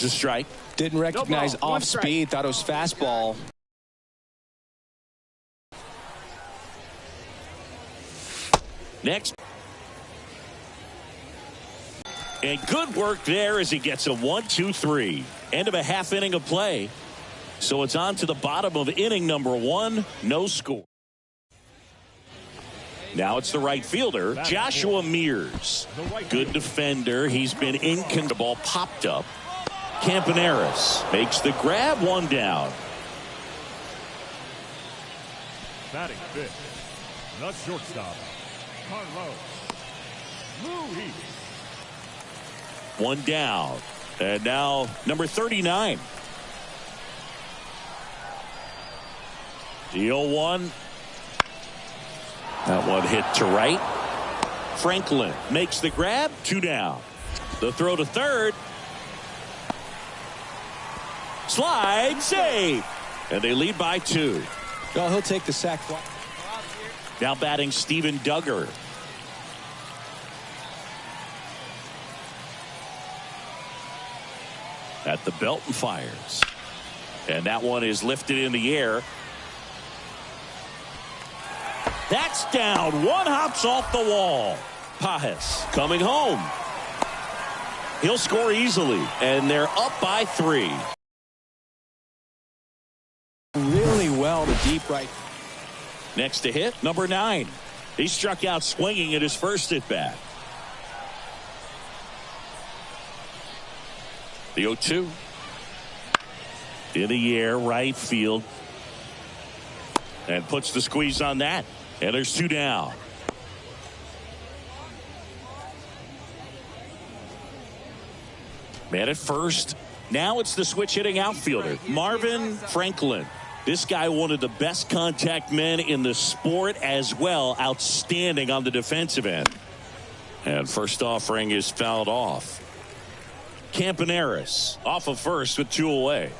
A strike. Didn't recognize off speed, thought it was fastball. Next. And good work there as he gets a 1-2-3. End of a half inning of play. So it's on to the bottom of inning number 1. No score. Now it's the right fielder, Joshua Mears. Good defender. He's been the ball popped up. Campaneris makes the grab, 1 down. Batting fifth, the shortstop, Carlos Louis. 1 down. And now number 39. The 0-1. That one hit to right. Franklin makes the grab, 2 down. The throw to third. Slide, save. And they lead by 2. Well, he'll take the sack. Now batting Steven Duggar. At the belt and fires. And that one is lifted in the air. That's down. One hops off the wall. Pajes coming home. He'll score easily. And they're up by 3. Really well to deep right. Next to hit, number 9. He struck out swinging at his first at bat. The 0-2. In the air, right field. And puts the squeeze on that. And there's 2 down. Man at first. Now it's the switch hitting outfielder, Marvin Franklin. This guy, one of the best contact men in the sport as well. Outstanding on the defensive end. And first offering is fouled off. Campaneris off of first with 2 away.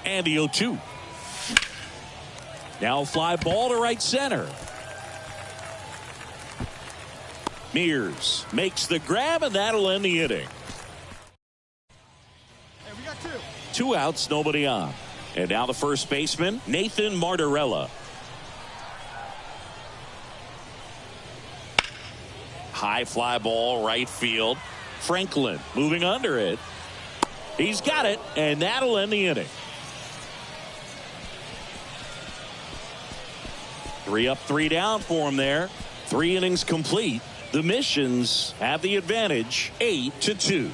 And the 0-2. Now fly ball to right center. Mears makes the grab, and that'll end the inning. And we got 2. 2 outs, nobody on. And now the first baseman, Nathan Martorella. High fly ball, right field. Franklin moving under it. He's got it, and that'll end the inning. 3 up, 3 down for him there. 3 innings complete. The Missions have the advantage, 8-2.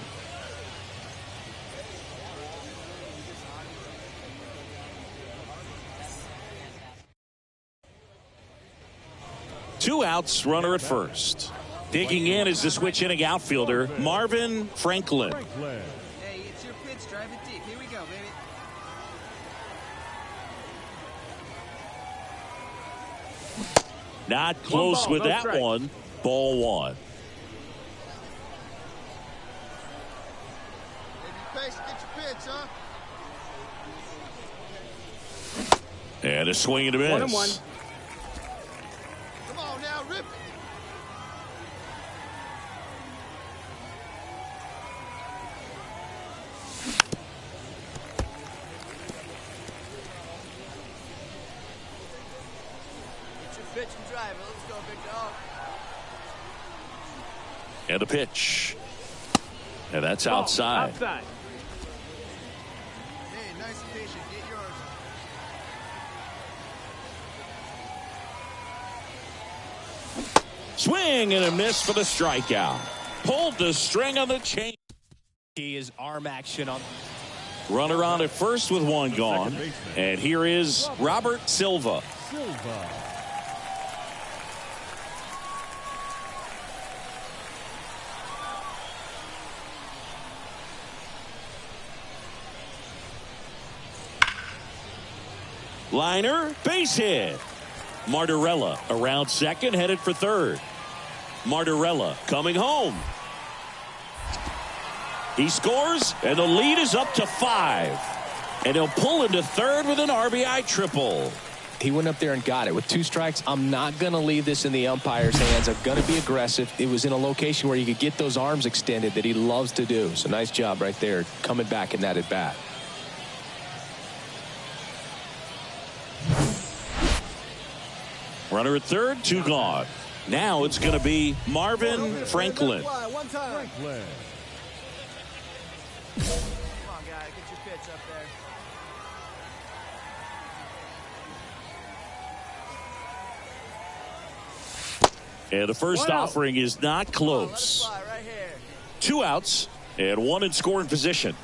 Two outs, runner at first. Digging in is the switch hitting outfielder, Marvin Franklin. Hey, it's your pitch. Drive it deep. Here we go, baby. Not close with that one. Ball 1. Get your pitch, huh? And a swing and a miss. 1-1. Come on now, rip it. Get your pitch and drive it. Let's go, big dog. And a pitch. And that's outside. Hey, nice and patient. Get yours. Swing and a miss for the strikeout. Pulled the string on the chain. He is arm action on. Runner on at first with 1 gone. And here is Robert Silva. Liner, base hit. Martorella around second, headed for third. Martorella coming home. He scores, and the lead is up to 5. And he'll pull into third with an RBI triple. He went up there and got it. With 2 strikes, I'm not going to leave this in the umpire's hands. I'm going to be aggressive. It was in a location where you could get those arms extended that he loves to do. So nice job right there coming back in that at bat. Runner at third, 2 gone. Now it's going to be Marvin Franklin. One time. Come on, guy. Get your pitch up there. And the first offering is not close. Right here. 2 outs and 1 in scoring position.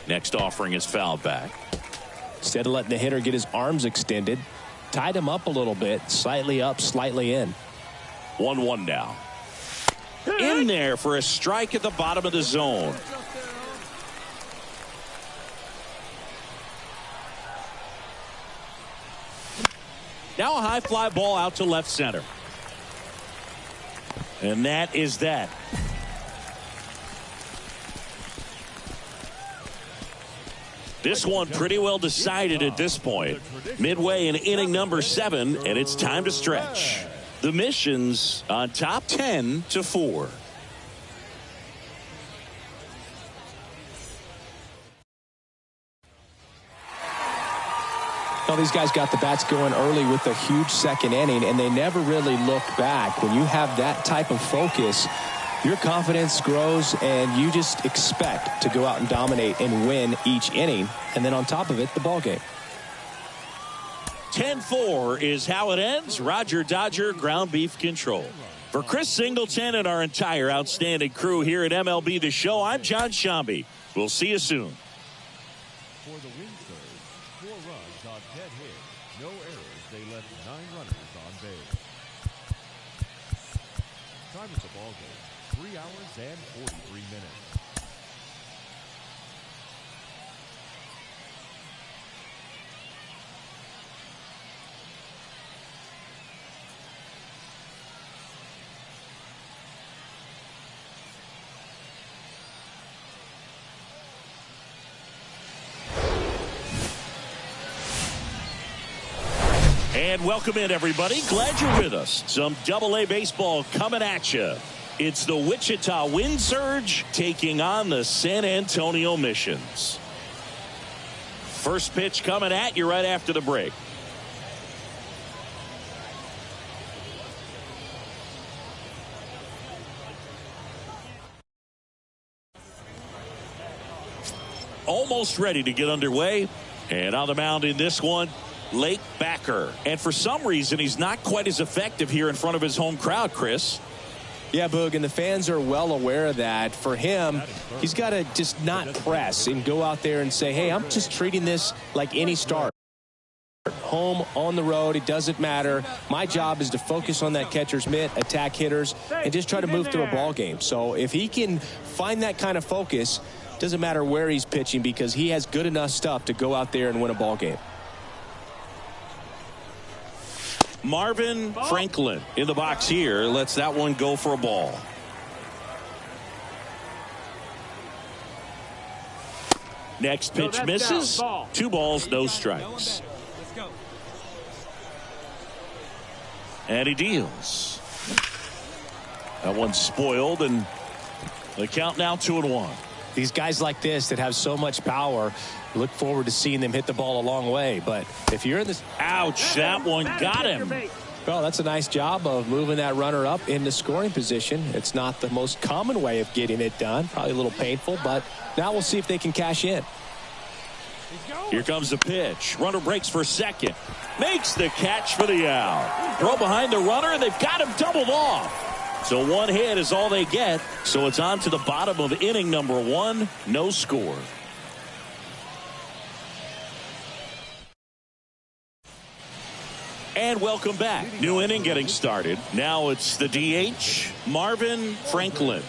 Next offering is fouled back. Instead of letting the hitter get his arms extended, tied him up a little bit, slightly up, slightly in. 1-1 now. In there for a strike at the bottom of the zone. Now a high fly ball out to left center. And that is that. This one pretty well decided at this point. Midway in inning number 7, and it's time to stretch. The Missions on top 10-4. Well, these guys got the bats going early with a huge second inning, and they never really looked back. When you have that type of focus, your confidence grows, and you just expect to go out and dominate and win each inning. And then on top of it, the ball game. 10-4 is how it ends. Roger Dodger ground beef control. For Chris Singleton and our entire outstanding crew here at MLB The Show, I'm John Shambi. We'll see you soon. For the win surge, 4 runs on 10 hits, no errors. They left 9 runners on base. Time of the ball game, 3 hours and 43 minutes. And welcome in, everybody. Glad you're with us. Some Double-A baseball coming at you. It's the Wichita Wind Surge taking on the San Antonio Missions. First pitch coming at you right after the break. Almost ready to get underway. And on the mound in this one, Lake Backer. And for some reason, he's not quite as effective here in front of his home crowd, Chris. Yeah, Boog, and the fans are well aware of that. For him, he's got to just not press and go out there and say, hey, I'm just treating this like any start. Home, on the road, it doesn't matter. My job is to focus on that catcher's mitt, attack hitters, and just try to move through a ball game. So if he can find that kind of focus, doesn't matter where he's pitching because he has good enough stuff to go out there and win a ball game. Marvin Franklin in the box here lets that one go for a ball. Next pitch misses. 2 balls, no strikes. And he deals. That one's spoiled, and the count now 2-1. These guys like this that have so much power, look forward to seeing them hit the ball a long way. But if you're in this... Ouch, that one got him. Well, that's a nice job of moving that runner up into scoring position. It's not the most common way of getting it done. Probably a little painful, but now we'll see if they can cash in. Here comes the pitch. Runner breaks for second. Makes the catch for the out. Throw behind the runner, and they've got him doubled off. So 1 hit is all they get. So it's on to the bottom of inning number 1. No score. And welcome back. New inning getting started. Now it's the DH, Marvin Franklin.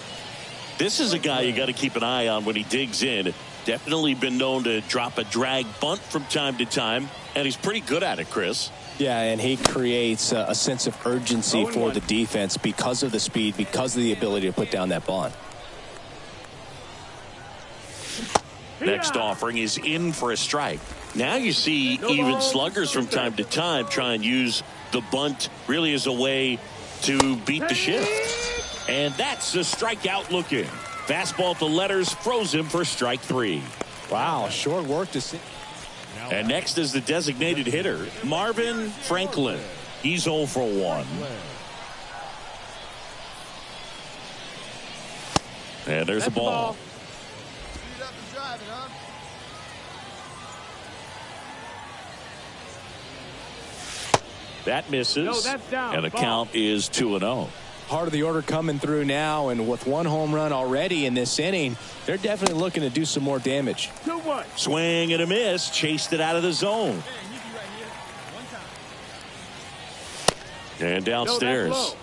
This is a guy you got to keep an eye on when he digs in. Definitely been known to drop a drag bunt from time to time, and he's pretty good at it, Chris. Yeah, and he creates a sense of urgency for the defense because of the speed, because of the ability to put down that bunt. Next offering is in for a strike. Now you see even sluggers from time to time try and use the bunt really as a way to beat the shift. And that's the strikeout looking. Fastball to letters, froze him for strike 3. Wow, short work to see. And next is the designated hitter, Marvin Franklin. He's 0 for 1. And there's the ball. Speed up and drive it, huh? That misses. And the count is 2-0. Heart of the order coming through now, and with one home run already in this inning, they're definitely looking to do some more damage. Swing and a miss, chased it out of the zone. And downstairs.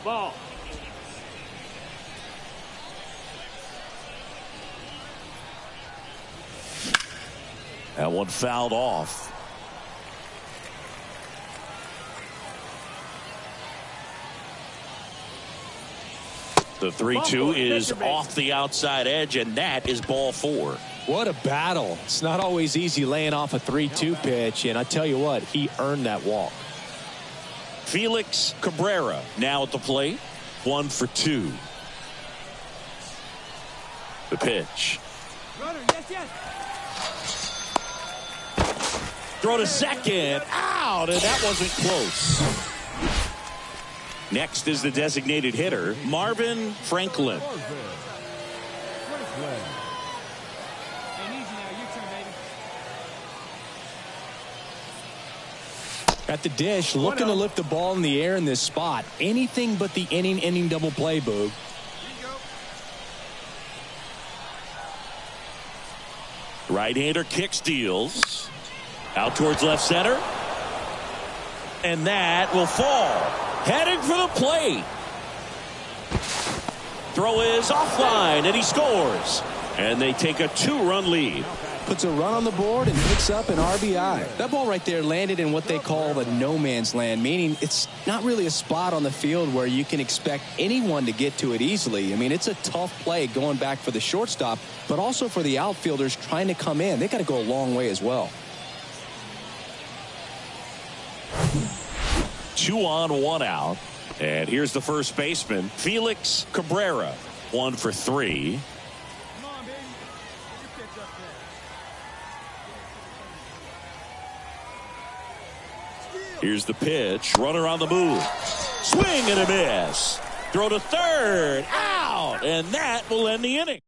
That one fouled off. The 3-2 is off the outside edge, and that is ball 4. What a battle. It's not always easy laying off a 3-2 pitch, and I tell you what, he earned that walk. Felix Cabrera now at the plate. 1 for 2. The pitch. Runner, yes. Throw to second. Out, and that wasn't close. Next is the designated hitter, Marvin Franklin. At the dish, looking to lift the ball in the air in this spot. Anything but the inning double play, Boog. Right-hander kicks, deals. Out towards left center. And that will fall. Heading for the plate. Throw is offline, and he scores. And they take a 2-run lead. Puts a run on the board and picks up an RBI. That ball right there landed in what they call the no man's land, meaning it's not really a spot on the field where you can expect anyone to get to it easily. I mean, it's a tough play going back for the shortstop, but also for the outfielders trying to come in. They got to go a long way as well. 2 on, 1 out. And here's the first baseman, Felix Cabrera. 1 for 3. Come on, baby. Get your pitch up there. Here's the pitch. Runner on the move. Swing and a miss. Throw to third. Out. And that will end the inning.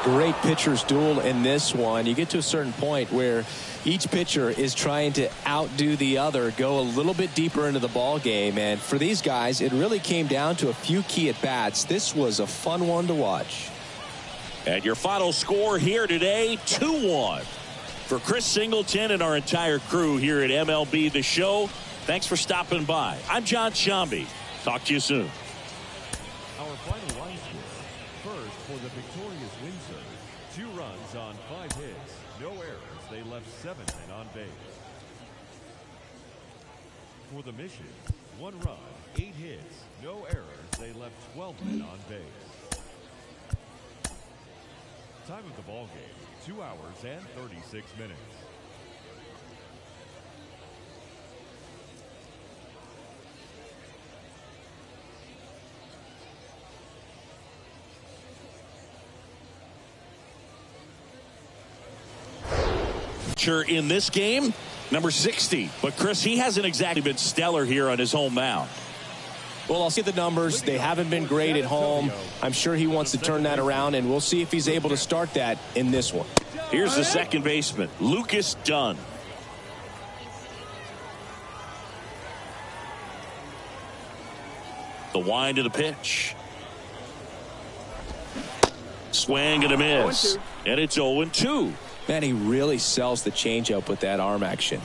Great pitcher's duel in this one. You get to a certain point where each pitcher is trying to outdo the other, go a little bit deeper into the ball game, and for these guys it really came down to a few key at bats. This was a fun one to watch. And your final score here today, 2-1. For Chris Singleton and our entire crew here at MLB The Show, thanks for stopping by. I'm John Shambi. Talk to you soon. Our final line score. First, for the victorious Windsors, 2 runs on 5 hits, no errors. They left 7 men on base. For the Mission, 1 run, 8 hits, no errors. They left 12 men on base. Time of the ball game, 2 hours and 36 minutes. In this game, number 60. But Chris, he hasn't exactly been stellar here on his home mound. Well, I'll see the numbers. They haven't been great at home. I'm sure he wants to turn that around, and we'll see if he's able to start that in this one. Here's the second baseman, Lucas Dunn. The wind of the pitch. Swing and a miss. And it's 0-2. Man, he really sells the changeup with that arm action.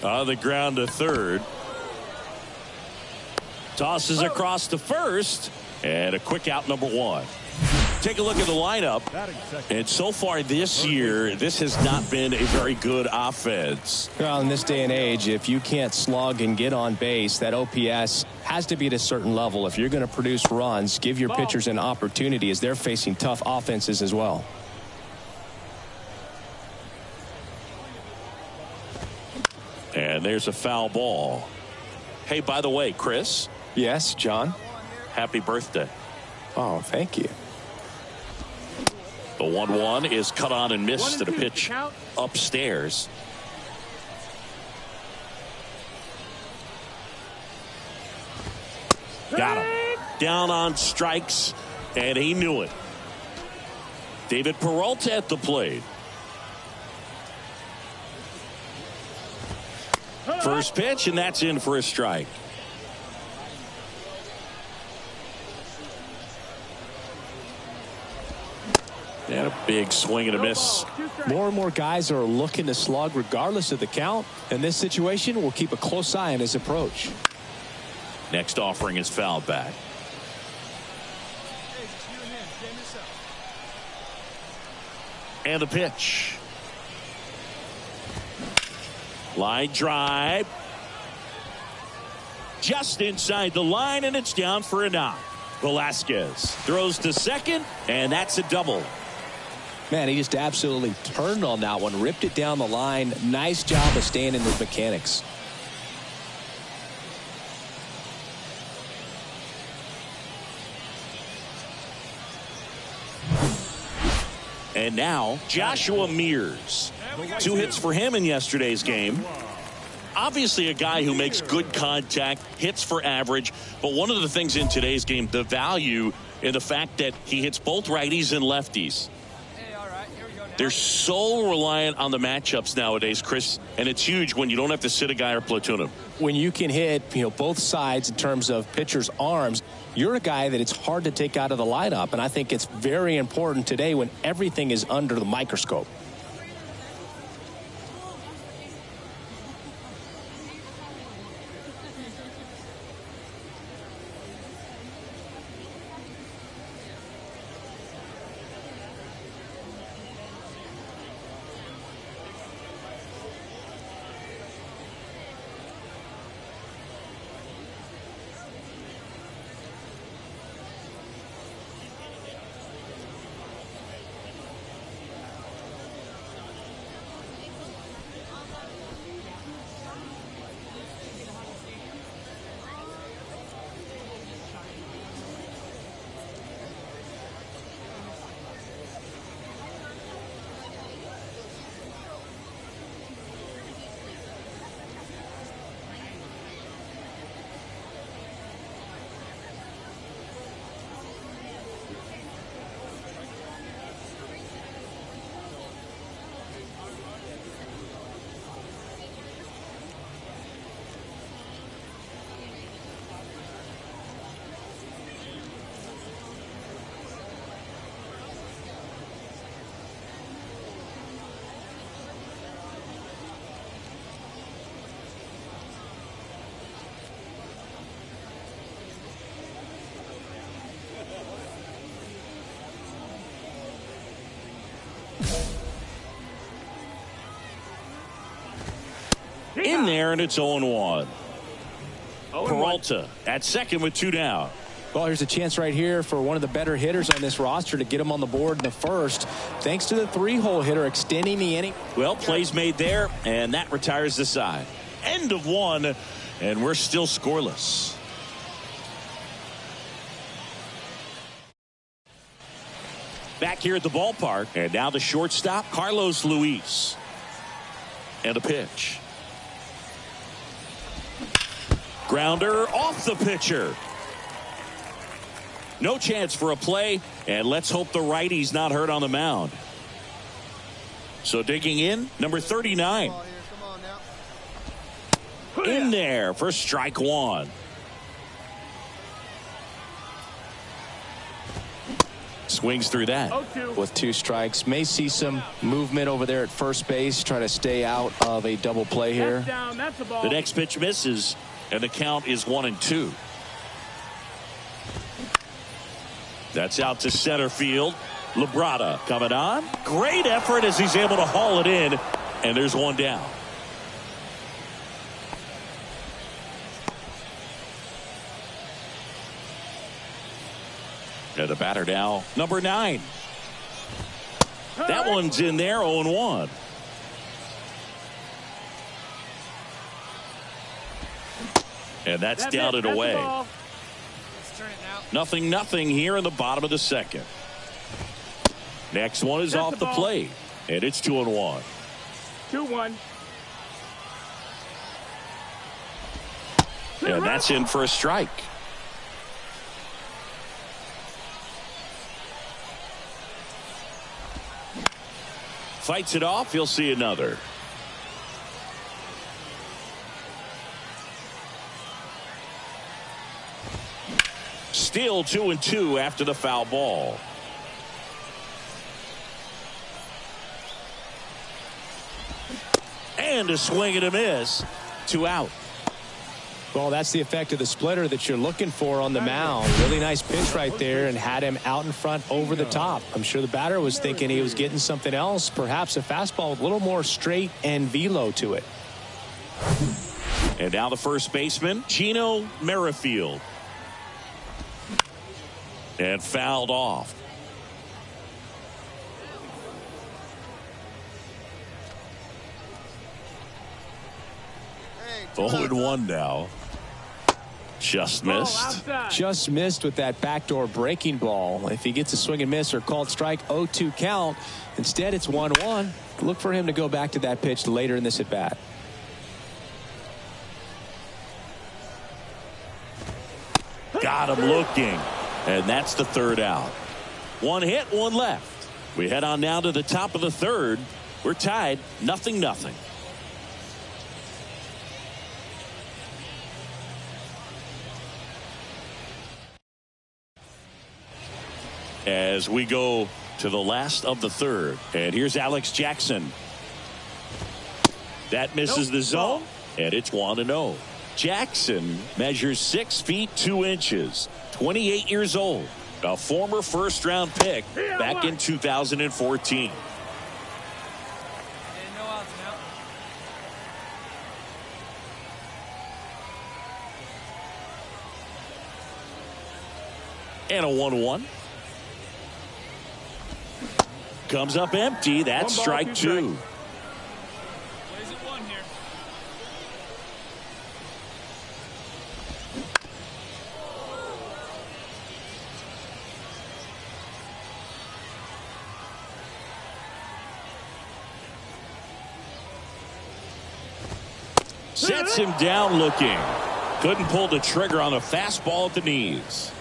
On the ground to third. Tosses across to first. And a quick out, number 1. Take a look at the lineup. And so far this year, this has not been a very good offense. Well, in this day and age, if you can't slug and get on base, that OPS has to be at a certain level. If you're going to produce runs, give your pitchers an opportunity as they're facing tough offenses as well. And there's a foul ball. Hey, by the way, Chris. Yes, John. Happy birthday. Oh, thank you. The 1-1 is cut on and missed at a pitch upstairs. Got him. Down on strikes, and he knew it. David Peralta at the plate. First pitch, and that's in for a strike. And a big swing and a miss. More and more guys are looking to slug regardless of the count. In this situation, we'll keep a close eye on his approach. Next offering is fouled back. And the pitch. Line drive. Just inside the line, and it's down for a knock. Velasquez throws to second, and that's a double. Man, he just absolutely turned on that one, ripped it down the line. Nice job of staying in his mechanics. And now Joshua Mears. 2 hits for him in yesterday's game. Obviously a guy who makes good contact, hits for average, but one of the things in today's game, the value in the fact that he hits both righties and lefties. They're so reliant on the matchups nowadays, Chris, and it's huge when you don't have to sit a guy or platoon him. When you can hit, both sides in terms of pitchers' arms, you're a guy that it's hard to take out of the lineup, and I think it's very important today when everything is under the microscope. In there, and it's 0-1. Peralta at second with 2 down. Well, here's a chance right here for one of the better hitters on this roster to get him on the board in the first, thanks to the 3-hole hitter extending the inning. Well, plays made there, and that retires the side. End of 1, and we're still scoreless. Back here at the ballpark, and now the shortstop, Carlos Luis. And a pitch. Grounder off the pitcher. No chance for a play, and let's hope the righty's not hurt on the mound. So digging in, number 39. In there for strike 1. Swings through that. With 2 strikes, may see some movement over there at first base, try to stay out of a double play here. The next pitch misses, and the count is 1-2. That's out to center field. Labrada coming on. Great effort as he's able to haul it in. And there's one down. And the batter now, number 9. That one's in there, 0-1. And that's down and away. Let's turn it now. 0-0 here in the bottom of the second. Next one is off the plate. And it's 2-1. 2-1. And that's in for a strike. Fights it off. He'll see another. Still 2-2 after the foul ball. And a swing and a miss. 2 out. Well, that's the effect of the splitter that you're looking for on the mound. Really nice pitch right there and had him out in front over the top. I'm sure the batter was thinking he was getting something else, perhaps a fastball with a little more straight and velo to it. And now the first baseman, Gino Merrifield. And fouled off. Hey, 0-1 now. Just missed. Just missed with that backdoor breaking ball. If he gets a swing and miss or called strike, 0-2 count. Instead, it's 1-1. Look for him to go back to that pitch later in this at bat. Got him looking. And that's the third out. 1 hit, 1 left. We head on now to the top of the third. We're tied 0-0. As we go to the last of the third. And here's Alex Jackson. That misses the zone. And it's 1-0. Jackson measures 6 feet 2 inches. 28 years old. A former first-round pick back in 2014. And no outs now. And a 1-1. Comes up empty. That's strike 2. Plays it 1 here. Sets him down looking. Couldn't pull the trigger on a fastball at the knees.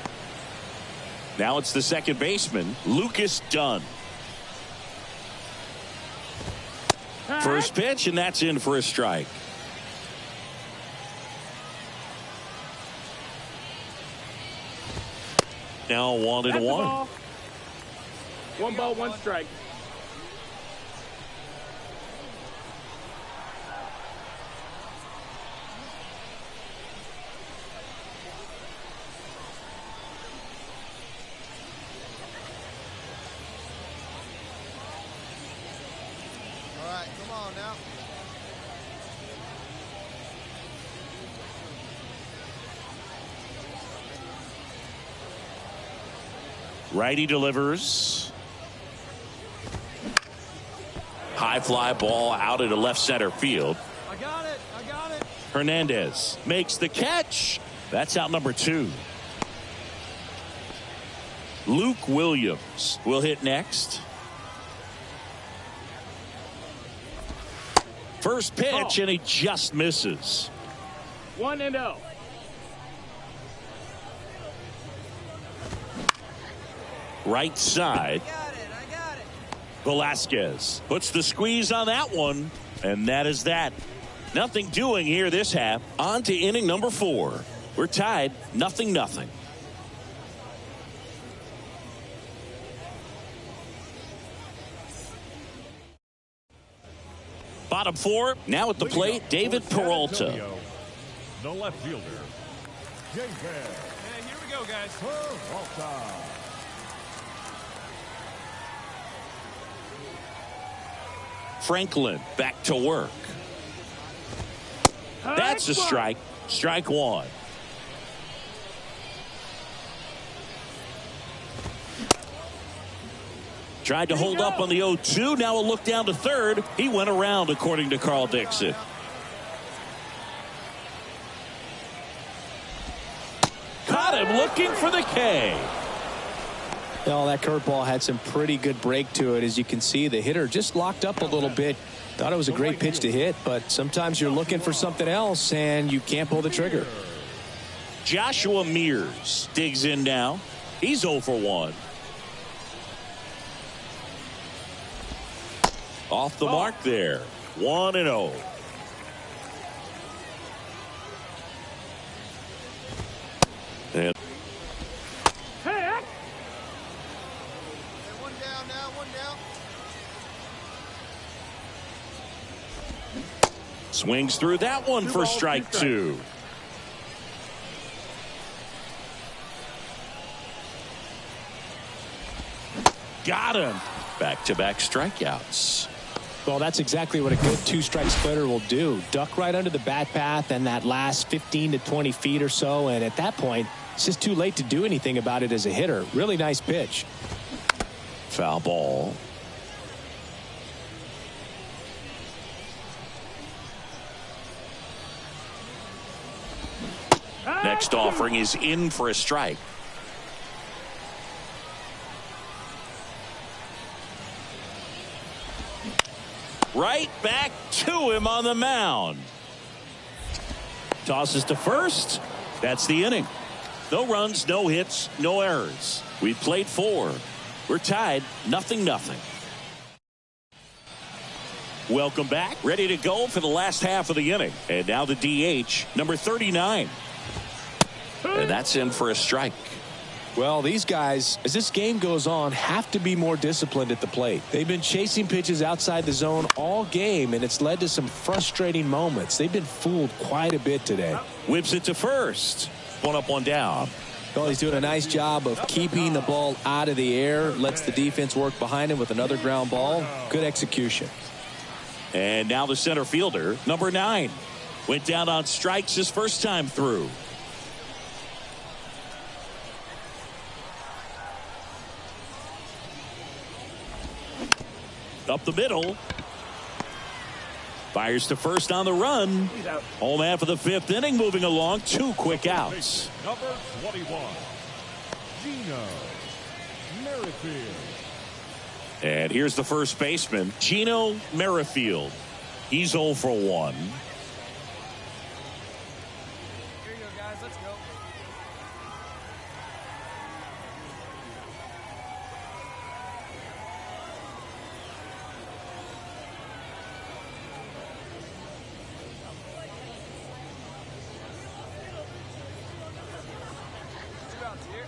Now it's the second baseman, Lucas Dunn. First pitch, and that's in for a strike. Now 1-1. 1 ball, 1 strike. All right, come on now. Righty delivers. High fly ball out into left center field. I got it. I got it. Hernandez makes the catch. That's out number 2. Luke Williams will hit next. First pitch, and he just misses. 1-0. Right side. I got it. Velasquez puts the squeeze on that one, and that is that. Nothing doing here this half. On to inning number 4. We're tied 0-0. Bottom 4 now at the plate, David Peralta. The left fielder, David Hey, here we go, guys. Peralta. Franklin back to work. That's a strike. Strike one. Tried to hold up on the 0-2. Now a look down to third. He went around, according to Carl Dixon. Caught him looking for the K. Well, that curveball had some pretty good break to it. As you can see, the hitter just locked up a little bit. Thought it was a great pitch to hit, but sometimes you're looking for something else and you can't pull the trigger. Joshua Mears digs in now. He's 0 for 1. Off the mark there. 1-0. And Hey! One down now, one down. swings through that one for strike two. Got him. Back-to-back strikeouts. Well, that's exactly what a good two-strike splitter will do. Duck right under the bat path and that last 15 to 20 feet or so, and at that point, it's just too late to do anything about it as a hitter. Really nice pitch. Foul ball. Next offering is in for a strike. Right back to him on the mound. Tosses to first. That's the inning. No runs, no hits, no errors. We played 4. We're tied 0-0. Welcome back. Ready to go for the last half of the inning. And now the DH, number 39. And that's in for a strike. Well, these guys, as this game goes on, have to be more disciplined at the plate. They've been chasing pitches outside the zone all game, and it's led to some frustrating moments. They've been fooled quite a bit today. Whips it to first. 1 up, 1 down. Well, he's doing a nice job of keeping the ball out of the air, lets the defense work behind him with another ground ball. Good execution. And now the center fielder, number 9. Went down on strikes his first time through. Up the middle. Fires to first on the run. Home half of the 5th inning, moving along. 2 quick outs. Number 21, Gino Merrifield. And here's the first baseman, Gino Merrifield. He's 0 for 1. Here you go, guys. Let's go. Two outs here.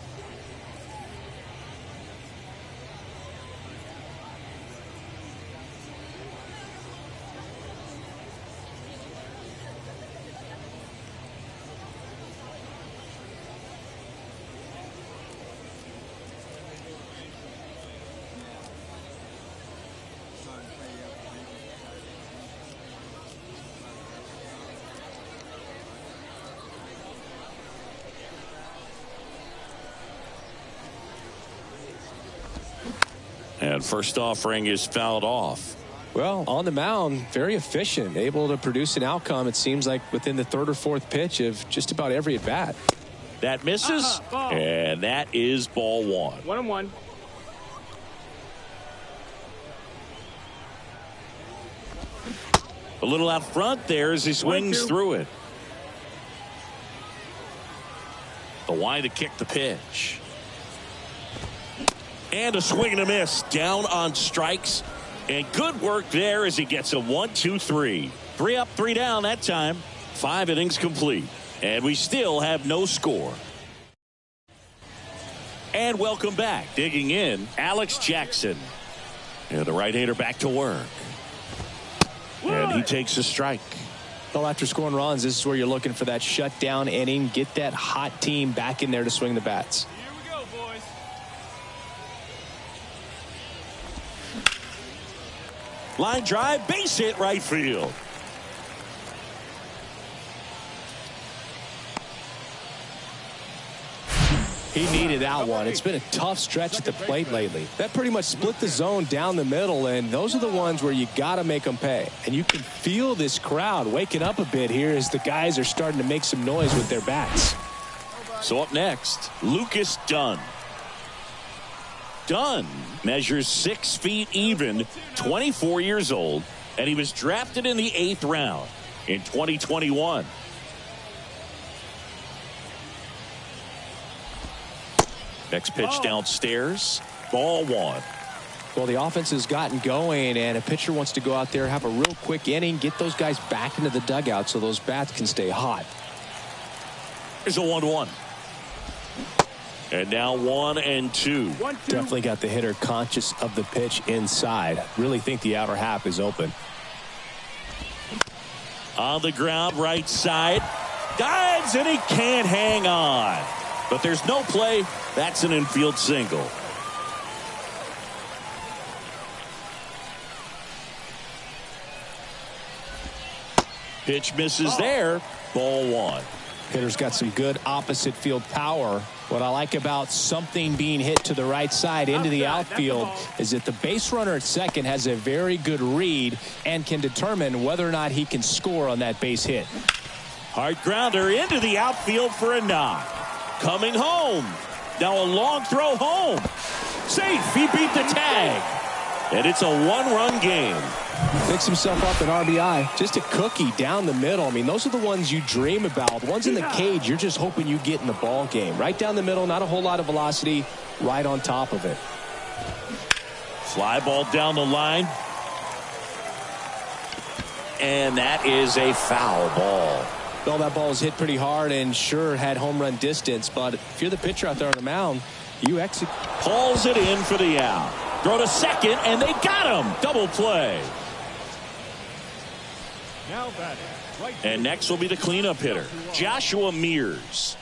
And first offering is fouled off. Well, on the mound, very efficient, able to produce an outcome, it seems like, within the 3rd or 4th pitch of just about every at-bat. That misses, and that is ball 1. 1-1. A little out front there as he swings 1-2. through it. The line to kick the pitch. And a swing and a miss. Down on strikes. And good work there as he gets a 1-2-3. 3 up, 3 down that time. 5 innings complete. And we still have no score. And welcome back. Digging in, Alex Jackson. And the right-hander back to work. And he takes a strike. Well, after scoring runs, this is where you're looking for that shutdown inning. Get that hot team back in there to swing the bats. Here we go, boys. Line drive, base hit, right field. He needed that one. It's been a tough stretch at the plate lately. That pretty much split the zone down the middle, and those are the ones where you got to make them pay. And you can feel this crowd waking up a bit here as the guys are starting to make some noise with their bats. So up next, Lucas Dunn. Dunn measures 6 feet even, 24 years old, and he was drafted in the 8th round in 2021. Next pitch downstairs, ball 1. Well, the offense has gotten going, and a pitcher wants to go out there, have a real quick inning, get those guys back into the dugout so those bats can stay hot. Here's a 1-1. And now 1-2. Definitely got the hitter conscious of the pitch inside. Really think the outer half is open. On the ground, right side. Dives, and he can't hang on. But there's no play. That's an infield single. Pitch misses there. Ball 1. Hitter's got some good opposite field power. What I like about something being hit to the right side into the outfield is that the base runner at second has a very good read and can determine whether or not he can score on that base hit. Hard grounder into the outfield for a knock. Coming home. Now a long throw home. Safe. He beat the tag. And it's a 1-run game. Picks himself up an RBI. Just a cookie down the middle. I mean, those are the ones you dream about. Ones in the cage, you're just hoping you get in the ball game. Right down the middle, not a whole lot of velocity. Right on top of it. Fly ball down the line. And that is a foul ball. Well, that ball was hit pretty hard and sure had home run distance. But if you're the pitcher out there on the mound, you execute. Hauls it in for the out. Throw to second, and they got him. Double play. Now batting, right. And next will be the cleanup hitter, Joshua Mears.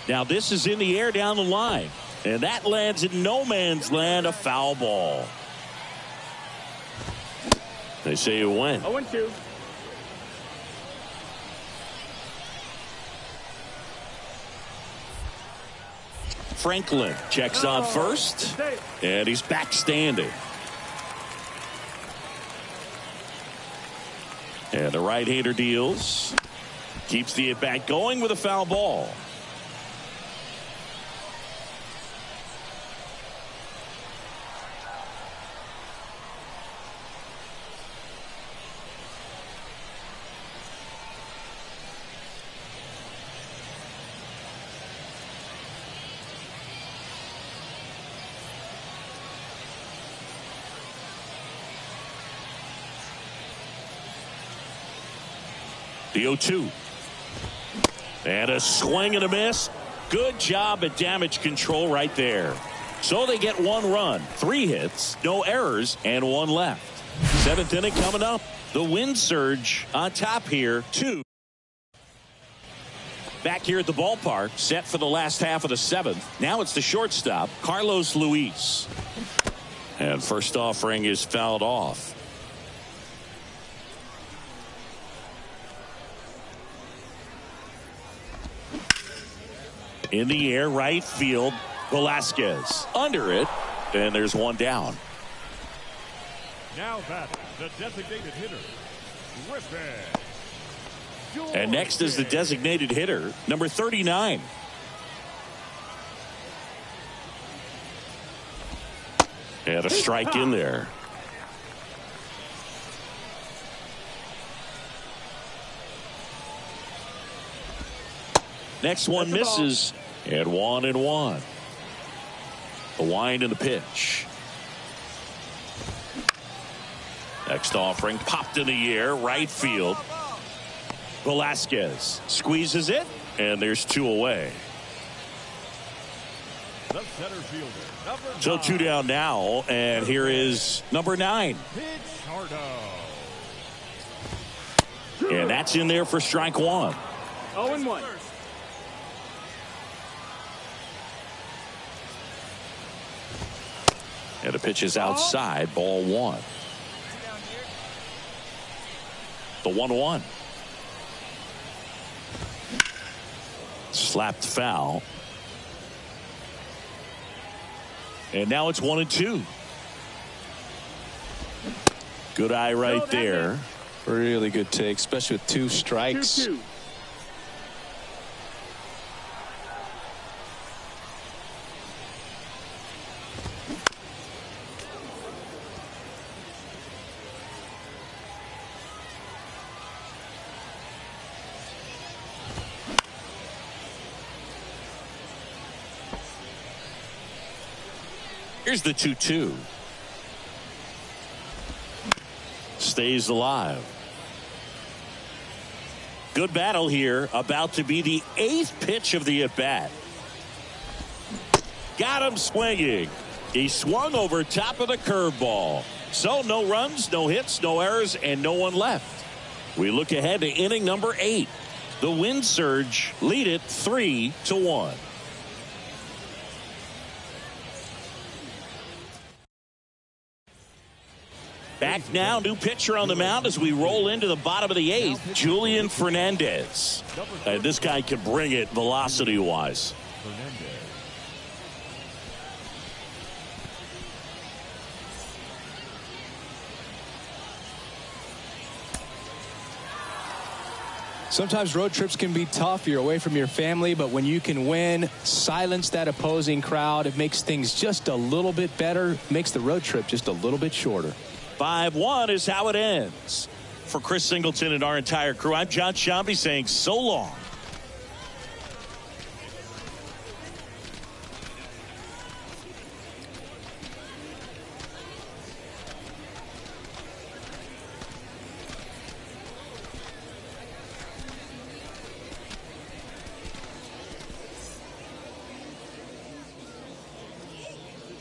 Now this is in the air down the line. And that lands in no man's land, a foul ball. They say you win. 0-2. Franklin checks on first, and he's back standing. And the right-hander deals. Keeps the at-bat going with a foul ball. The 0-2. And a swing and a miss. Good job at damage control right there. So they get 1 run, 3 hits, no errors, and 1 left. 7th inning coming up. The wind surge on top here, 2. Back here at the ballpark, set for the last half of the 7th. Now it's the shortstop, Carlos Luis. And first offering is fouled off. In the air, right field, Velasquez under it, and there's 1 down. Now batting, the designated hitter, Griffin. And next is the designated hitter, number 39. And a strike in there. Next one misses, and 1-1. The wind and the pitch. Next offering popped in the air, right field. Velasquez squeezes it, and there's 2 away. The center fielder, number 9. So 2 down now, and here is number 9. And that's in there for strike 1. 0-1. And the pitch is outside, ball one. The 1-1. Slapped foul. And now it's 1-2. Good eye right there. Really good take, especially with 2 strikes. 2-2. Here's the 2-2. Stays alive. Good battle here. About to be the 8th pitch of the at-bat. Got him swinging. He swung over top of the curveball. So no runs, no hits, no errors, and no one left. We look ahead to inning number 8. The Wind Surge lead it 3-1. Back now, new pitcher on the mound as we roll into the bottom of the 8th, Julian Fernandez. This guy can bring it velocity-wise. Sometimes road trips can be tough. You're away from your family, but when you can win, silence that opposing crowd, it makes things just a little bit better, makes the road trip just a little bit shorter. 5-1 is how it ends. For Chris Singleton and our entire crew, I'm John Shambi saying so long.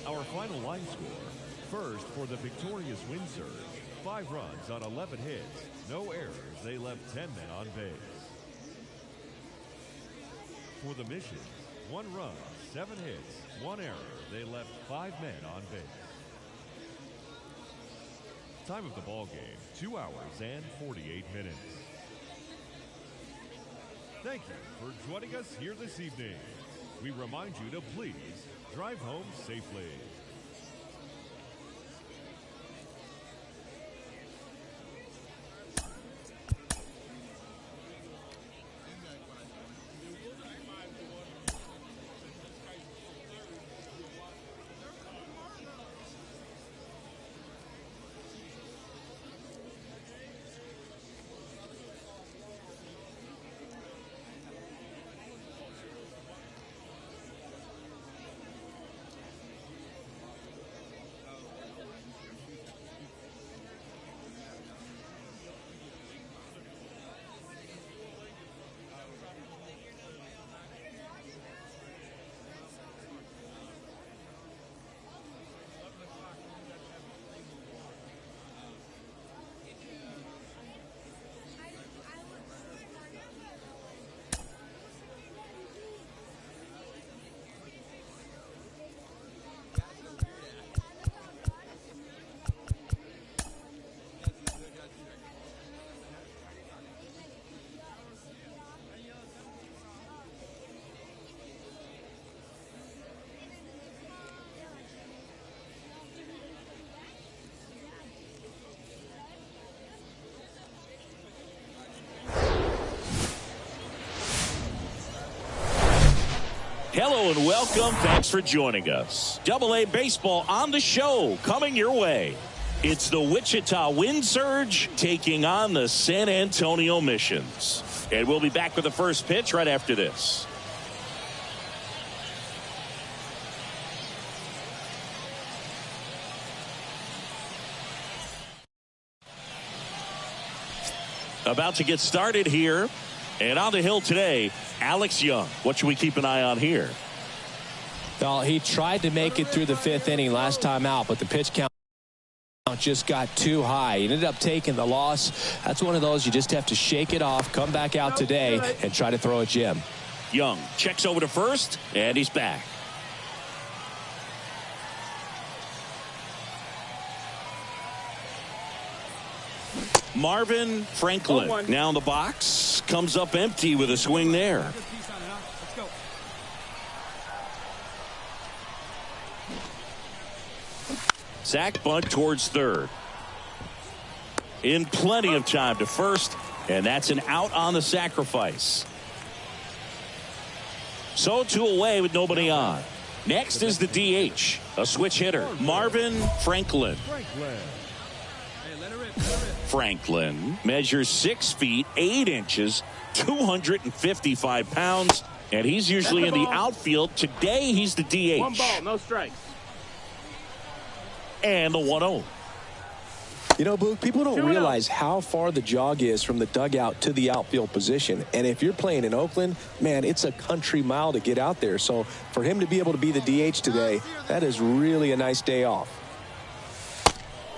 Our final line score. First for the victorious Wind Surge. 5 runs on 11 hits. No errors. They left 10 men on base. For the Mission, 1 run, 7 hits, 1 error. They left 5 men on base. Time of the ball game, 2 hours and 48 minutes. Thank you for joining us here this evening. We remind you to please drive home safely. Hello and welcome. Thanks for joining us. AA Baseball on the show coming your way. It's the Wichita Wind Surge taking on the San Antonio Missions. And we'll be back with the first pitch right after this. About to get started here. And on the hill today, Alex Young. What should we keep an eye on here? Well, he tried to make it through the 5th inning last time out, but the pitch count just got too high. He ended up taking the loss. That's one of those you just have to shake it off, come back out today, and try to throw a gem. Young checks over to first, and he's back. Marvin Franklin now in the box. Comes up empty with a swing there. Sack bunt towards third. In plenty of time to first, and that's an out on the sacrifice. So 2 away with nobody on. Next is the DH, a switch hitter, Marvin Franklin. Franklin measures 6 feet 8 inches, 255 pounds, and he's usually in the outfield. Today he's the DH. 1 ball, no strikes. And the 1-0. You know, Boog, people don't realize how far the jog is from the dugout to the outfield position. And if you're playing in Oakland, man, it's a country mile to get out there. So for him to be able to be the DH today, that is really a nice day off.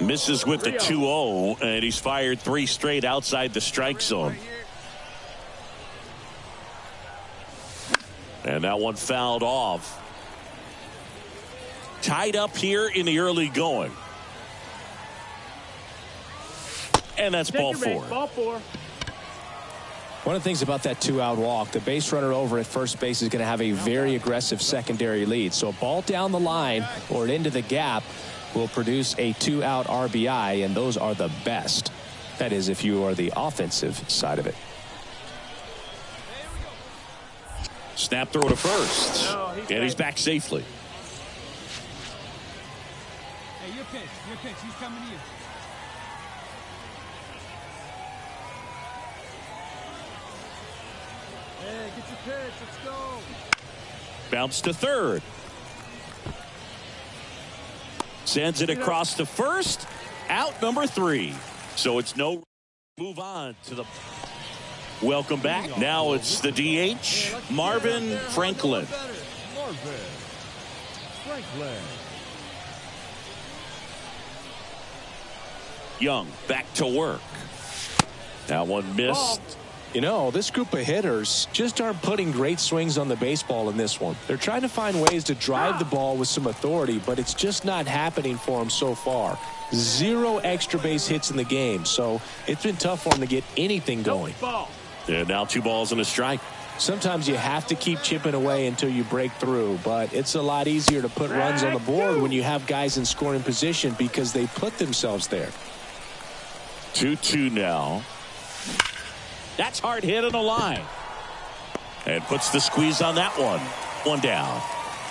Misses with the 2-0, and he's fired 3 straight outside the strike zone. And that one fouled off. Tied up here in the early going. And that's ball 4. Ball 4. One of the things about that 2-out walk, the base runner over at first base is going to have a very aggressive secondary lead. So a ball down the line or into the gap will produce a 2-out RBI, and those are the best. That is, if you are the offensive side of it. Snap throw to first. And he's back safely. Hey, your pitch. He's coming to you. Hey, get your pitch. Let's go. Bounce to third. Sends it across to first. Out number 3. So it's no move on to the. Welcome back. Now it's the DH, Marvin Franklin. Marvin Franklin. Young back to work. That one missed. You know, this group of hitters just aren't putting great swings on the baseball in this one. They're trying to find ways to drive the ball with some authority, but it's just not happening for them so far. 0 extra base hits in the game, so it's been tough for them to get anything going. And now 2 balls and a strike. Sometimes you have to keep chipping away until you break through, but it's a lot easier to put runs on the board when you have guys in scoring position because they put themselves there. 2-2 now. That's hard hit on the line. And puts the squeeze on that one. 1 down.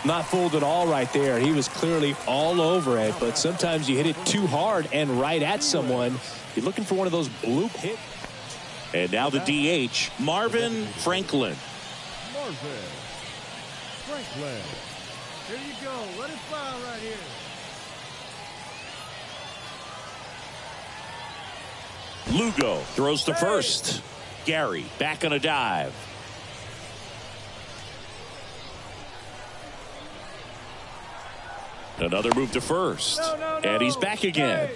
Not fooled at all right there. He was clearly all over it, but sometimes you hit it too hard and right at someone. You're looking for one of those bloop hits. And now the DH, Marvin Franklin. Marvin Franklin. Here you go. Let it fly right here. Lugo throws to first. Gary back on a dive. Another move to first. And he's back again.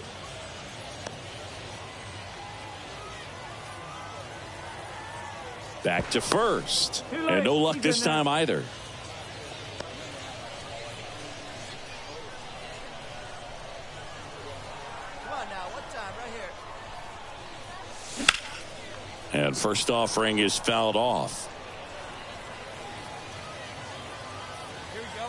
Back to first. And no luck this time either. Come on now. What time? Right here. And first offering is fouled off. Here we go.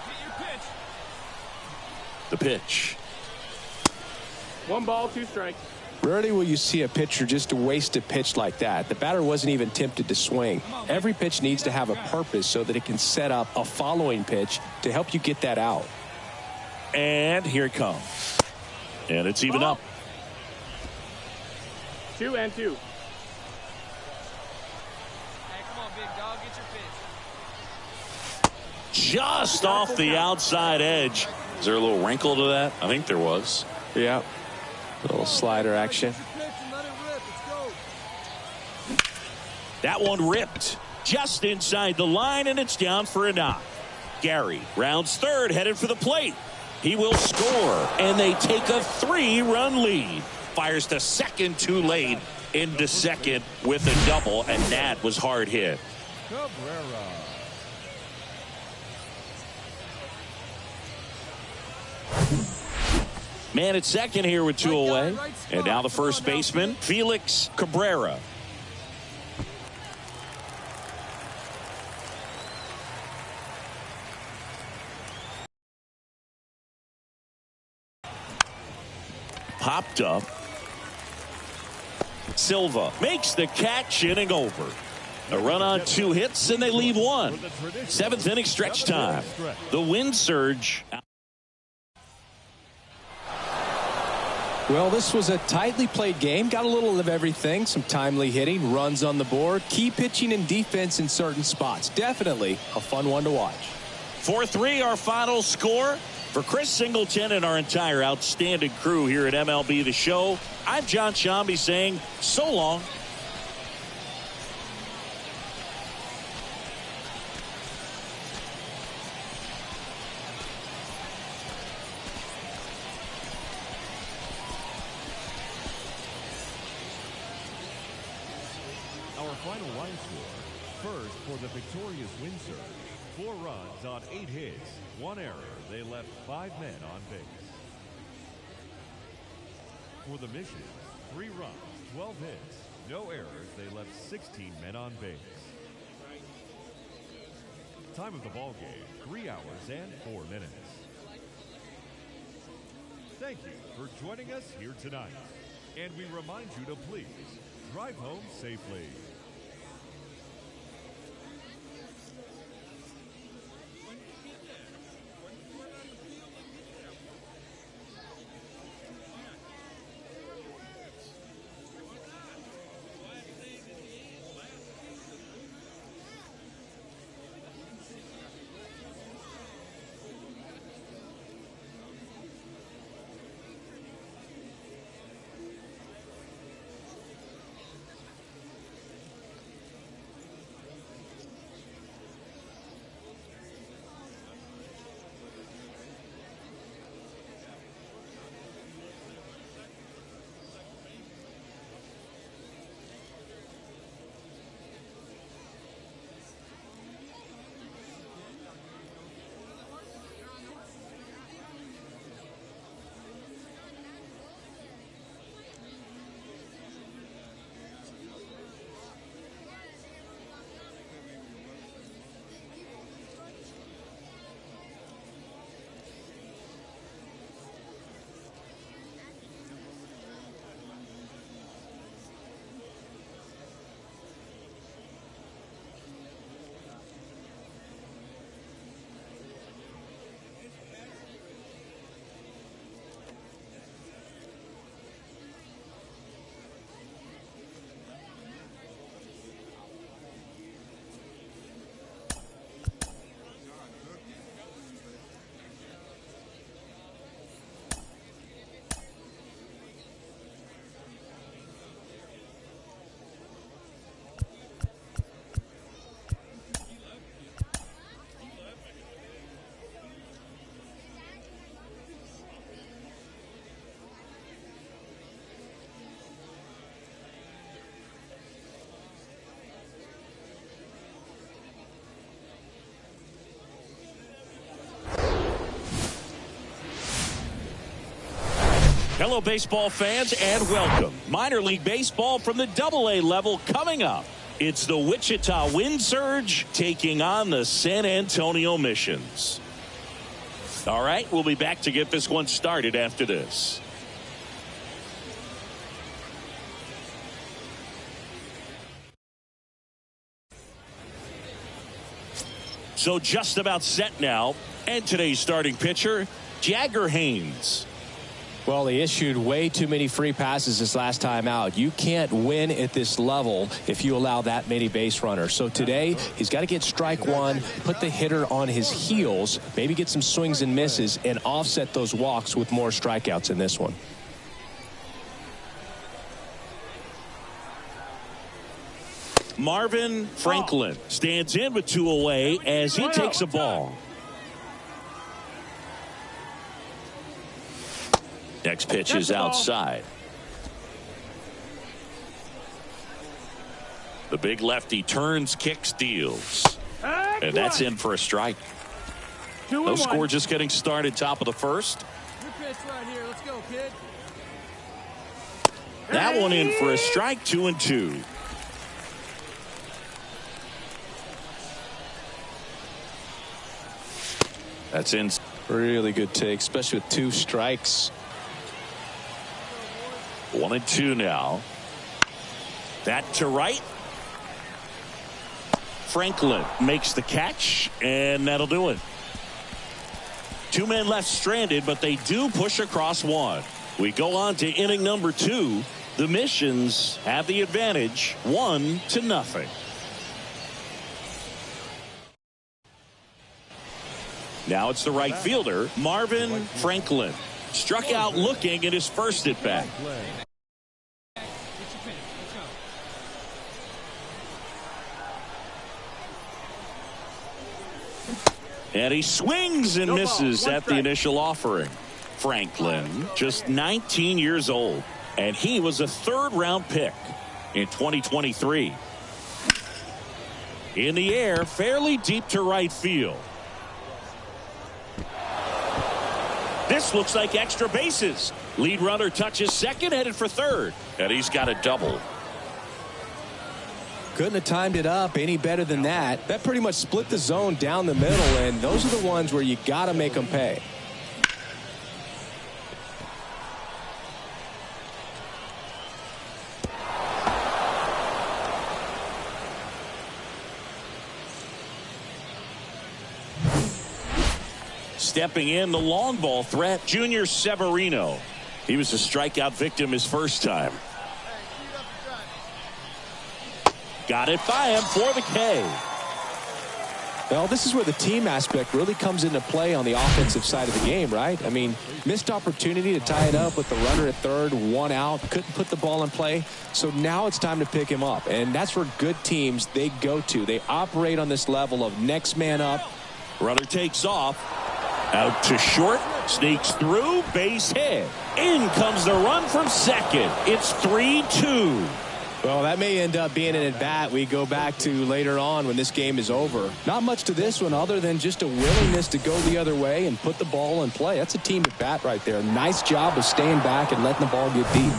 Get your pitch. The pitch. 1 ball, 2 strikes. Rarely will you see a pitcher just waste a pitch like that. The batter wasn't even tempted to swing. Every pitch needs to have a purpose so that it can set up a following pitch to help you get that out. And here it comes. And it's even up. 2 and 2. Hey, come on, big dog. Get your pitch. Just off the outside edge. Is there a little wrinkle to that? I think there was. Yeah. A little slider action. Get your pitch and let it rip. Let's go. That one ripped just inside the line, and it's down for a knock. Gary rounds third, headed for the plate. He will score, and they take a 3-run lead. Fires to second too late, into second with a double, and that was hard hit. Cabrera. Man at second here with 2 away. And now the first baseman, Felix Cabrera. Popped up. Silva makes the catch, inning over. A run on 2 hits, and they leave 1. 7th inning stretch time. The wind surge. Well, this was a tightly played game. Got a little of everything. Some timely hitting, runs on the board, key pitching and defense in certain spots. Definitely a fun one to watch. 4-3 our final score. For Chris Singleton and our entire outstanding crew here at MLB The Show, I'm John Shambi saying so long. Our final line score. First for the victorious win surge. 4 runs on 8 hits. 1 error. They left 5 men on base. For the mission, 3 runs, 12 hits, no errors. They left 16 men on base. Time of the ball game, 3 hours and 4 minutes. Thank you for joining us here tonight. And we remind you to please drive home safely. Hello, baseball fans, and welcome. Minor League Baseball from the Double-A level coming up. It's the Wichita Wind Surge taking on the San Antonio Missions. All right, we'll be back to get this one started after this. So just about set now, and today's starting pitcher, Jagger Haynes. Well, he issued way too many free passes this last time out. You can't win at this level if you allow that many base runners. So today, he's got to get strike one, put the hitter on his heels, maybe get some swings and misses, and offset those walks with more strikeouts in this one. Marvin Franklin stands in with 2 away as he takes a ball. Next pitch is outside. The big lefty turns, kicks, deals. And that's in for a strike. No score, just getting started, top of the first. Your pitch right here. Let's go, kid. That one in for a strike, 2-2. That's in. Really good take, especially with 2 strikes. 1-2 now. That to right. Franklin makes the catch, and that'll do it. 2 men left stranded, but they do push across 1. We go on to inning number 2. The Missions have the advantage, 1-0. Now it's the right fielder, Marvin Franklin. Struck out looking at his first at bat. And he swings and misses at the initial offering. Franklin, just 19 years old, and he was a 3rd-round pick in 2023. In the air, fairly deep to right field. This looks like extra bases. Lead runner touches second, headed for third, and he's got a double. Couldn't have timed it up any better than that. That pretty much split the zone down the middle, and those are the ones where you got to make them pay. Stepping in, the long ball threat, Junior Severino. He was a strikeout victim his first time. Got it by him for the K. Well, this is where the team aspect really comes into play on the offensive side of the game, right? I mean, missed opportunity to tie it up with the runner at third, 1 out, couldn't put the ball in play. So now it's time to pick him up, and that's where good teams, they go to. They operate on this level of next man up. Runner takes off. Out to short, sneaks through, base hit. In comes the run from second. It's 3-2. Well, that may end up being an at-bat we go back to later on when this game is over. Not much to this one other than just a willingness to go the other way and put the ball in play. That's a team at-bat right there. Nice job of staying back and letting the ball get deep.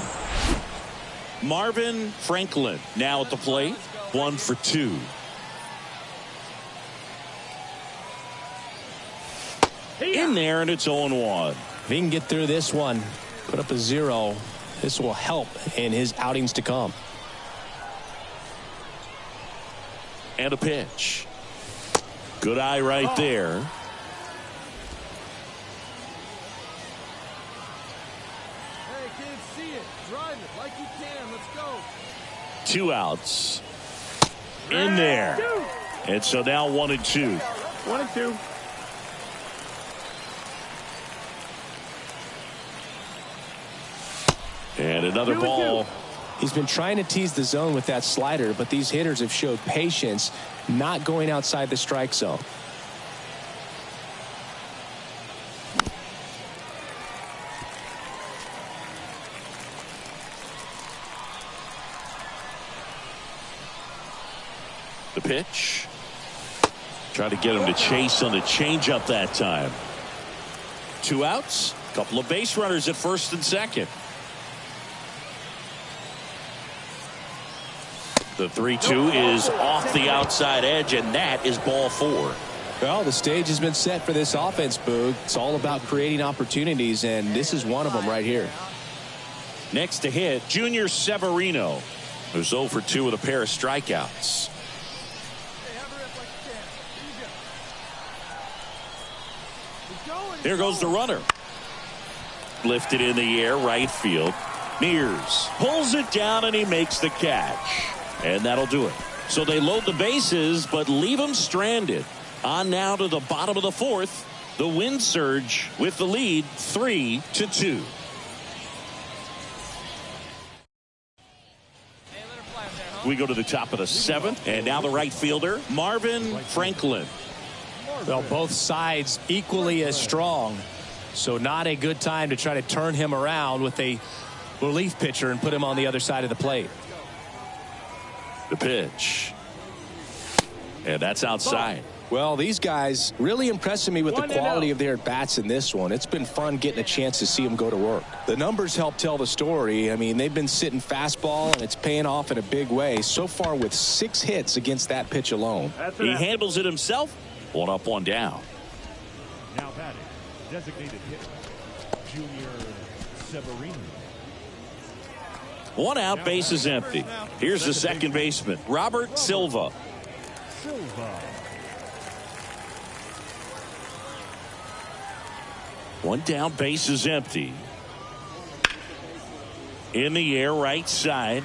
Marvin Franklin now at the plate, 1 for 2. In there, and it's 0-1. If he can get through this one, put up a 0, this will help in his outings to come. And a pitch. Good eye right there. Hey, kids, see it. Drive it like you can. Let's go. 2 outs. In there. And so now 1-2. 1-2. And another ball. He's been trying to tease the zone with that slider, but these hitters have showed patience, not going outside the strike zone. The pitch. Try to get him to chase on the changeup that time. 2 outs. Couple of base runners at first and second. The 3-2 is off the outside edge, and that is ball 4. Well, the stage has been set for this offense, Boog. It's all about creating opportunities, and this is one of them right here. Next to hit, Junior Severino, who's 0 for 2 with a pair of strikeouts. There goes the runner. Lifted in the air, right field. Mears pulls it down, and he makes the catch. And that'll do it. So they load the bases, but leave them stranded. On now to the bottom of the 4th. The Wind Surge with the lead, 3-2. We go to the top of the 7th, and now the right fielder, Marvin Franklin. Well, both sides equally as strong, so not a good time to try to turn him around with a relief pitcher and put him on the other side of the plate. The pitch. And that's outside. Well, these guys really impressing me with the quality of their bats in this one. It's been fun getting a chance to see them go to work. The numbers help tell the story. I mean, they've been sitting fastball, and it's paying off in a big way. So far with 6 hits against that pitch alone. He handles it himself. 1 up, 1 down. Now batting, designated hitter, Junior Severino. 1 out, base is empty. Here's the second baseman, Robert Silva. 1 down, base is empty. In the air, right side.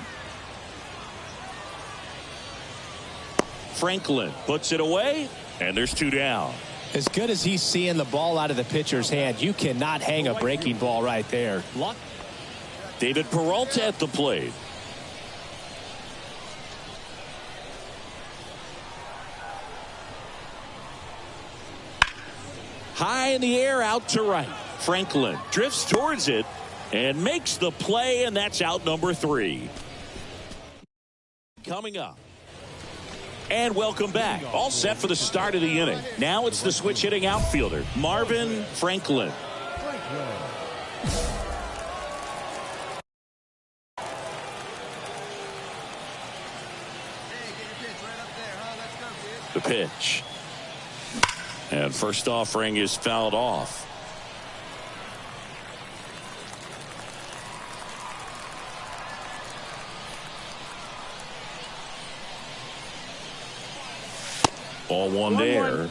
Franklin puts it away, and there's 2 down. As good as he's seeing the ball out of the pitcher's hand, you cannot hang a breaking ball right there. David Peralta at the plate. High in the air, out to right. Franklin drifts towards it and makes the play, and that's out number 3. Coming up. And welcome back. All set for the start of the inning. Now it's the switch hitting outfielder, Marvin Franklin. The pitch. And first offering is fouled off. Ball 1 there.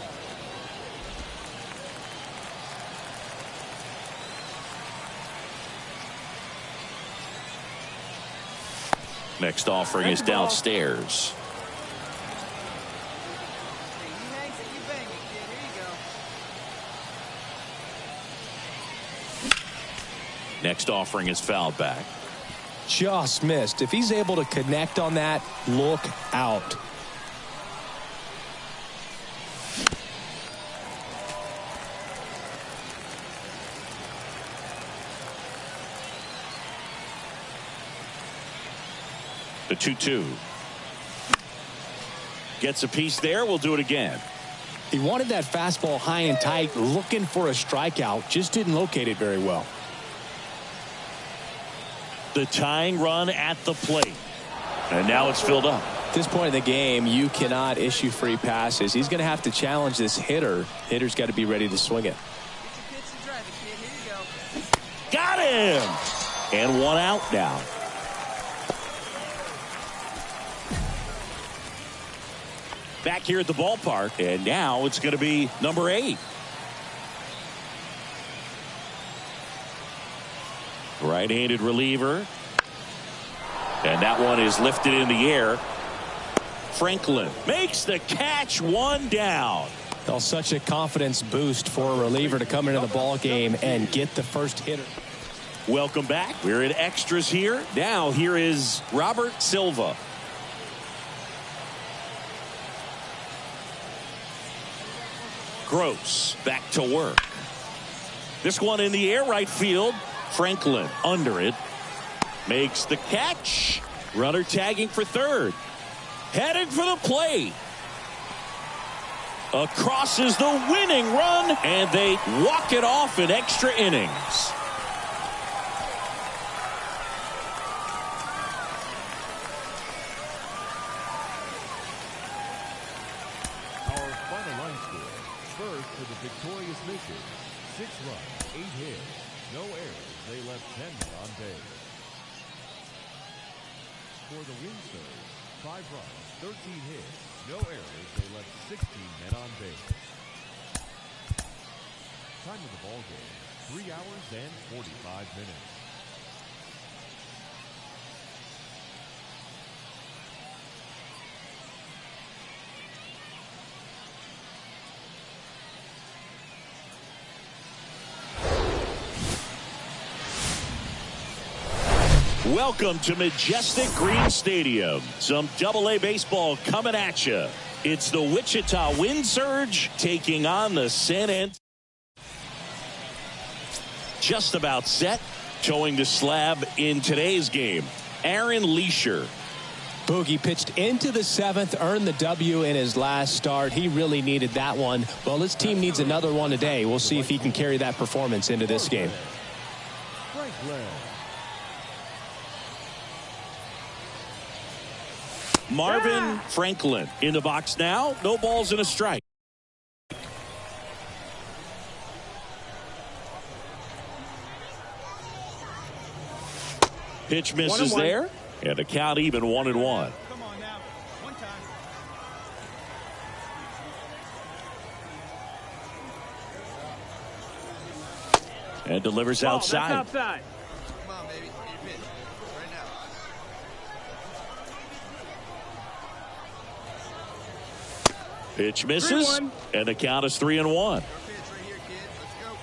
Next offering is downstairs. Next offering is fouled back. Just missed. If he's able to connect on that, look out. The 2-2. Gets a piece there. We'll do it again. He wanted that fastball high and tight, looking for a strikeout. Just didn't locate it very well. The tying run at the plate. And now it's filled up. At this point in the game, you cannot issue free passes. He's going to have to challenge this hitter. Hitter's got to be ready to swing it. Got him! And 1 out now. Back here at the ballpark, and now it's going to be number 8. Right-handed reliever. And that one is lifted in the air. Franklin makes the catch, 1 down. Well, such a confidence boost for a reliever to come into the ball game and get the first hitter. Welcome back. We're in extras here. Now here is Robert Silva. Gross back to work. This one in the air, right field. Franklin under it. Makes the catch. Runner tagging for third. Heading for the plate. Across is the winning run, and they walk it off in extra innings. Our final line score. First for the victorious mission. 6 runs, 8 hits, no errors. They left 10 men on base. For the win surge, 5 runs, 13 hits, no errors. They left 16 men on base. Time of the ball game, 3 hours and 45 minutes. Welcome to Majestic Green Stadium. Some AA baseball coming at you. It's the Wichita Wind Surge taking on the San Antonio. Just about set. Towing the slab in today's game, Aaron Leisure. Boogie pitched into the 7th, earned the W in his last start. He really needed that one. Well, his team needs another one today. We'll see if he can carry that performance into this game. Marvin Franklin in the box now. No balls and a strike. Pitch misses there, and the count even 1-1. Come on now. One time. And delivers outside. That's outside. Come on, baby. Your pitch. Right now. Pitch misses, 3-1. and the count is 3-1. Your pitch right here, kid. Let's go.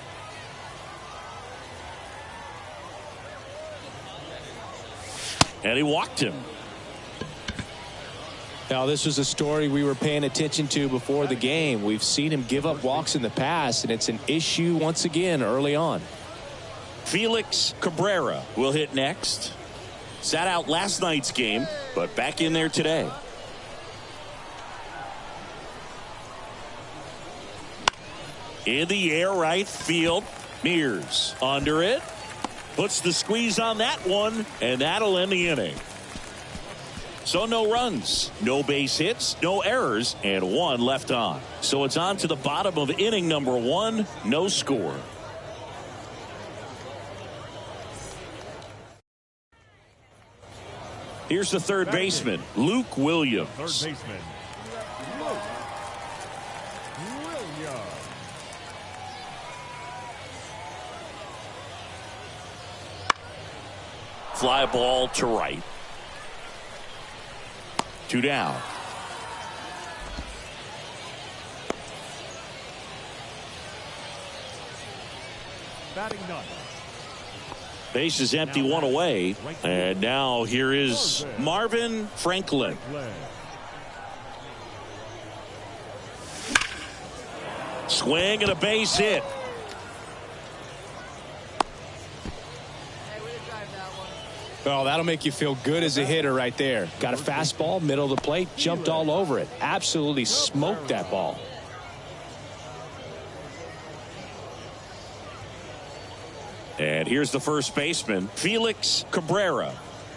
And he walked him. Now, this was a story we were paying attention to before the game. We've seen him give up walks in the past, and it's an issue once again early on. Felix Cabrera will hit next. Sat out last night's game, but back in there today. In the air, right field. Mears under it. Puts the squeeze on that one, and that'll end the inning. So no runs, no base hits, no errors, and 1 left on. So it's on to the bottom of inning number 1, no score. Here's the third baseman, Luke Williams. Third baseman, Luke Williams. Fly ball to right. 2 down. Batting ninth. Base is empty, 1 away. And now here is Marvin Franklin. Swing and a base hit. Well, that'll make you feel good as a hitter right there. Got a fastball, middle of the plate, jumped all over it. Absolutely smoked that ball. And here's the first baseman, Felix Cabrera.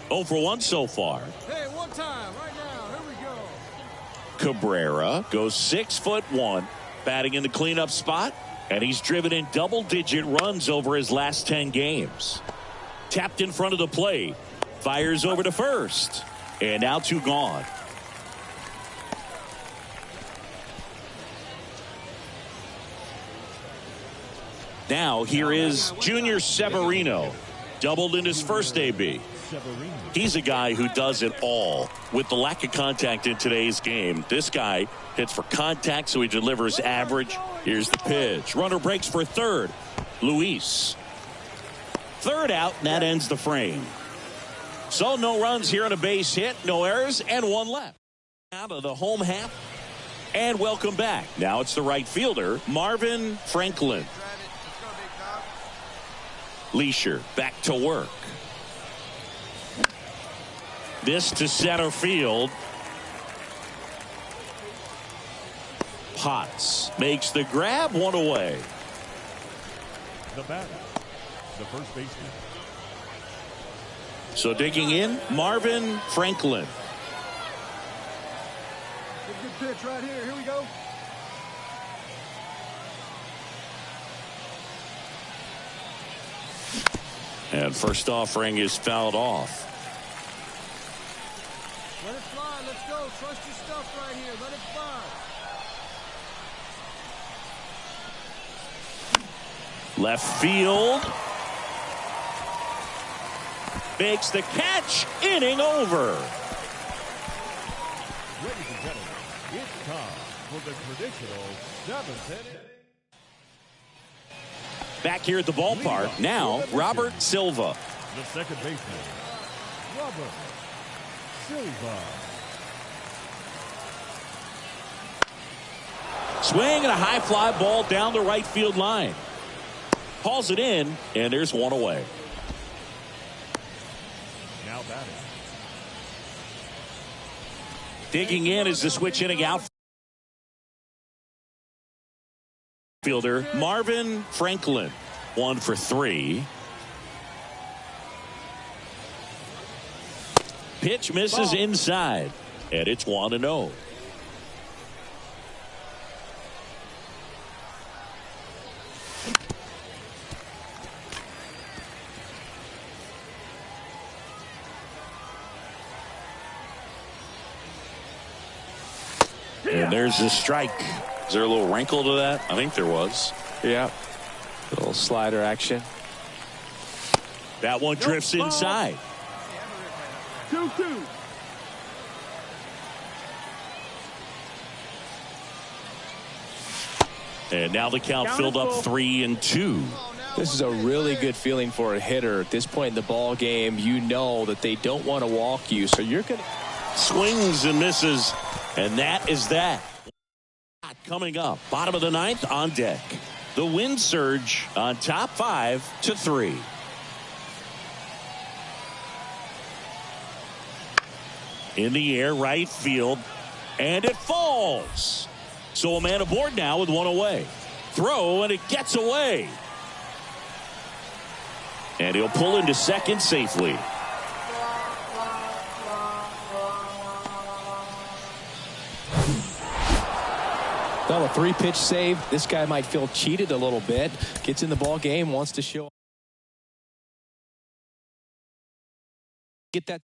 0 for 1 so far. Hey, one time. Right now. Here we go. Cabrera goes 6'1", batting in the cleanup spot, and he's driven in double-digit runs over his last 10 games. Tapped in front of the plate, fires over to first, and now 2 gone. Now here is Junior Severino, doubled in his first AB. He's a guy who does it all. With the lack of contact in today's game, this guy hits for contact, so he delivers average. Here's the pitch. Runner breaks for third. Luis. Third out, and that ends the frame. So no runs here on a base hit, no errors, and 1 left. Out of the home half. And welcome back. Now it's the right fielder, Marvin Franklin. Leisure back to work. This to center field. Potts makes the grab, 1 away. The batter, the first baseman. So digging in, Marvin Franklin. Good pitch right here. Here we go. And first offering is fouled off. Let it fly. Let's go. Trust your stuff right here. Let it fly. Left field. Makes the catch. Inning over. Ladies and gentlemen, it's time for the traditional 7th inning. Back here at the ballpark, now Robert Silva. The second baseman, Robert Silva. Swing and a high fly ball down the right field line. Hauls it in, and there's 1 away. Now batting, Digging in is the switch hitting outfielder Marvin Franklin. 1 for 3. Pitch misses inside, and it's 1-0. And there's the strike. Is there a little wrinkle to that? I think there was. Yeah. A little slider action. That one drifts inside. 2-2. And now the count filled up 3-2. This is a really good feeling for a hitter at this point in the ball game. You know that they don't want to walk you, so you're going to Swings and misses, and that is that. Coming up, bottom of the 9th on deck. The wind surge on top 5-3. In the air, right field, and it falls. So a man aboard now with one away. Throw, and it gets away. And he'll pull into second safely. Well, a 3-pitch save. This guy might feel cheated a little bit. Gets in the ball game, wants to show. Get that.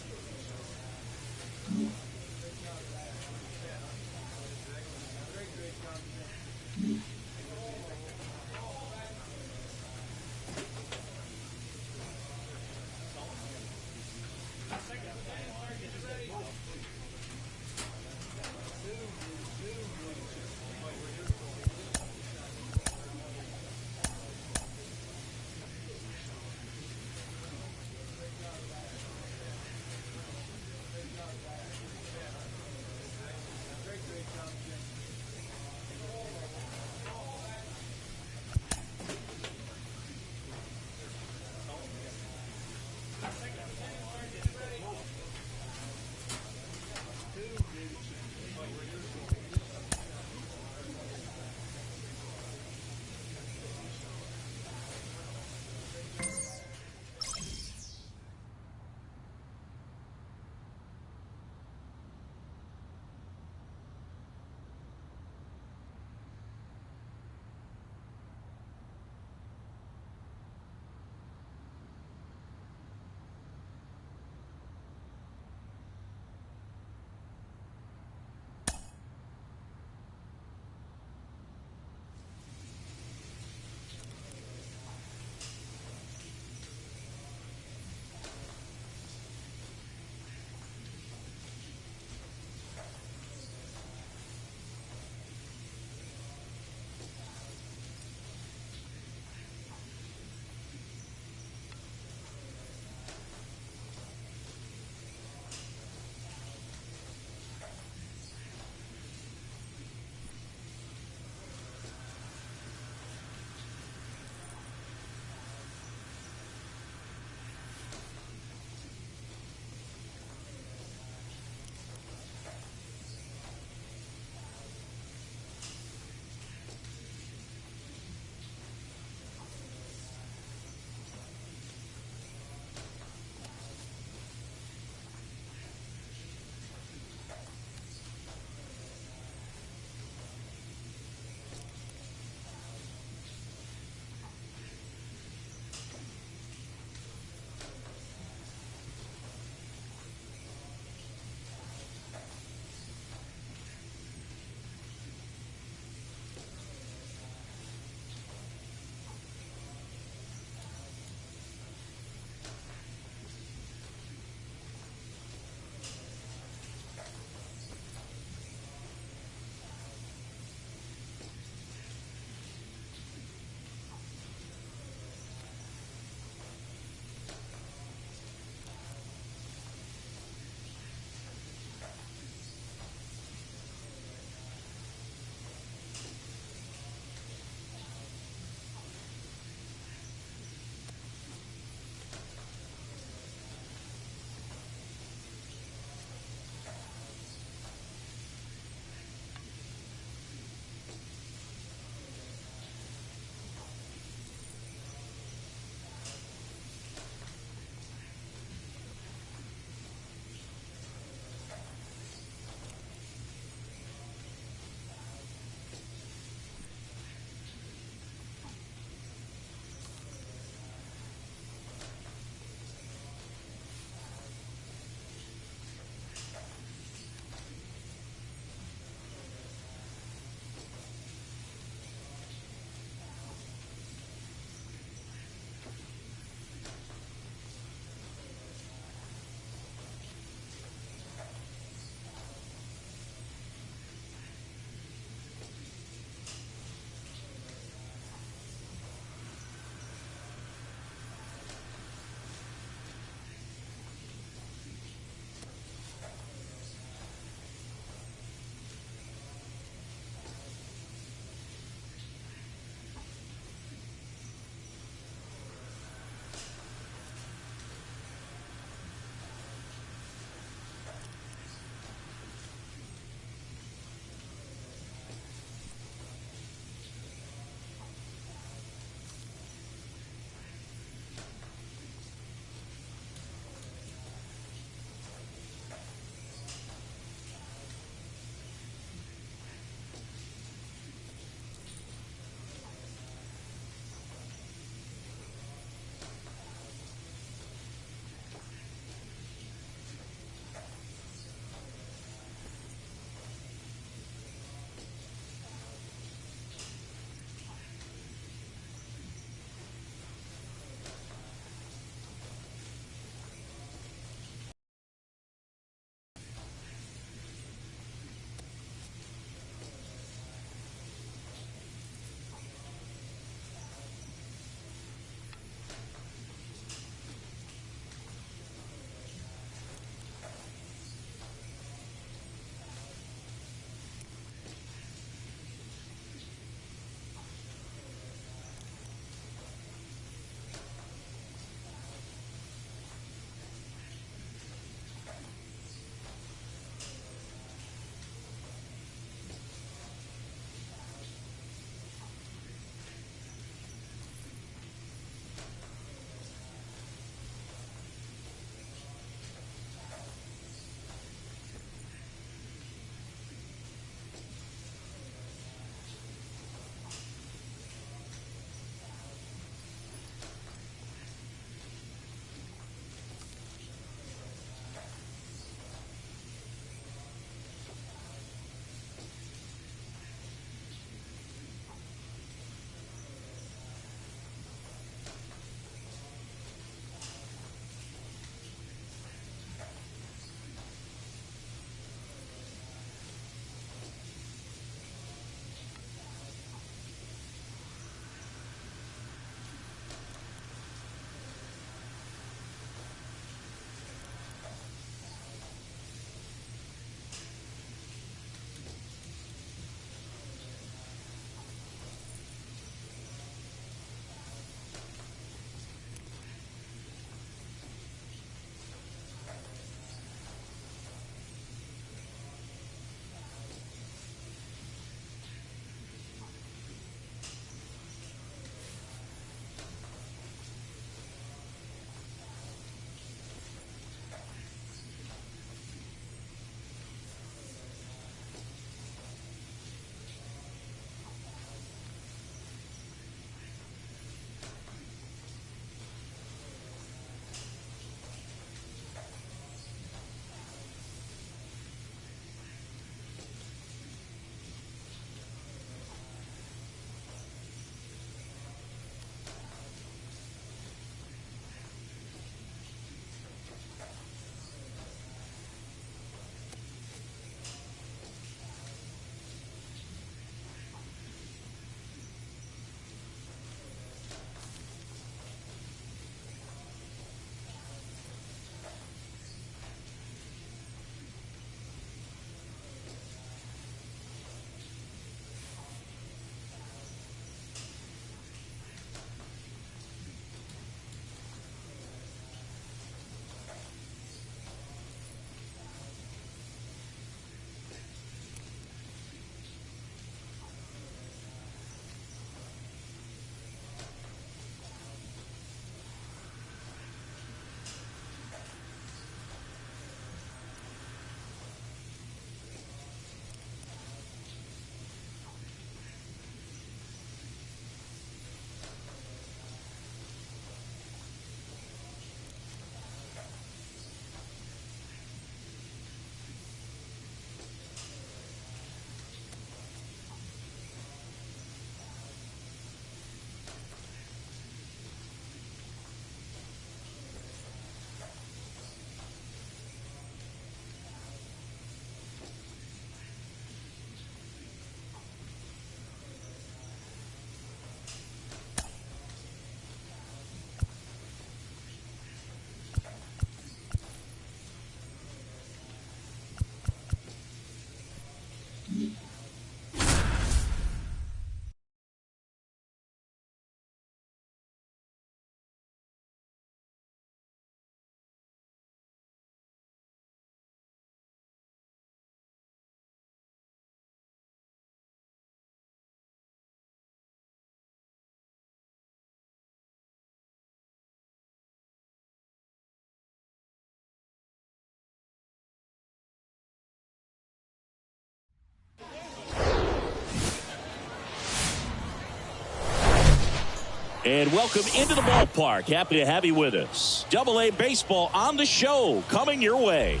And welcome into the ballpark. Happy to have you with us. Double-A baseball on the show coming your way.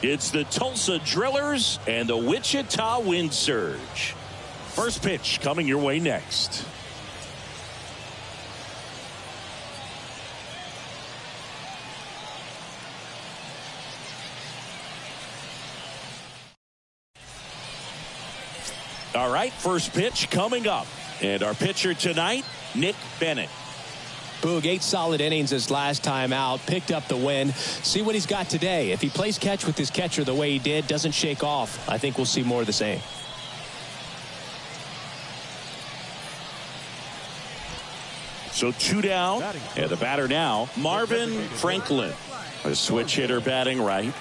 It's the Tulsa Drillers and the Wichita Wind Surge. First pitch coming your way next. All right, first pitch coming up. And our pitcher tonight, Nick Bennett. Boog, 8 solid innings his last time out, picked up the win. See what he's got today. If he plays catch with his catcher the way he did, doesn't shake off, I think we'll see more of the same. So 2 down, and the batter now, Marvin Franklin. A switch hitter batting right.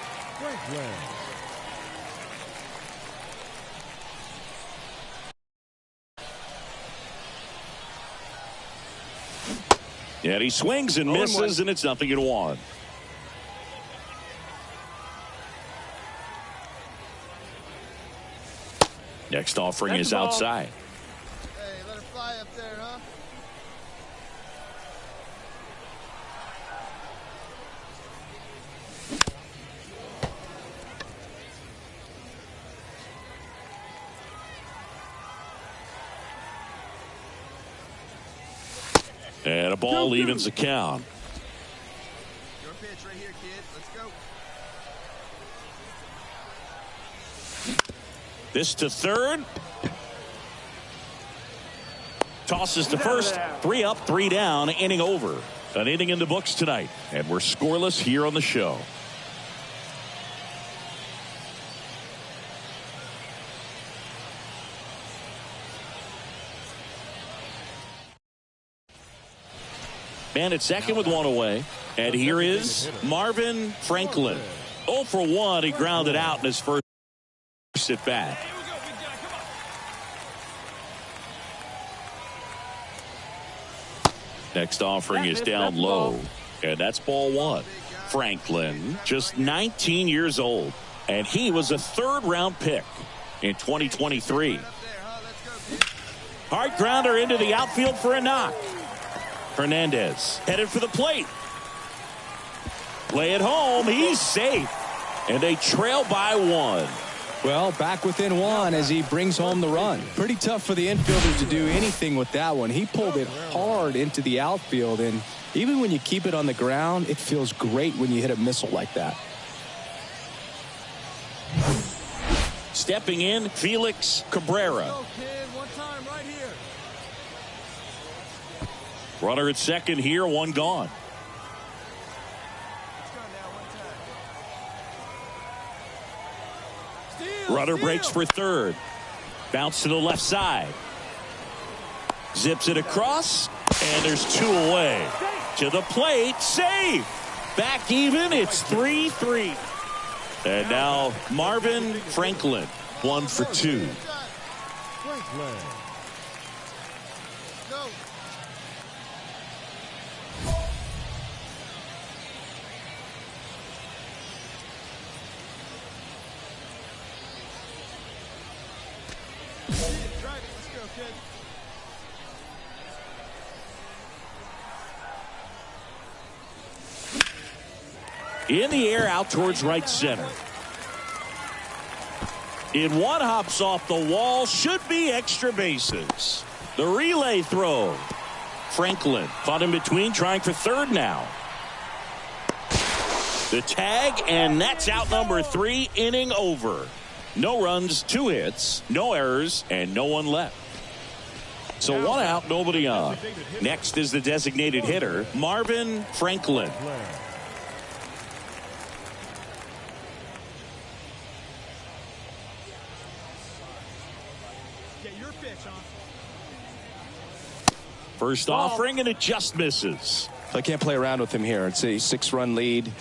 And he swings and misses, and it's 0-1. Next offering is outside. Hey, let her fly up there, huh? And a ball evens the count. Your pitch right here, kid. Let's go. This to third. Tosses to first. 3 up, 3 down. Inning over. An inning in the books tonight. And we're scoreless here on the show. Man at second with 1 away. And here is Marvin Franklin. 0 for 1. He grounded out in his first at bat. Next offering is down low. And that's ball 1. Franklin, just 19 years old. And he was a 3rd-round pick in 2023. Hard grounder into the outfield for a knock. Hernandez headed for the plate. Play it home. He's safe. And they trail by 1. Well, back within 1 as he brings home the run. Pretty tough for the infielder to do anything with that one. He pulled it hard into the outfield, and even when you keep it on the ground, it feels great when you hit a missile like that. Stepping in, Felix Cabrera. Go, kid. One time right here. Runner at second here, 1 gone. Let's go now. One time. Steal, Runner steal. breaks for third. Bounce to the left side. Zips it across, and there's 2 away. To the plate, save. Back even, it's 3-3. And now Marvin Franklin, 1 for 2. Franklin. Go. Drive it. Let's go, kid. In the air, out towards right center. In 1, hops off the wall, should be extra bases. The relay throw. Franklin caught in between, trying for third now. The tag, and that's out number 3, inning over. No runs, 2 hits, no errors, and no one left. So 1 out, nobody on. Next is the designated hitter, Marvin Franklin. Get your pitch, huh? First offering, and it just misses. I can't play around with him here. It's a 6-run lead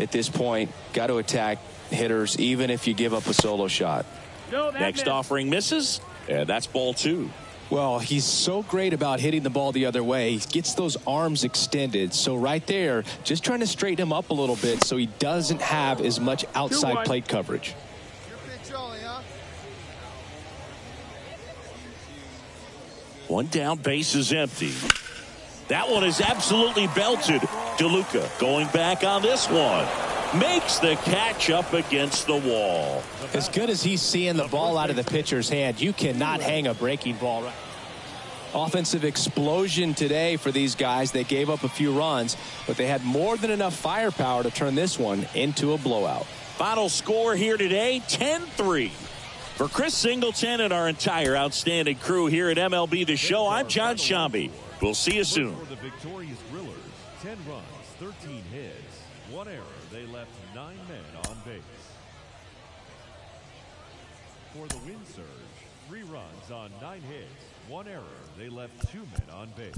at this point. Got to attack hitters, even if you give up a solo shot. Next offering misses, and that's ball 2. Well, he's so great about hitting the ball the other way. He gets those arms extended. So right there, just trying to straighten him up a little bit so he doesn't have as much outside plate coverage. Your pitch only, huh? 1 down, base is empty. That one is absolutely belted. DeLuca going back on this one. Makes the catch up against the wall. As good as he's seeing the ball out of the pitcher's hand, you cannot hang a breaking ball right. Offensive explosion today for these guys. They gave up a few runs, but they had more than enough firepower to turn this one into a blowout. Final score here today, 10-3. For Chris Singleton and our entire outstanding crew here at MLB The Show, I'm John Shambi. We'll see you soon. For the victorious Grillers, 10 runs, 13 hits, 1 error. They left 9 men on base. For the Wind Surge, 3 runs on 9 hits, 1 error. They left 2 men on base.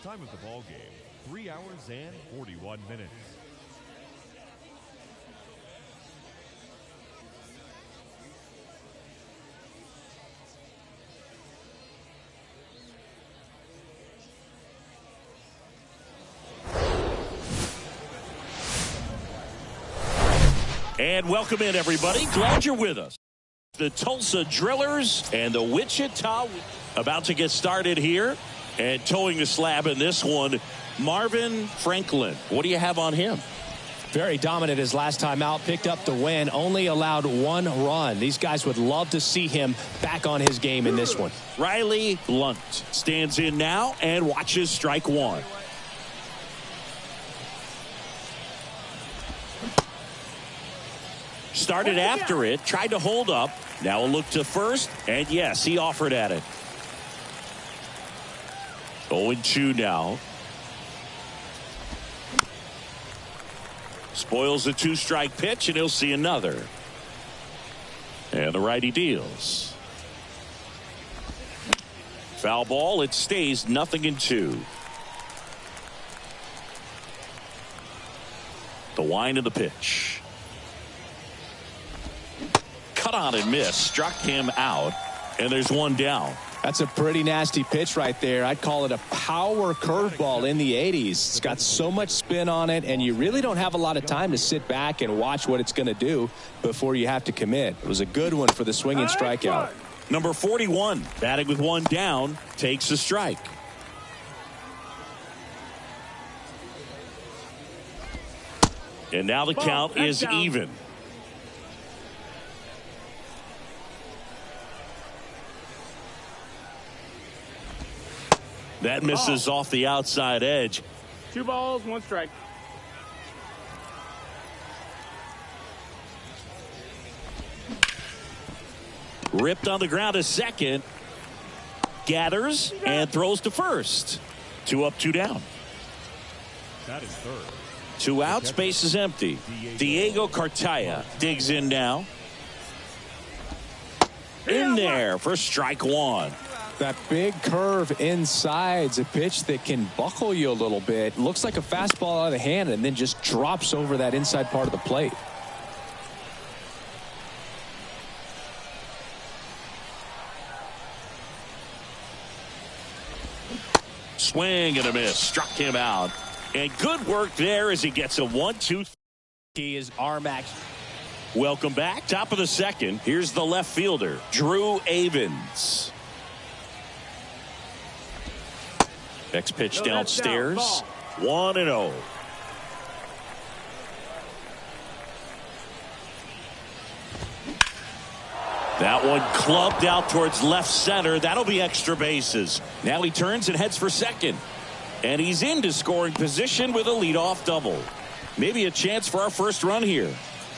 Time of the ball game, 3 hours and 41 minutes. And welcome in, everybody. Glad you're with us. The Tulsa Drillers and the Wichita about to get started here. And towing the slab in this one, Marvin Franklin. What do you have on him? Very dominant his last time out. Picked up the win. Only allowed 1 run. These guys would love to see him back on his game in this one. Riley Lunt stands in now and watches strike 1. Started after it, tried to hold up. Now a look to first, and yes, he offered at it. 0-2 now. Spoils a 2-strike pitch, and he'll see another. And the righty deals. Foul ball, it stays 0-2. The wind of the pitch. Cut on and miss, struck him out, and there's 1 down. That's a pretty nasty pitch right there. I'd call it a power curveball in the 80s. It's got so much spin on it, and you really don't have a lot of time to sit back and watch what it's going to do before you have to commit. It was a good one for the swinging strikeout. Number 41, batting with 1 down, takes a strike. And now the count is even. That misses off the outside edge. 2 balls, 1 strike. Ripped on the ground to second. Gathers and throws to first. 2 up, 2 down. That is third. 2 out, space is empty. Diego Cartaya digs in now. In there for strike 1. That big curve inside's a pitch that can buckle you a little bit. Looks like a fastball out of the hand and then just drops over that inside part of the plate. Swing and a miss. Struck him out. And good work there as he gets a 1-2. He is Armax. Welcome back. Top of the second. Here's the left fielder, Drew Avens. Next pitch downstairs. 1-0. That one clubbed out towards left center. That'll be extra bases. Now he turns and heads for second. And he's into scoring position with a leadoff double. Maybe a chance for our first run here.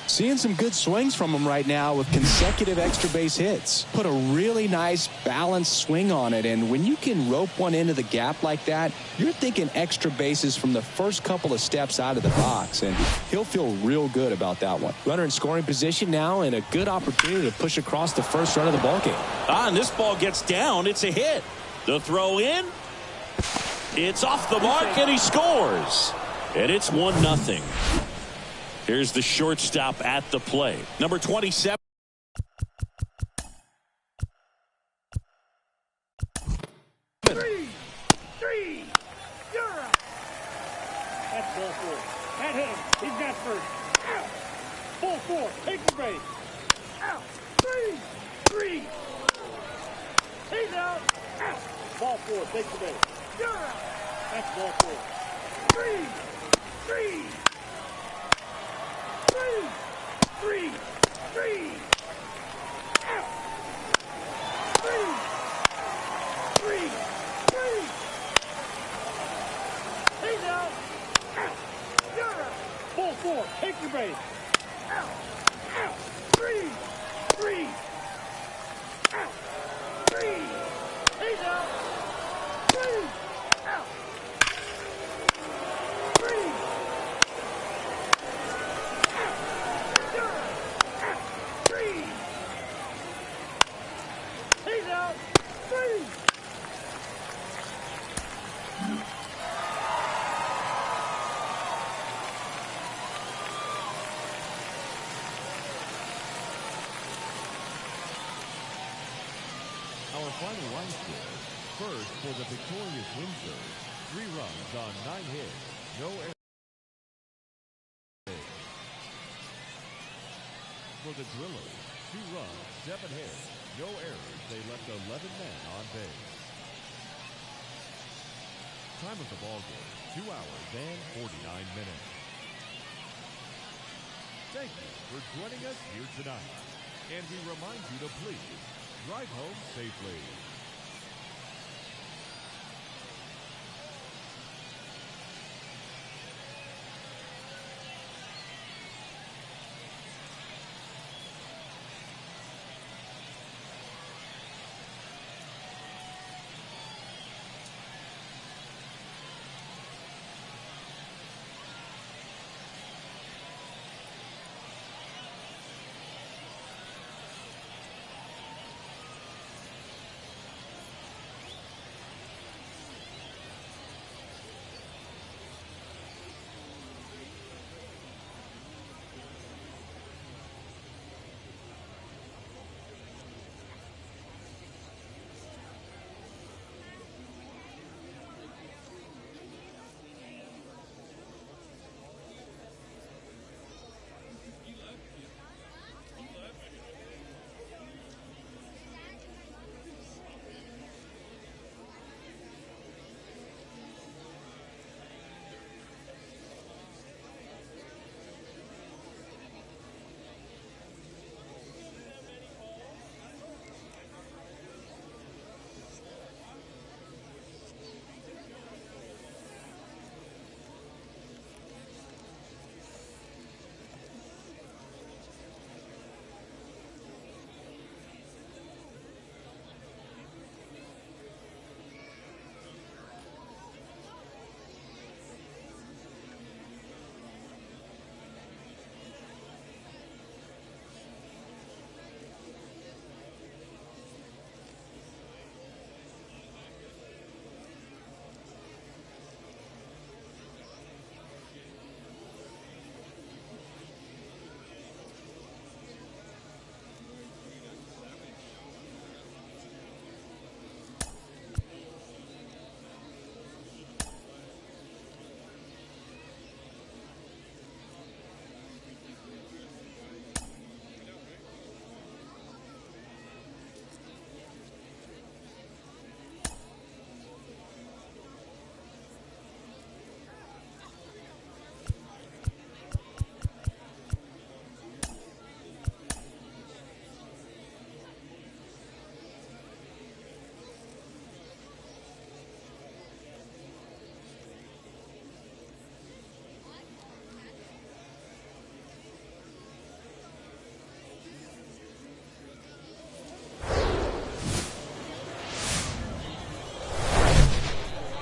Seeing some good swings from him right now with consecutive extra base hits. Put a really nice balanced swing on it, and when you can rope one into the gap like that, you're thinking extra bases from the first couple of steps out of the box, and he'll feel real good about that one. Runner in scoring position now, and a good opportunity to push across the first run of the ballgame. And this ball gets down. It's a hit. The throw in. It's off the mark, and he scores. And it's 1-0. Here's the shortstop at the plate. Number 27. Three, you're out. That's ball 4. That hit him. He's got first. Out. Ball 4. Take the base. Out. 3. He's out. Out. Ball 4, take the base. You're out. That's ball 4. 3, 3, 3, 3, 3. Out. 3, 3, 3. He's out. Out. You're out. Ball 4, take your base. Out. Out. 3, 3. Out. 3. He's out. 3. Out. 3. Out. You're out. 3. He's out. 3. Our final line score. First for the victorious Windsors. 3 runs on 9 hits. No errors. For the Drillers, 2 runs, 7 hits. No errors. They left 11 men on base. Time of the ball game, 2 hours and 49 minutes. Thank you for joining us here tonight. And we remind you to please drive home safely.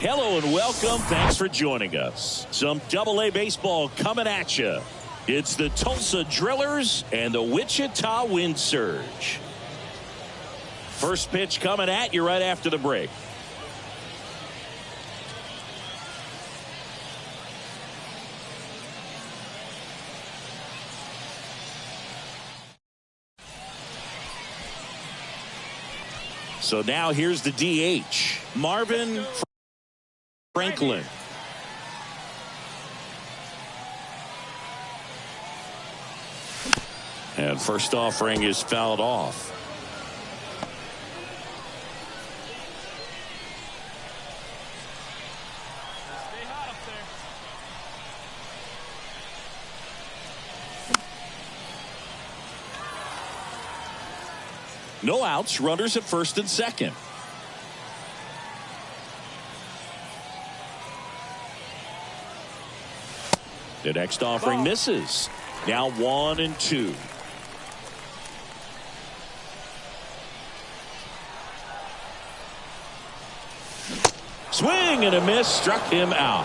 Hello and welcome. Thanks for joining us. Some Double-A baseball coming at you. It's the Tulsa Drillers and the Wichita Wind Surge. First pitch coming at you right after the break. So now here's the DH, Marvin Franklin. And first offering is fouled off. No outs, runners at first and second. The next offering misses. Now 1-2. Swing and a miss, struck him out.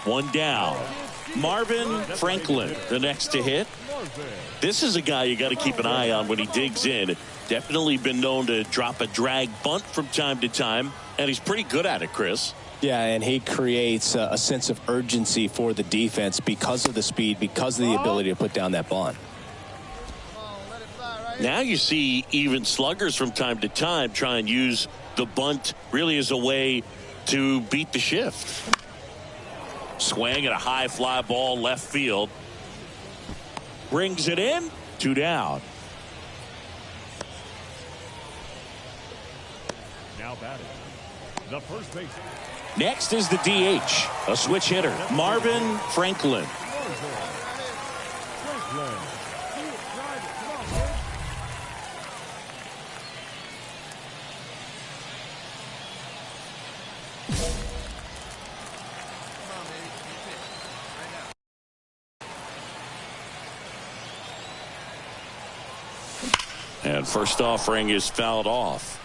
One down. Marvin Franklin, the next to hit. This is a guy you got to keep an eye on when he digs in. Definitely been known to drop a drag bunt from time to time, and he's pretty good at it, Chris. Yeah, and he creates a sense of urgency for the defense because of the speed, because of the ability to put down that bunt. Now you see even sluggers from time to time try and use the bunt really as a way to beat the shift. Swing at a high fly ball left field. Brings it in. 2 down. Now batting, the first baseman. Next is the DH, a switch hitter, Marvin Franklin. And first offering is fouled off.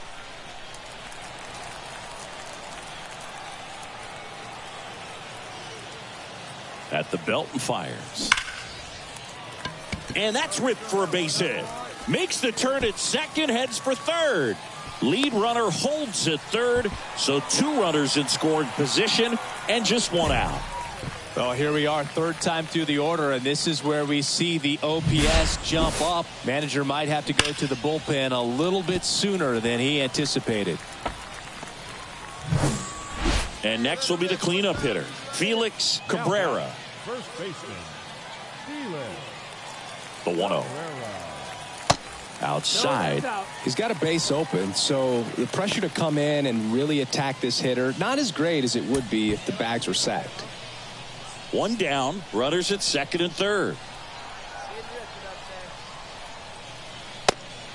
At the belt and fires. And that's ripped for a base hit. Makes the turn at second, heads for third. Lead runner holds at third, so 2 runners in scoring position and just 1 out. Well, here we are, third time through the order, and this is where we see the OPS jump up. Manager might have to go to the bullpen a little bit sooner than he anticipated. And next will be the cleanup hitter, Felix Cabrera. First baseman, The 1-0. Outside. He's got a base open, so the pressure to come in and really attack this hitter, not as great as it would be if the bags were sacked. 1 down, runners at second and third.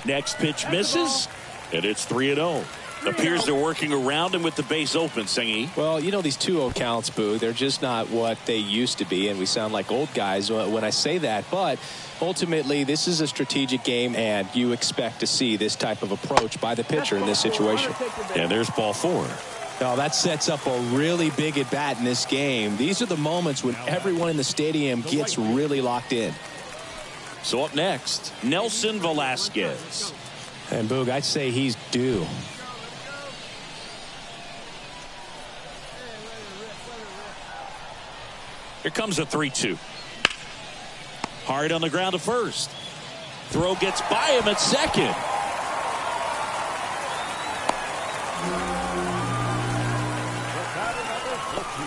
Next pitch misses, and it's 3-0. Appears they're working around him with the base open, Singy. Well, you know, these 2-0 counts, Boo, they're just not what they used to be, and we sound like old guys when I say that. But ultimately, this is a strategic game, and you expect to see this type of approach by the pitcher in this situation. And there's ball 4. Now, that sets up a really big at bat in this game. These are the moments when everyone in the stadium gets really locked in. So up next, Nelson Velasquez. And Boog, I'd say he's due. Here comes a 3-2. Hard on the ground to first. Throw gets by him at second.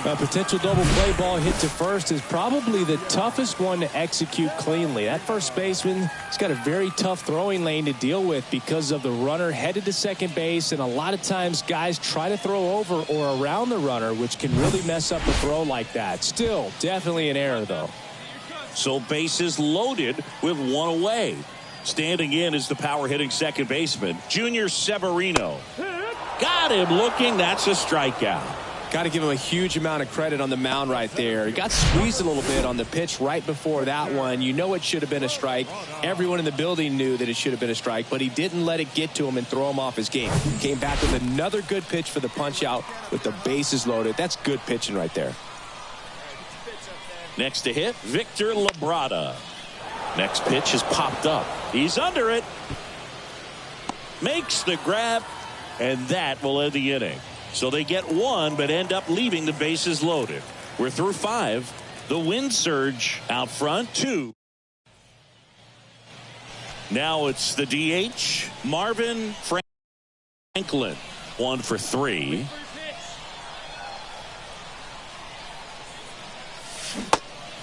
A potential double play ball hit to first is probably the toughest one to execute cleanly. That first baseman has got a very tough throwing lane to deal with because of the runner headed to second base, and a lot of times guys try to throw over or around the runner, which can really mess up a throw like that. Still, definitely an error, though. So bases loaded with 1 away. Standing in is the power hitting second baseman, Junior Severino. Got him looking. That's a strikeout. Got to give him a huge amount of credit on the mound right there. He got squeezed a little bit on the pitch right before that one. You know it should have been a strike. Everyone in the building knew that it should have been a strike, but he didn't let it get to him and throw him off his game. Came back with another good pitch for the punch out with the bases loaded. That's good pitching right there. Next to hit, Victor Labrada. Next pitch is popped up. He's under it. Makes the grab, and that will end the inning. So they get 1, but end up leaving the bases loaded. We're through 5. The wind surge out front, 2. Now it's the DH, Marvin Franklin. 1 for 3.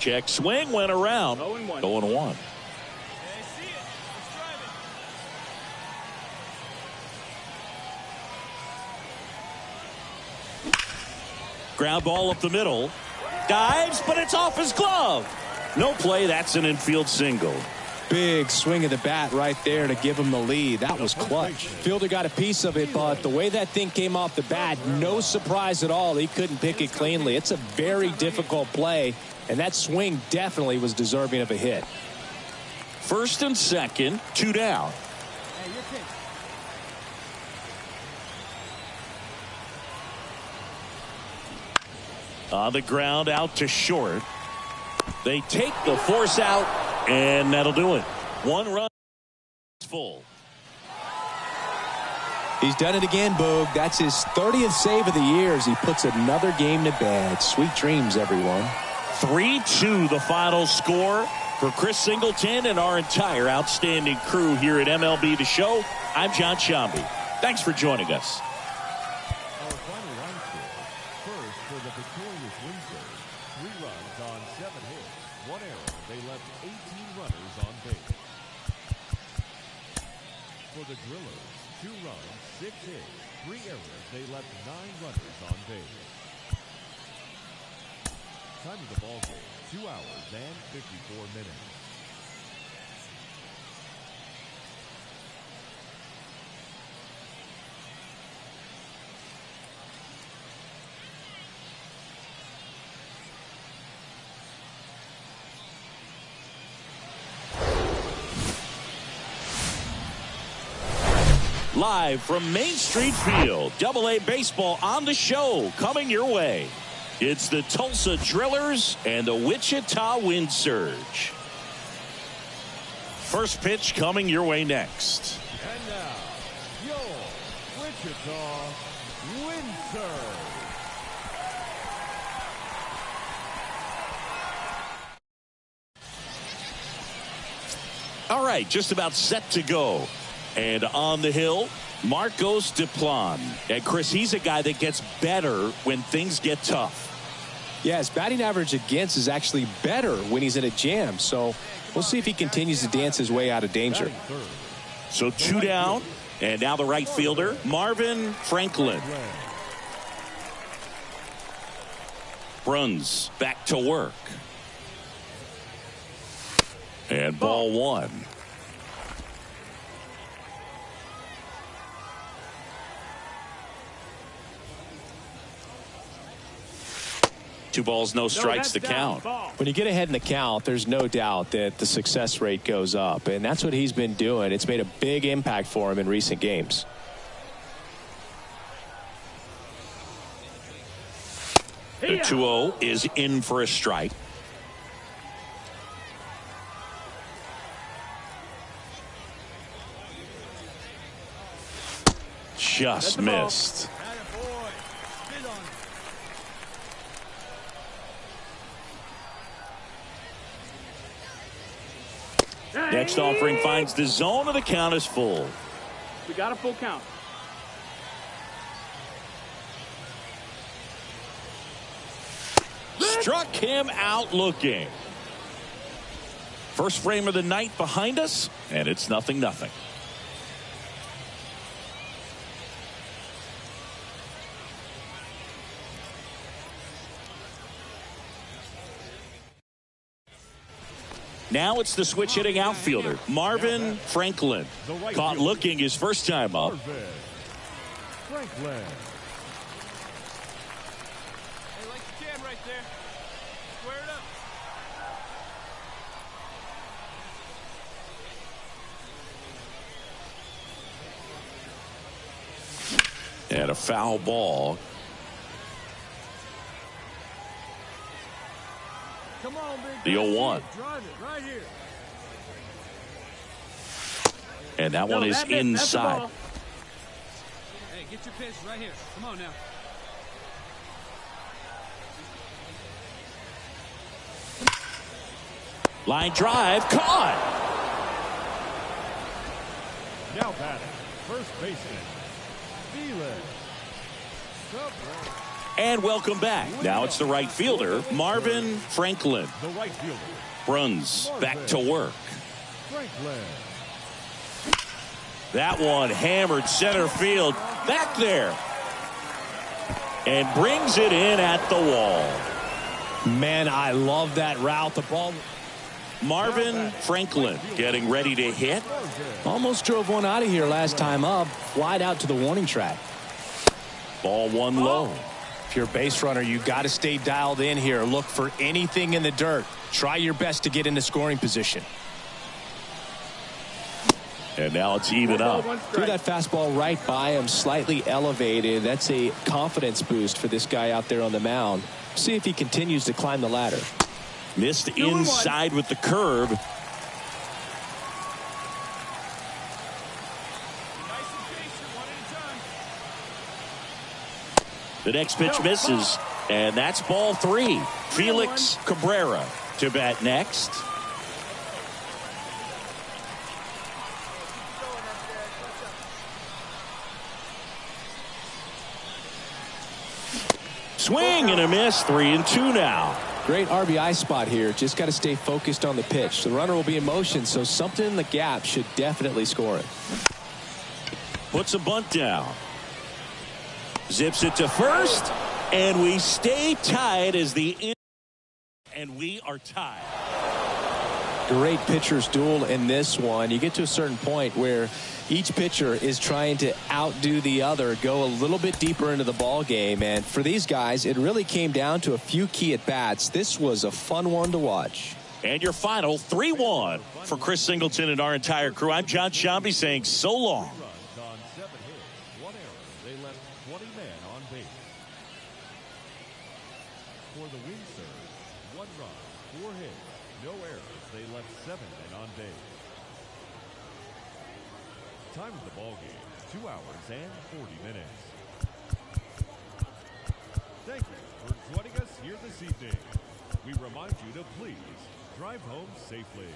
Check swing, went around. 0-1. Ground ball up the middle. Dives, but it's off his glove. No play. That's an infield single. Big swing of the bat right there to give him the lead. That was clutch. Fielder got a piece of it, but the way that thing came off the bat, no surprise at all. He couldn't pick it cleanly. It's a very difficult play, and that swing definitely was deserving of a hit. First and second, 2 down. On the ground, out to short. They take the force out, and that'll do it. 1 run. Full. He's done it again, Boog. That's his 30th save of the year as he puts another game to bed. Sweet dreams, everyone. 3-2 the final score for Chris Singleton and our entire outstanding crew here at MLB The Show. I'm John Shambi. Thanks for joining us. Our final line score. First for the victorious Windsor. 3 runs on 7 hits. 1 error. They left 18 runners on base. For the Drillers, 2 runs, 6 hits, 3 errors. They left 9 runners on base. Time of the ball game, 2 hours and 54 minutes. Live from Main Street Field, AA Baseball on the show, coming your way. It's the Tulsa Drillers and the Wichita Wind Surge. First pitch coming your way next. And now, your Wichita Wind Surge. All right, just about set to go. And on the hill, Marcos Duplan. And Chris, he's a guy that gets better when things get tough. Yeah, his batting average against is actually better when he's in a jam. So we'll see if he continues to dance his way out of danger. So 2 down, and now the right fielder, Marvin Franklin. Bruns back to work. And ball 1. Two balls, no strikes to count. When you get ahead in the count, there's no doubt that the success rate goes up, and that's what he's been doing. It's made a big impact for him in recent games. The 2-0 is in for a strike. Just missed. Next offering finds the zone, and the count is full. We got a full count. Struck him out looking. First frame of the night behind us, and it's 0-0. Now it's the switch hitting outfielder, Marvin Franklin. Caught looking his first time up. Franklin. Hey, like the jam right there. Square it up. And a foul ball. Come on, big The 0-1. Drive it right here. And that one is inside. Hey, get your pitch right here. Come on now. Line drive, caught. Now batting, first baseman, Felix. And welcome back. Now it's the right fielder, Marvin Franklin. The right fielder, Bruns back to work. Franklin. That one hammered center field back there. And brings it in at the wall. Man, I love that route. The ball Marvin Franklin getting ready to hit. Almost drove one out of here last time up. Wide out to the warning track. Ball one low. If you're a base runner, you got to stay dialed in here. Look for anything in the dirt. Try your best to get into scoring position. And now it's even up. Threw that fastball right by him, slightly elevated. That's a confidence boost for this guy out there on the mound. See if he continues to climb the ladder. Missed inside with the curve. The next pitch misses, and that's ball three. Felix Cabrera to bat next. Swing and a miss. 3-2 now. Great RBI spot here. Just got to stay focused on the pitch. The runner will be in motion, so something in the gap should definitely score it. Puts a bunt down. Zips it to first, and we stay tied as and we are tied. Great pitcher's duel in this one. You get to a certain point where each pitcher is trying to outdo the other, go a little bit deeper into the ball game, and for these guys it really came down to a few key at bats. This was a fun one to watch. And your final 3-1 for Chris Singleton and our entire crew. I'm John Shambi saying so long. On 7 hits, 1 error. They left 20 men on base. For the win surge, 1 run, 4 hits, no errors. They left 7 men on base. Time of the ball game, 2 hours and 40 minutes. Thank you for joining us here this evening. We remind you to please drive home safely.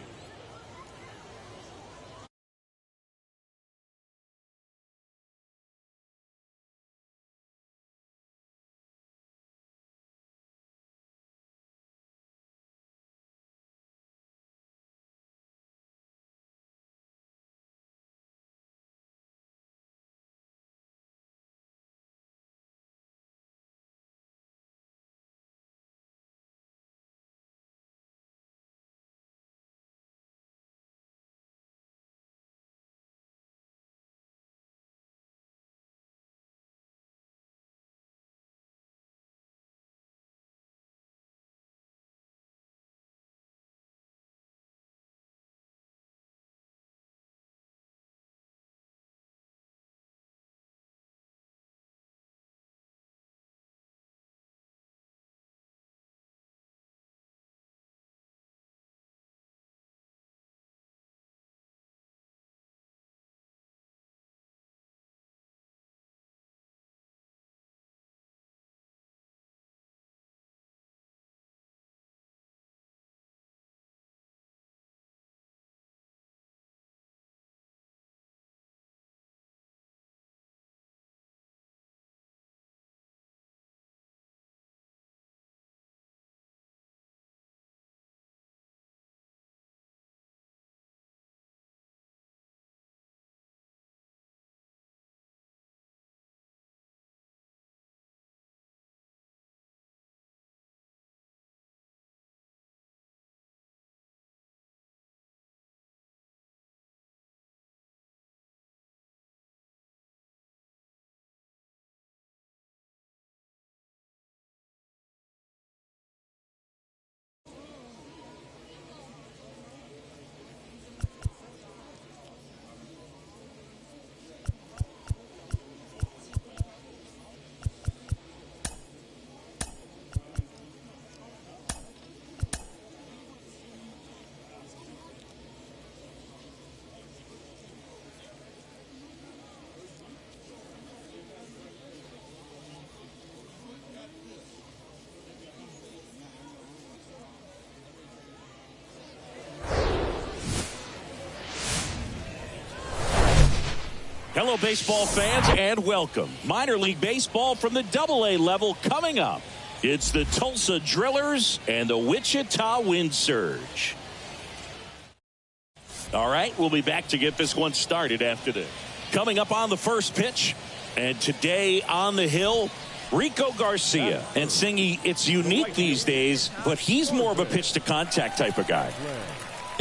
Hello, baseball fans, and welcome. Minor League Baseball from the AA level coming up. It's the Tulsa Drillers and the Wichita Wind Surge. All right, we'll be back to get this one started after this. Coming up on the first pitch, and today on the hill, Rico Garcia. And Singy, it's unique these days, but he's more of a pitch-to-contact type of guy.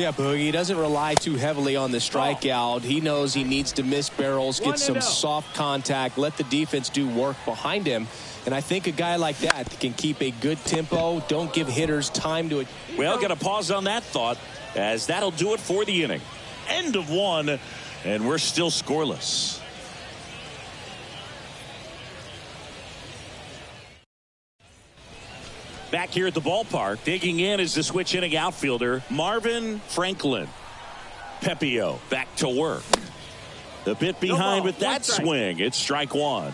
Yeah, Boogie, he doesn't rely too heavily on the strikeout. He knows he needs to miss barrels, get some soft contact, let the defense do work behind him. And I think a guy like that can keep a good tempo, don't give hitters time to it. Well, got to pause on that thought, as that'll do it for the inning. End of one, and we're still scoreless. Back here at the ballpark, digging in is the switch hitting outfielder, Marvin Franklin. Pepio back to work. A bit behind with that swing. It's strike one.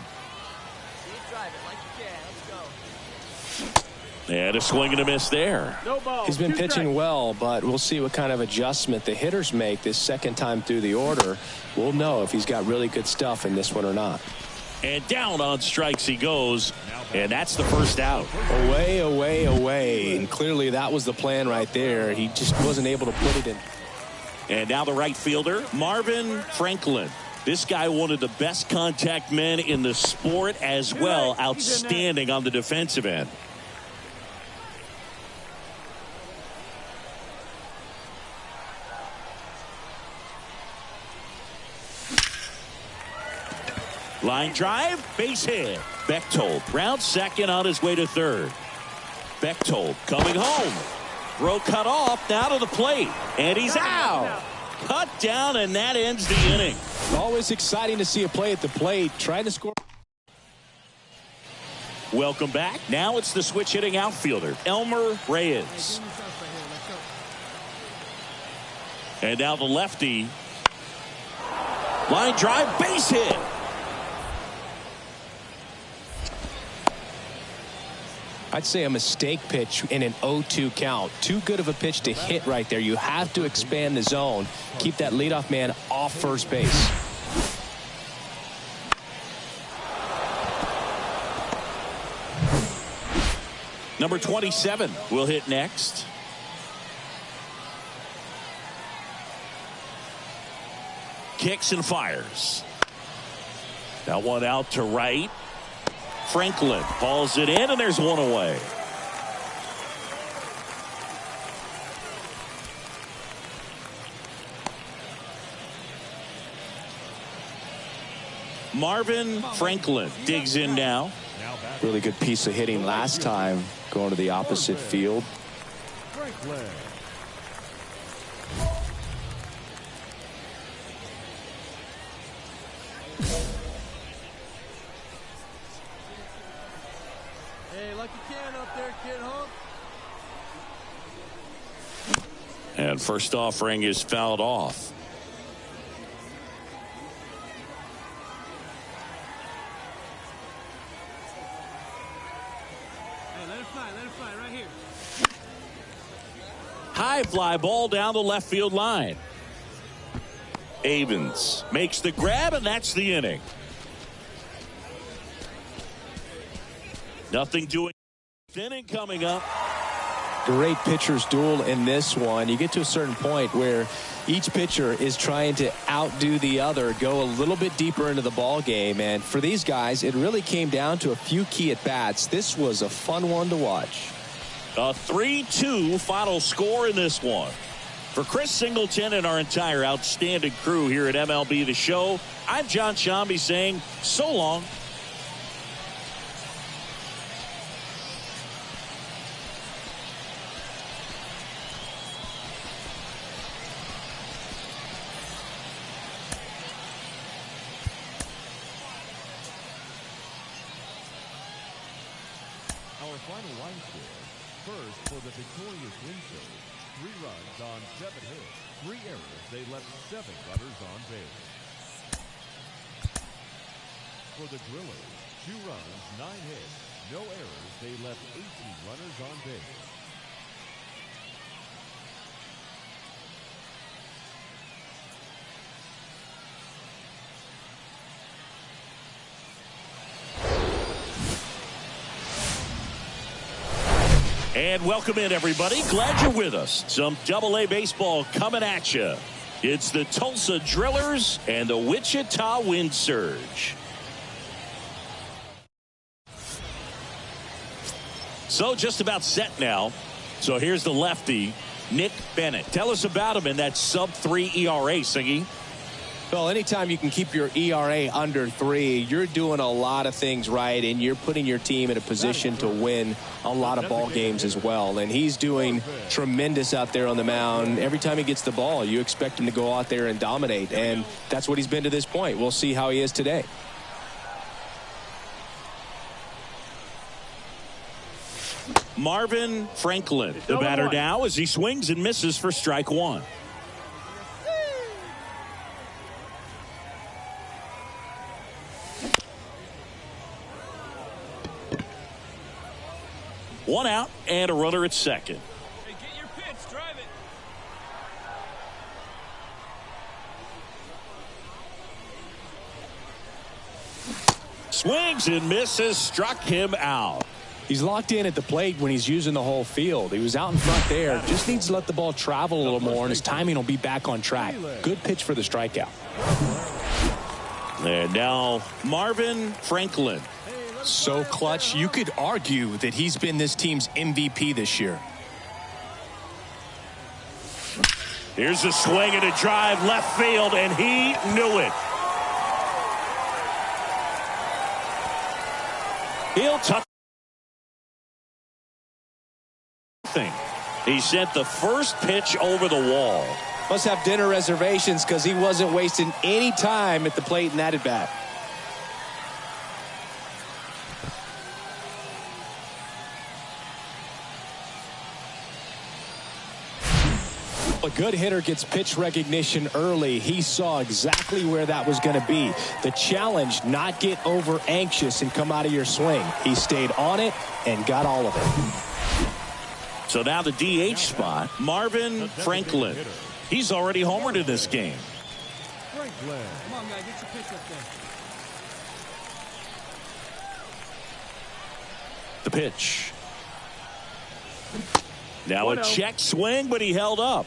And a swing and a miss there. He's been pitching well, but we'll see what kind of adjustment the hitters make this second time through the order. We'll know if he's got really good stuff in this one or not. And down on strikes he goes, and that's the first out. Away, away, away. And clearly that was the plan right there. He just wasn't able to put it in. And now the right fielder, Marvin Franklin. This guy, one of the best contact men in the sport as well. Outstanding on the defensive end. Line drive, base hit. Bechtold round second on his way to third. Bechtold coming home. Throw cut off, now to the plate. And he's out. Cut down, and that ends the inning. Always exciting to see a play at the plate, trying to score. Welcome back. Now it's the switch hitting outfielder, Elmer Reyes. And now the lefty. Line drive, base hit. I'd say a mistake pitch in an 0-2 count. Too good of a pitch to hit right there. You have to expand the zone. Keep that leadoff man off first base. Number 27 will hit next. Kicks and fires. Now one out to right. Franklin hauls it in, and there's one away. Marvin Franklin digs in now. Really good piece of hitting last time, going to the opposite field. Franklin. Hey, like you can up there, kid, huh? And first offering is fouled off. Hey, let it fly right here. High fly ball down the left field line. Avens makes the grab, and that's the inning. Nothing doing. Inning coming up. Great pitcher's duel in this one. You get to a certain point where each pitcher is trying to outdo the other, go a little bit deeper into the ball game. And for these guys, it really came down to a few key at bats. This was a fun one to watch. A 3-2 final score in this one. For Chris Singleton and our entire outstanding crew here at MLB The Show, I'm John Shambi saying so long. Our final line score. First, for the victorious Windsors, 3 runs on 7 hits, 3 errors. They left 7 runners on base. For the Drillers, 2 runs, 9 hits, no errors. They left 18 runners on base. And welcome in, everybody. Glad you're with us. Some Double-A baseball coming at you. It's the Tulsa Drillers and the Wichita Wind Surge. So just about set now. So here's the lefty. Nick Bennett. Tell us about him in that sub-3 ERA, Siggy. Well, anytime you can keep your ERA under 3, you're doing a lot of things right, and you're putting your team in a position to win a lot of ball games as well. And he's doing tremendous out there on the mound. Every time he gets the ball, you expect him to go out there and dominate, and that's what he's been to this point. We'll see how he is today. Marvin Franklin, the batter now, as he swings and misses for strike 1. One out and a runner at second. Hey, get your pitch, drive it. Swings and misses, struck him out. He's locked in at the plate when he's using the whole field. He was out in front there. Just needs to let the ball travel a little more, and his timing will be back on track. Good pitch for the strikeout. And now Marvin Franklin. So clutch, you could argue that he's been this team's MVP this year. Here's a swing and a drive left field, and he knew it. He'll tuck. He sent the first pitch over the wall. Must have dinner reservations because he wasn't wasting any time at the plate in that at bat. A good hitter gets pitch recognition early. He saw exactly where that was going to be. The challenge, not get over anxious and come out of your swing. He stayed on it and got all of it. So now the DH spot, Marvin Franklin. He's already homered in this game. Franklin. Come on, guy, get your pitch up there. The pitch. Now a check swing, but he held up.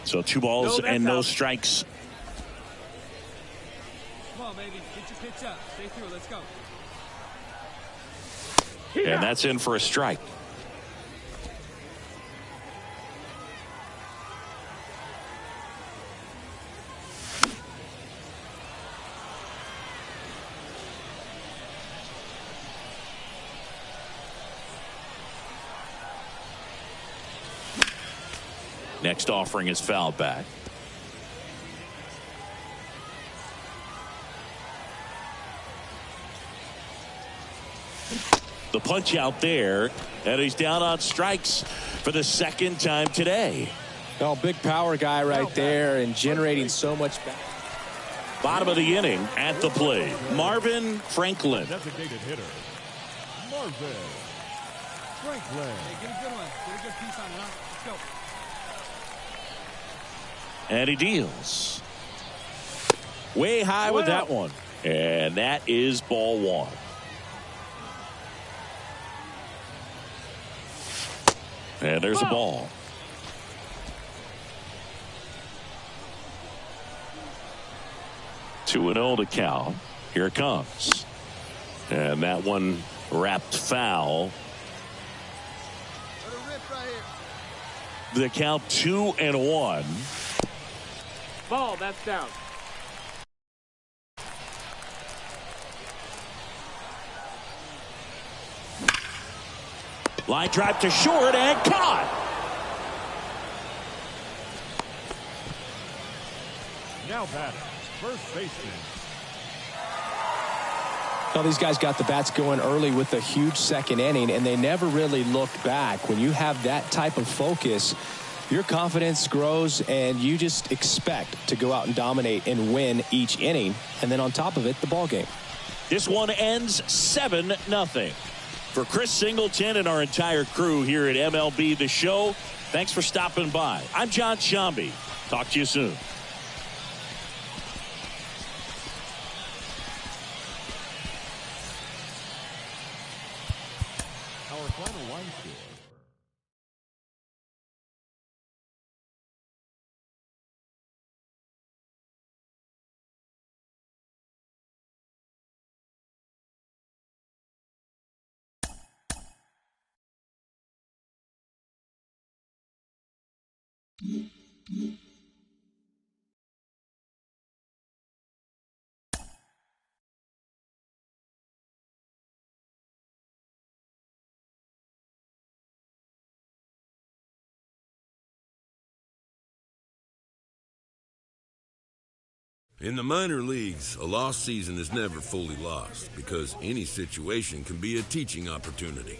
So 2 balls and no strikes. Come on, baby. Get your pitch up. Stay through. Let's go. And that's in for a strike. Next offering is fouled back. The punch out there, and he's down on strikes for the second time today. Oh, big power guy right there and generating so much back. Bottom of the inning at the plate, Marvin Franklin. Designated hitter, Marvin Franklin. Hey, get a good one. Get a good piece on it, huh? Let's go. And he deals. Way high with that one. And that is ball 1. And there's a ball. Two and 0 to count. Here it comes. And that one wrapped foul. Let it rip right here. The count 2-1. Ball, that's down. Line drive to short and caught. Now batting, first baseman. Well, these guys got the bats going early with a huge second inning, and they never really looked back. When you have that type of focus, your confidence grows, and you just expect to go out and dominate and win each inning. And then on top of it, the ball game. This one ends 7-0. For Chris Singleton and our entire crew here at MLB The Show, thanks for stopping by. I'm John Shambi. Talk to you soon. Our final line score. In the minor leagues, a lost season is never fully lost because any situation can be a teaching opportunity.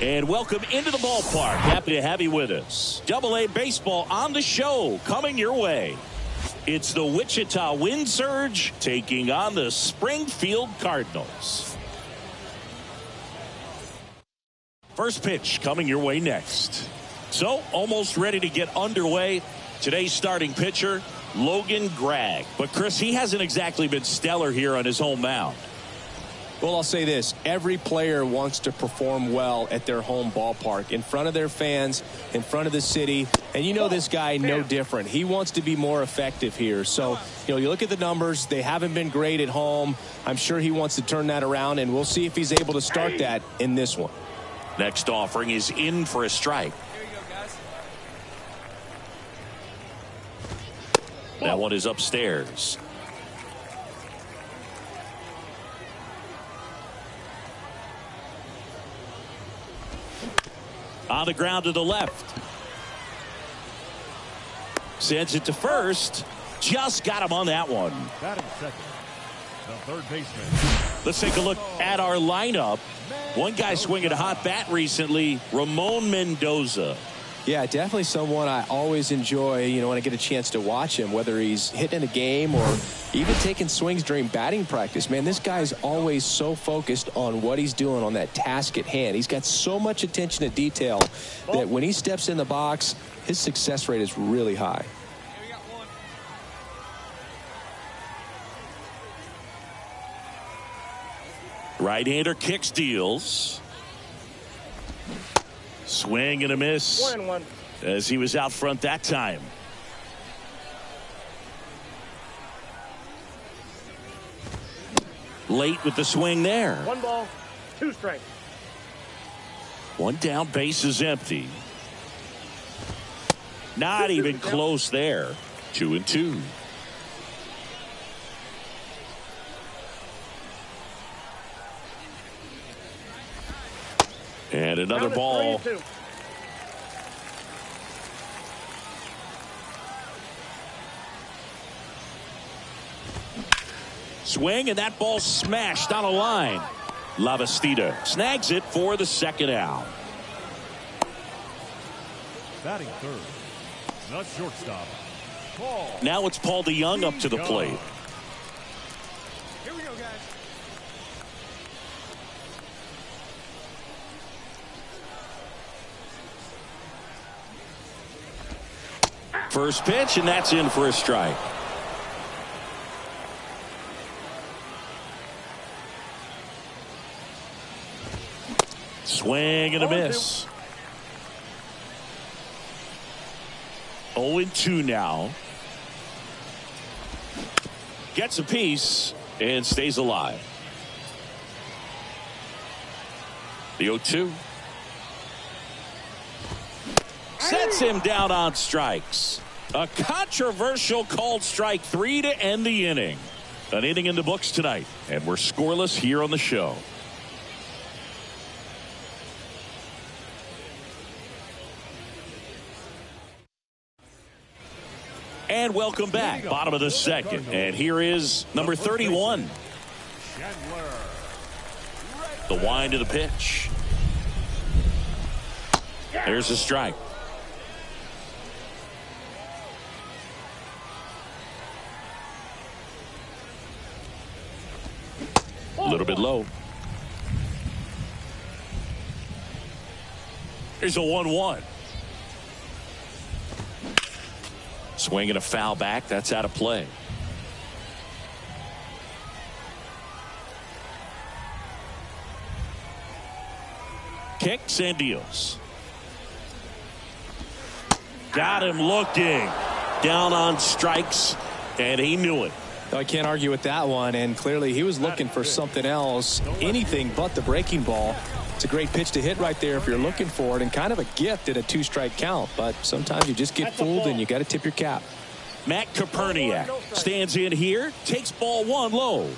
And welcome into the ballpark. Happy to have you with us. Double-A baseball on the show coming your way. It's the Wichita Wind Surge taking on the Springfield Cardinals. First pitch coming your way next. So almost ready to get underway. Today's starting pitcher, Logan Gregg. But Chris, he hasn't exactly been stellar here on his home mound. Well, I'll say this. Every player wants to perform well at their home ballpark, in front of their fans, in front of the city. And you know this guy no different. He wants to be more effective here. So, you look at the numbers. They haven't been great at home. I'm sure he wants to turn that around, and we'll see if he's able to start that in this one. Next offering is in for a strike. Here you go, guys. That one is upstairs. On the ground to the left. Sends it to first. Just got him on that one. Batting second, the third baseman. Let's take a look at our lineup. One guy swinging a hot bat recently, Ramon Mendoza. Yeah, definitely someone I always enjoy, when I get a chance to watch him, whether he's hitting a game or even taking swings during batting practice. Man, this guy's always so focused on what he's doing on that task at hand. He's got so much attention to detail that when he steps in the box, his success rate is really high. Here we got one. Right-hander kicks, deals. Swing and a miss. 1-1. As he was out front that time. Late with the swing there. 1 ball, 2 strikes. One down, base is empty. Not even close there. 2-2. And another Down to ball. 3-2. Swing, and that ball smashed on a line. Lavastida snags it for the second out. Batting third, the shortstop, Paul. Now it's Paul DeYoung up to the plate. Here we go, guys. First pitch, and that's in for a strike. Swing and a miss. 0-2 now. Gets a piece and stays alive. The 0-2. Sets him down on strikes. A controversial called strike 3 to end the inning. An inning in the books tonight, and we're scoreless here on the show. And welcome back. Bottom of the second. And here is number 31. The wind of the pitch. There's a strike. A little bit low. Here's a 1-1. Swing and a foul back. That's out of play. Kicks and deals. Got him looking. Down on strikes, and he knew it. I can't argue with that one, and clearly he was looking for something else, anything but the breaking ball. It's a great pitch to hit right there if you're looking for it, and kind of a gift at a 2-strike count, but sometimes you just get fooled and you got to tip your cap. Matt Koperniak stands in here, takes ball 1 low.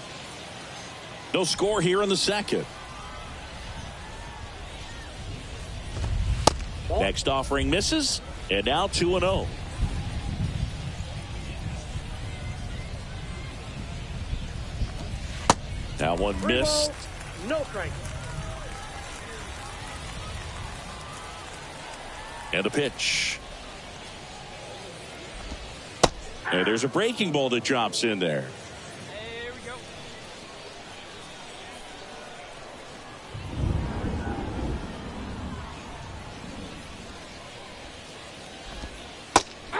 No score here in the second. Next offering misses, and now 2-0. That one missed. No strike. And the pitch. And there's a breaking ball that drops in there. Here we go.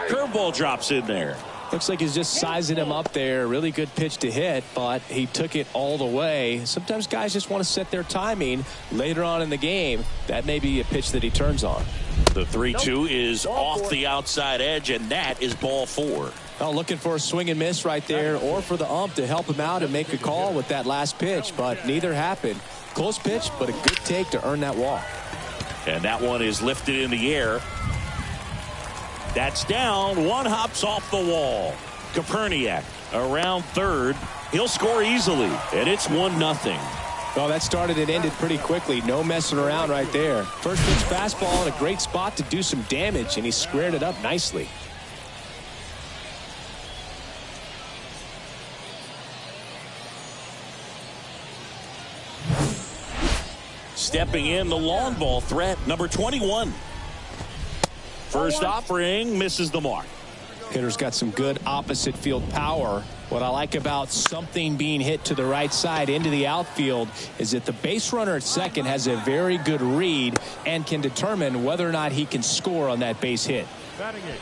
Curveball drops in there. Looks like he's just sizing him up there. Really good pitch to hit, but he took it all the way. Sometimes guys just want to set their timing later on in the game. That may be a pitch that he turns on. The 3-2 is off the outside edge, and that is ball 4. Oh, looking for a swing and miss right there, or for the ump to help him out and make a call with that last pitch, but neither happened. Close pitch, but a good take to earn that walk. And that one is lifted in the air. That's down. One hops off the wall. Koperniak around third. He'll score easily, and it's 1-0. Well, that started and ended pretty quickly. No messing around right there. First pitch fastball in a great spot to do some damage, and he squared it up nicely. Stepping in, the long ball threat, number 21. First offering misses the mark. Hitter's got some good opposite field power. What I like about something being hit to the right side into the outfield is that the base runner at second has a very good read and can determine whether or not he can score on that base hit. Batting it,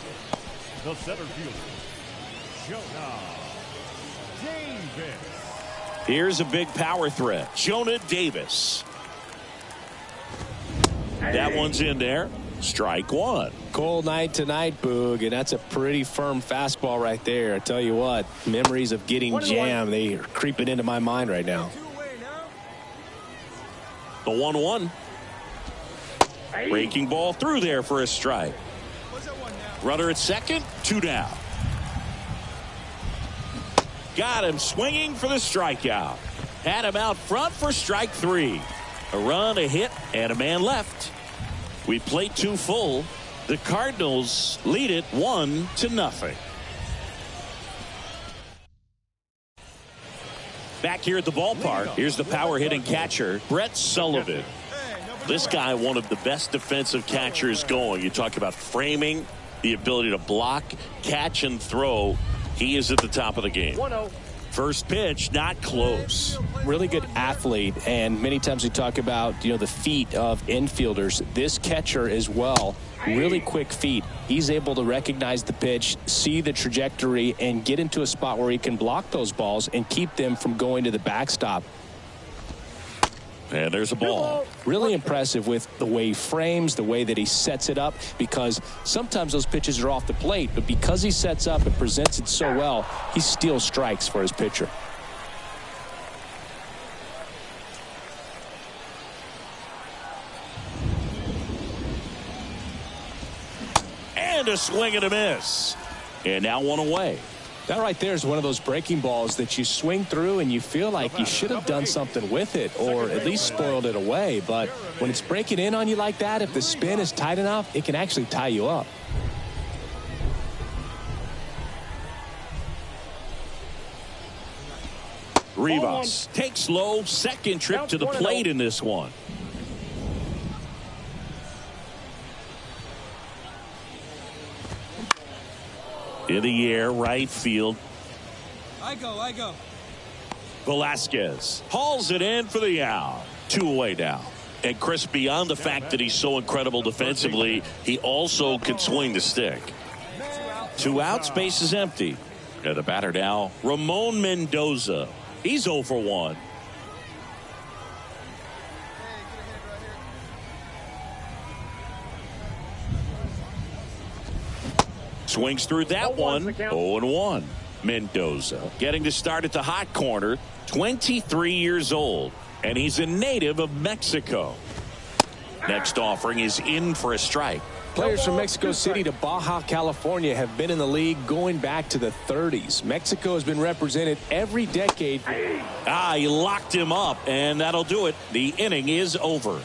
the center fielder, Jonah Davis. Here's a big power threat, Jonah Davis. That one's in there. Strike one. Cold night tonight, Boog, and that's a pretty firm fastball right there. I tell you what, memories of getting jammed, they are creeping into my mind right now. The 1-1. Breaking ball through there for a strike. Runner at second, 2 down. Got him swinging for the strikeout. Had him out front for strike 3. A run, a hit, and a man left. We played 2 full. The Cardinals lead it 1-0. Back here at the ballpark, here's the power hitting catcher, Brett Sullivan. This guy, one of the best defensive catchers going. You talk about framing, the ability to block, catch, and throw. He is at the top of the game. 1-0. First pitch, not close. Really good athlete, and many times we talk about, the feet of infielders. This catcher as well, really quick feet. He's able to recognize the pitch, see the trajectory, and get into a spot where he can block those balls and keep them from going to the backstop. And there's a ball. Really impressive with the way he frames, the way that he sets it up, because sometimes those pitches are off the plate, but because he sets up and presents it so well, he steals strikes for his pitcher. And a swing and a miss. And now one away. That right there is one of those breaking balls that you swing through and you feel like you should have done something with it or at least spoiled it away. But when it's breaking in on you like that, if the spin is tight enough, it can actually tie you up. Rivas takes low, second trip to the plate in this one. In the air, right field. I go. Velasquez hauls it in for the out. 2 away now. And Chris, beyond the fact that he's so incredible defensively, he also can swing the stick. 2 outs, base is empty. And the batter now, Ramon Mendoza. He's 0 for 1. Swings through that one. 0-1. Mendoza getting to start at the hot corner. 23 years old. And he's a native of Mexico. Next offering is in for a strike. Players from Mexico City to Baja California have been in the league going back to the 30s. Mexico has been represented every decade. He locked him up, and that'll do it. The inning is over.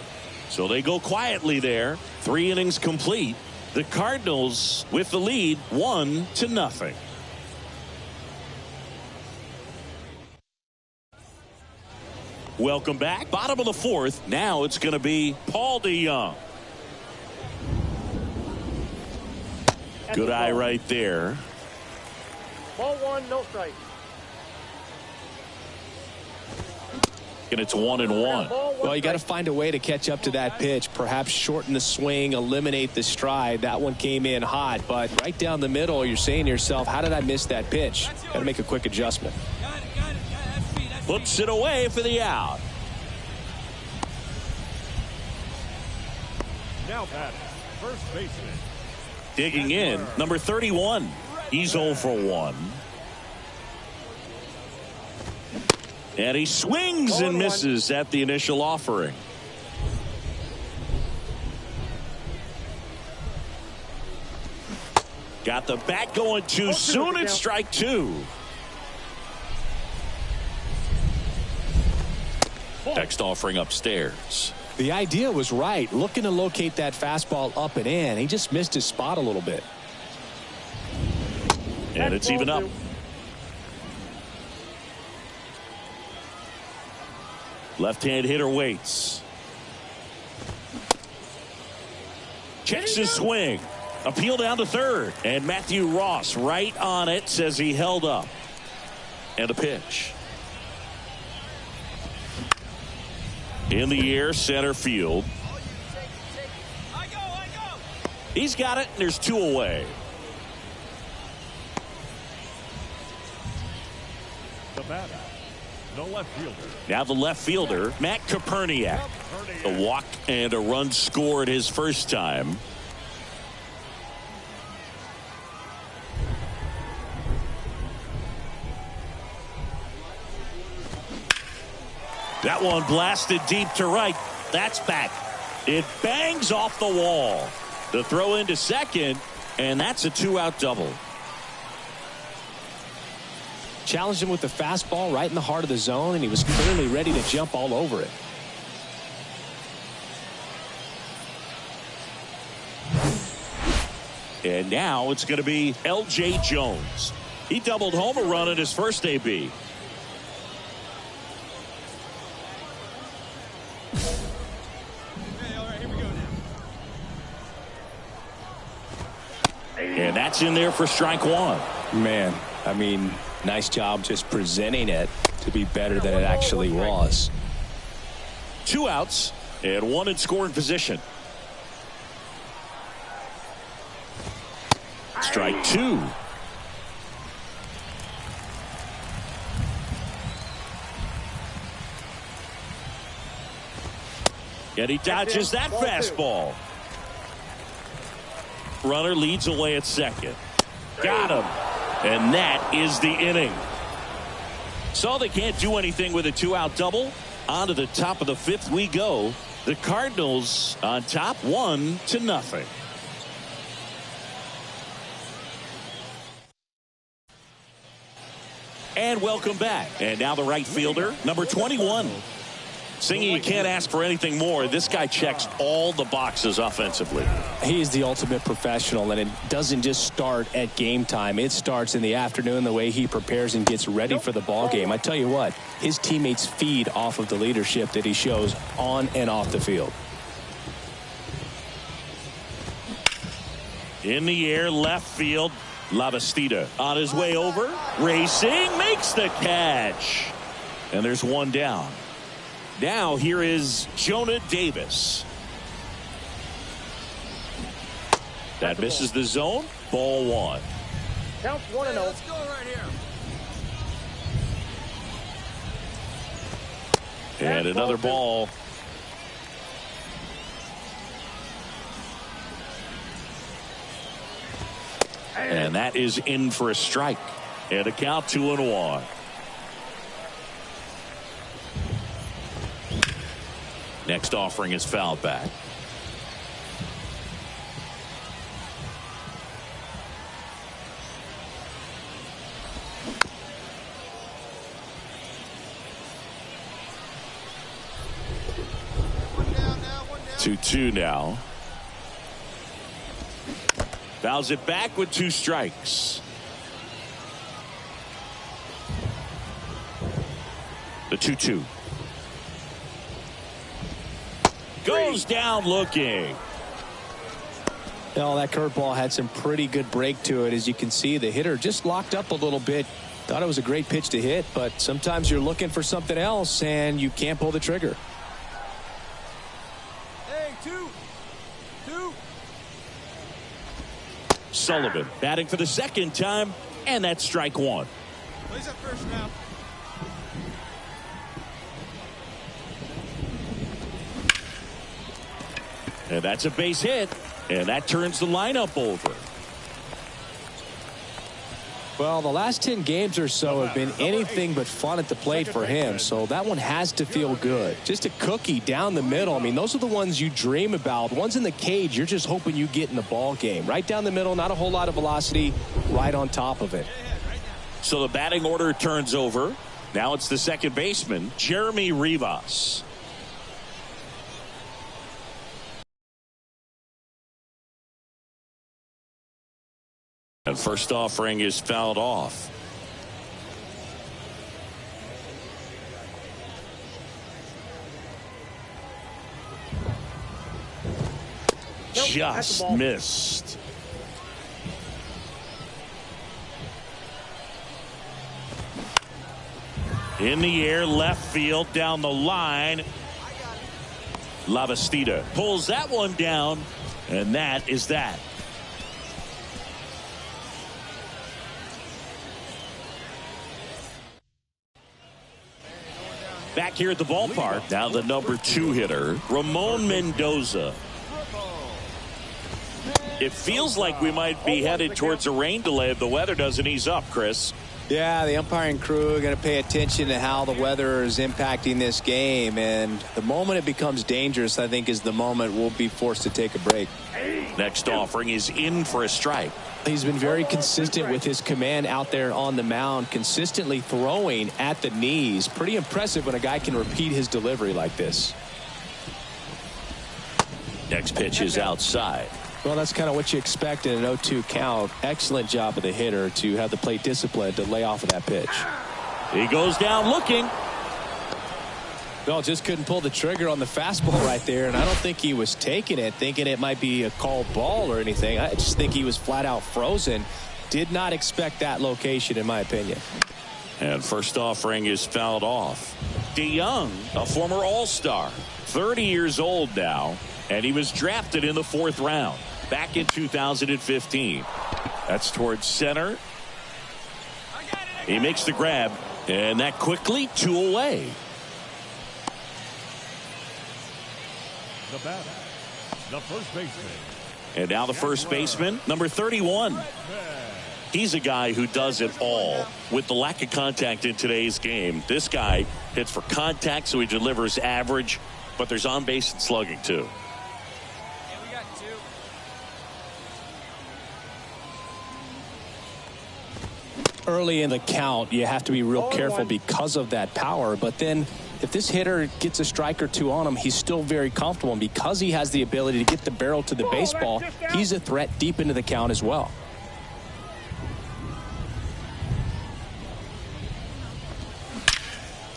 So they go quietly there. 3 innings complete. The Cardinals with the lead 1-0. Welcome back. Bottom of the 4th. Now it's going to be Paul DeJong. Good eye right there. Ball one, no strike. And it's 1-1. Well, you got to find a way to catch up to that pitch. Perhaps shorten the swing, eliminate the stride. That one came in hot, but right down the middle, you're saying to yourself, how did I miss that pitch? Got to make a quick adjustment. Puts it away for the out. Now batting, first baseman. Digging in, number 31. He's 0 for 1. And he swings and misses at the initial offering. Got the bat going too soon. It's strike 2. Next offering upstairs. The idea was right. Looking to locate that fastball up and in. He just missed his spot a little bit. And it's even up. Left-hand hitter waits. Checks his swing. Appeal down to third. And Matthew Ross right on it, says he held up. And a pitch. In the air, center field. He's got it, and there's 2 away. The batter, the left fielder. Now the left fielder, Matt Koperniak. A walk and a run scored his first time. That one blasted deep to right. That's back. It bangs off the wall. The throw into second, and that's a 2-out double. Challenged him with the fastball right in the heart of the zone, and he was clearly ready to jump all over it. And now it's going to be L.J. Jones. He doubled home a run in his first AB. And that's in there for strike 1. Man, I mean, nice job just presenting it to be better than it actually was. 2 outs and 1 in scoring position. Strike 2. And he dodges that fastball. Runner leads away at second. Got him. And that is the inning. So they can't do anything with a 2-out double. On to the top of the 5th we go. The Cardinals on top 1-0. And welcome back. And now the right fielder, number 21. Singing, you can't ask for anything more. This guy checks all the boxes offensively. He is the ultimate professional, and it doesn't just start at game time. It starts in the afternoon, the way he prepares and gets ready for the ball game. I tell you what, his teammates feed off of the leadership that he shows on and off the field. In the air, left field. Lavastida on his way over. Racing, makes the catch. And there's 1 down. Now here is Jonah Davis. That misses the zone. Ball 1. Counts 1-0. Let's go right here. And another ball. And that is in for a strike. And a count 2-1. Next offering is fouled back. One down now, 2-2 now. Fouls it back with 2 strikes. The 2-2. Goes down looking. Well, that curveball had some pretty good break to it. As you can see, the hitter just locked up a little bit. Thought it was a great pitch to hit, but sometimes you're looking for something else and you can't pull the trigger. Hey, two. Sullivan batting for the second time, and that's strike one. Plays at first now. And that's a base hit, and that turns the lineup over. Well, the last 10 games or so have been anything but fun at the plate for him, so that one has to feel good. Just a cookie down the middle. I mean, those are the ones you dream about. Ones in the cage, you're just hoping you get in the ball game. Right down the middle, not a whole lot of velocity, right on top of it. So the batting order turns over. Now it's the second baseman, Jeremy Rivas. And first offering is fouled off. Just missed. In the air, left field, down the line. Lavastida pulls that one down, and that is that. Back here at the ballpark, now the number 2 hitter, Ramon Mendoza. It feels like we might be headed towards a rain delay if the weather doesn't ease up, Chris. Yeah, the umpiring crew are going to pay attention to how the weather is impacting this game, and the moment it becomes dangerous, I think, is the moment we'll be forced to take a break. Next offering is in for a strike. He's been very consistent with his command out there on the mound, consistently throwing at the knees. Pretty impressive when a guy can repeat his delivery like this. Next pitch is outside. Well, that's kind of what you expect in an 0-2 count. Excellent job of the hitter to have the plate discipline to lay off of that pitch. He goes down looking. Well, just couldn't pull the trigger on the fastball right there, and I don't think he was taking it, thinking it might be a called ball or anything. I just think he was flat out frozen. Did not expect that location, in my opinion. And first offering is fouled off. DeYoung, a former All-Star, 30 years old now, and he was drafted in the 4th round back in 2015. That's towards center. He makes the grab, and that quickly 2 away. The batter, the first baseman. And now the first baseman, number 31. He's a guy who does it all. With the lack of contact in today's game, this guy hits for contact, so he delivers average, but there's on base and slugging too. Early in the count, you have to be real careful because of that power, but then if this hitter gets a strike or 2 on him, he's still very comfortable, and because he has the ability to get the barrel to the baseball, he's a threat deep into the count as well.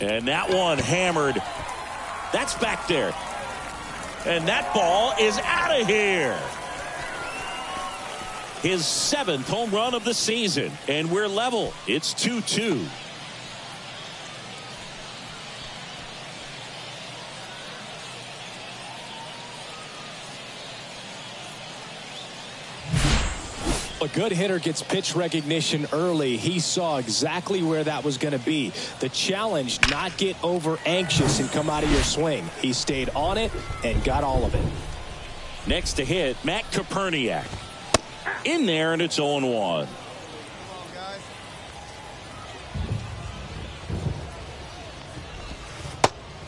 And that one hammered. That's back there. And that ball is out of here. His 7th home run of the season. And we're level. It's 2-2. A good hitter gets pitch recognition early. He saw exactly where that was going to be. The challenge, not get over anxious and come out of your swing. He stayed on it and got all of it. Next to hit, Matt Koperniak. In there, and it's 0-1.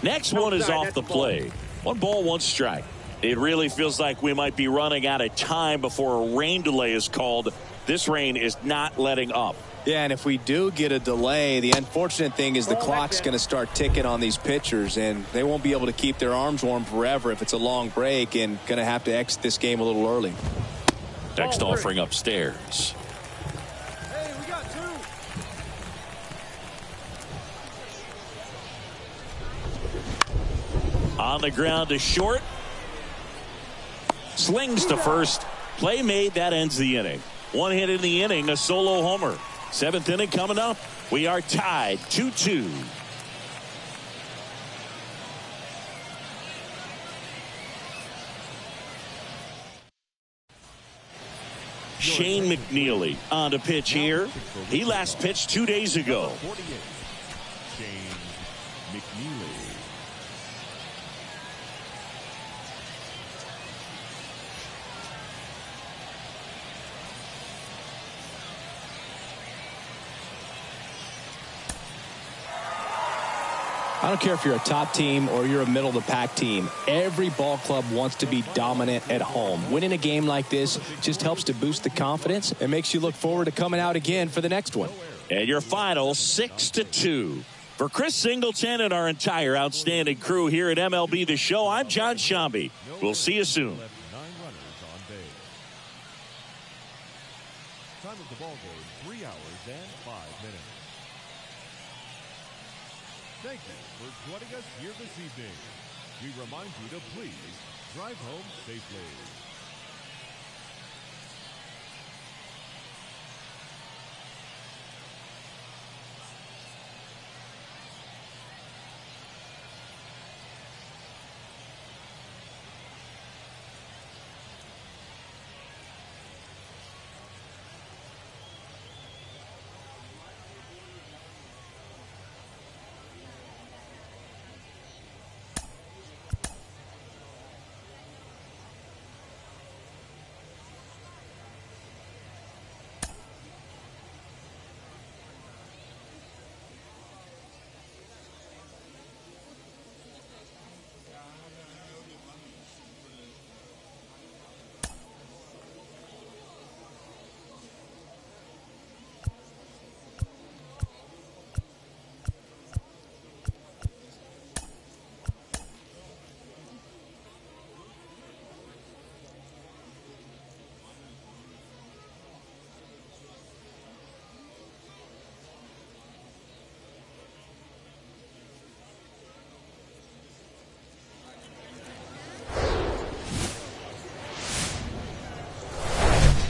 Next one is off the plate. 1 ball, 1 strike. It really feels like we might be running out of time before a rain delay is called. This rain is not letting up. Yeah, and if we do get a delay, the unfortunate thing is the clock's going to start ticking on these pitchers, and they won't be able to keep their arms warm forever if it's a long break, and going to have to exit this game a little early. Next offering upstairs. Hey, we got 2. On the ground to short. Slings to first. Play made, that ends the inning. One hit in the inning, a solo homer. Seventh inning coming up. We are tied 2-2. Shane McNeely on to pitch here. He last pitched 2 days ago. 48. Shane McNeely. I don't care if you're a top team or you're a middle-of-the-pack team. Every ball club wants to be dominant at home. Winning a game like this just helps to boost the confidence and makes you look forward to coming out again for the next one. And your final 6-2. For Chris Singleton and our entire outstanding crew here at MLB The Show, I'm John Shambi. We'll see you soon. 9 runners on base. Time of the ball game, 3 hours and 5 minutes. Thank you for joining us here this evening. We remind you to please drive home safely.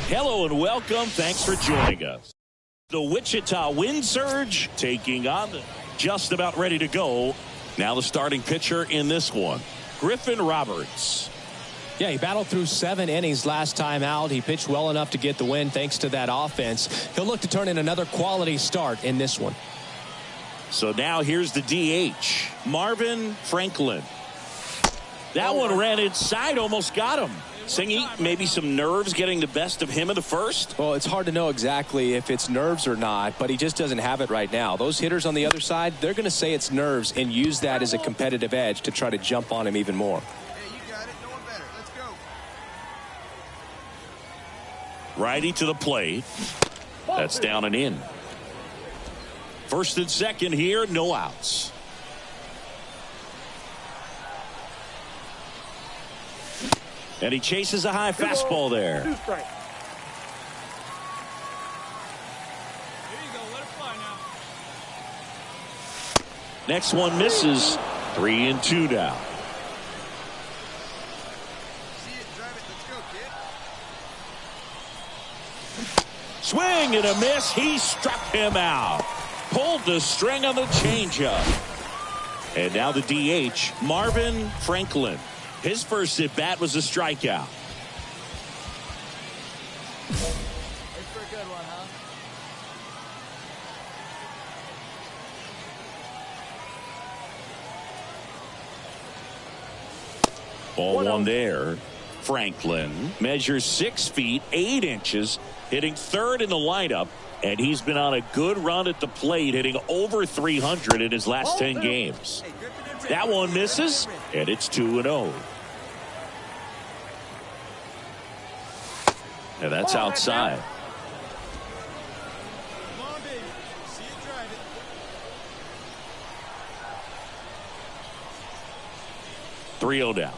Hello and welcome. Thanks for joining us. The Wichita Wind Surge taking on just about ready to go. Now the starting pitcher in this one, Griffin Roberts. Yeah, he battled through 7 innings last time out. He pitched well enough to get the win thanks to that offense. He'll look to turn in another quality start in this one. So now here's the DH, Marvin Franklin. That one ran inside, almost got him. Singy, maybe some nerves getting the best of him in the first? Well, it's hard to know exactly if it's nerves or not, but he just doesn't have it right now. Those hitters on the other side, they're going to say it's nerves and use that as a competitive edge to try to jump on him even more. Hey, you got it. No one better. Let's go. Righty to the plate. That's down and in. First and second here, no outs. And he chases a high fastball there. 2 strikes. Here you go. Let it fly now. Next one misses. 3-2 now. See it, drive it. Let's go, kid. Swing and a miss. He struck him out. Pulled the string on the changeup. And now the DH, Marvin Franklin. His first at bat was a strikeout. It's for a good one, huh? Ball one there. Franklin measures 6 feet 8 inches, hitting third in the lineup, and he's been on a good run at the plate, hitting over 300 in his last 10 games. That one misses, and it's 2-0. And that's outside. Come on, baby. See it, drive it. 3-0 down.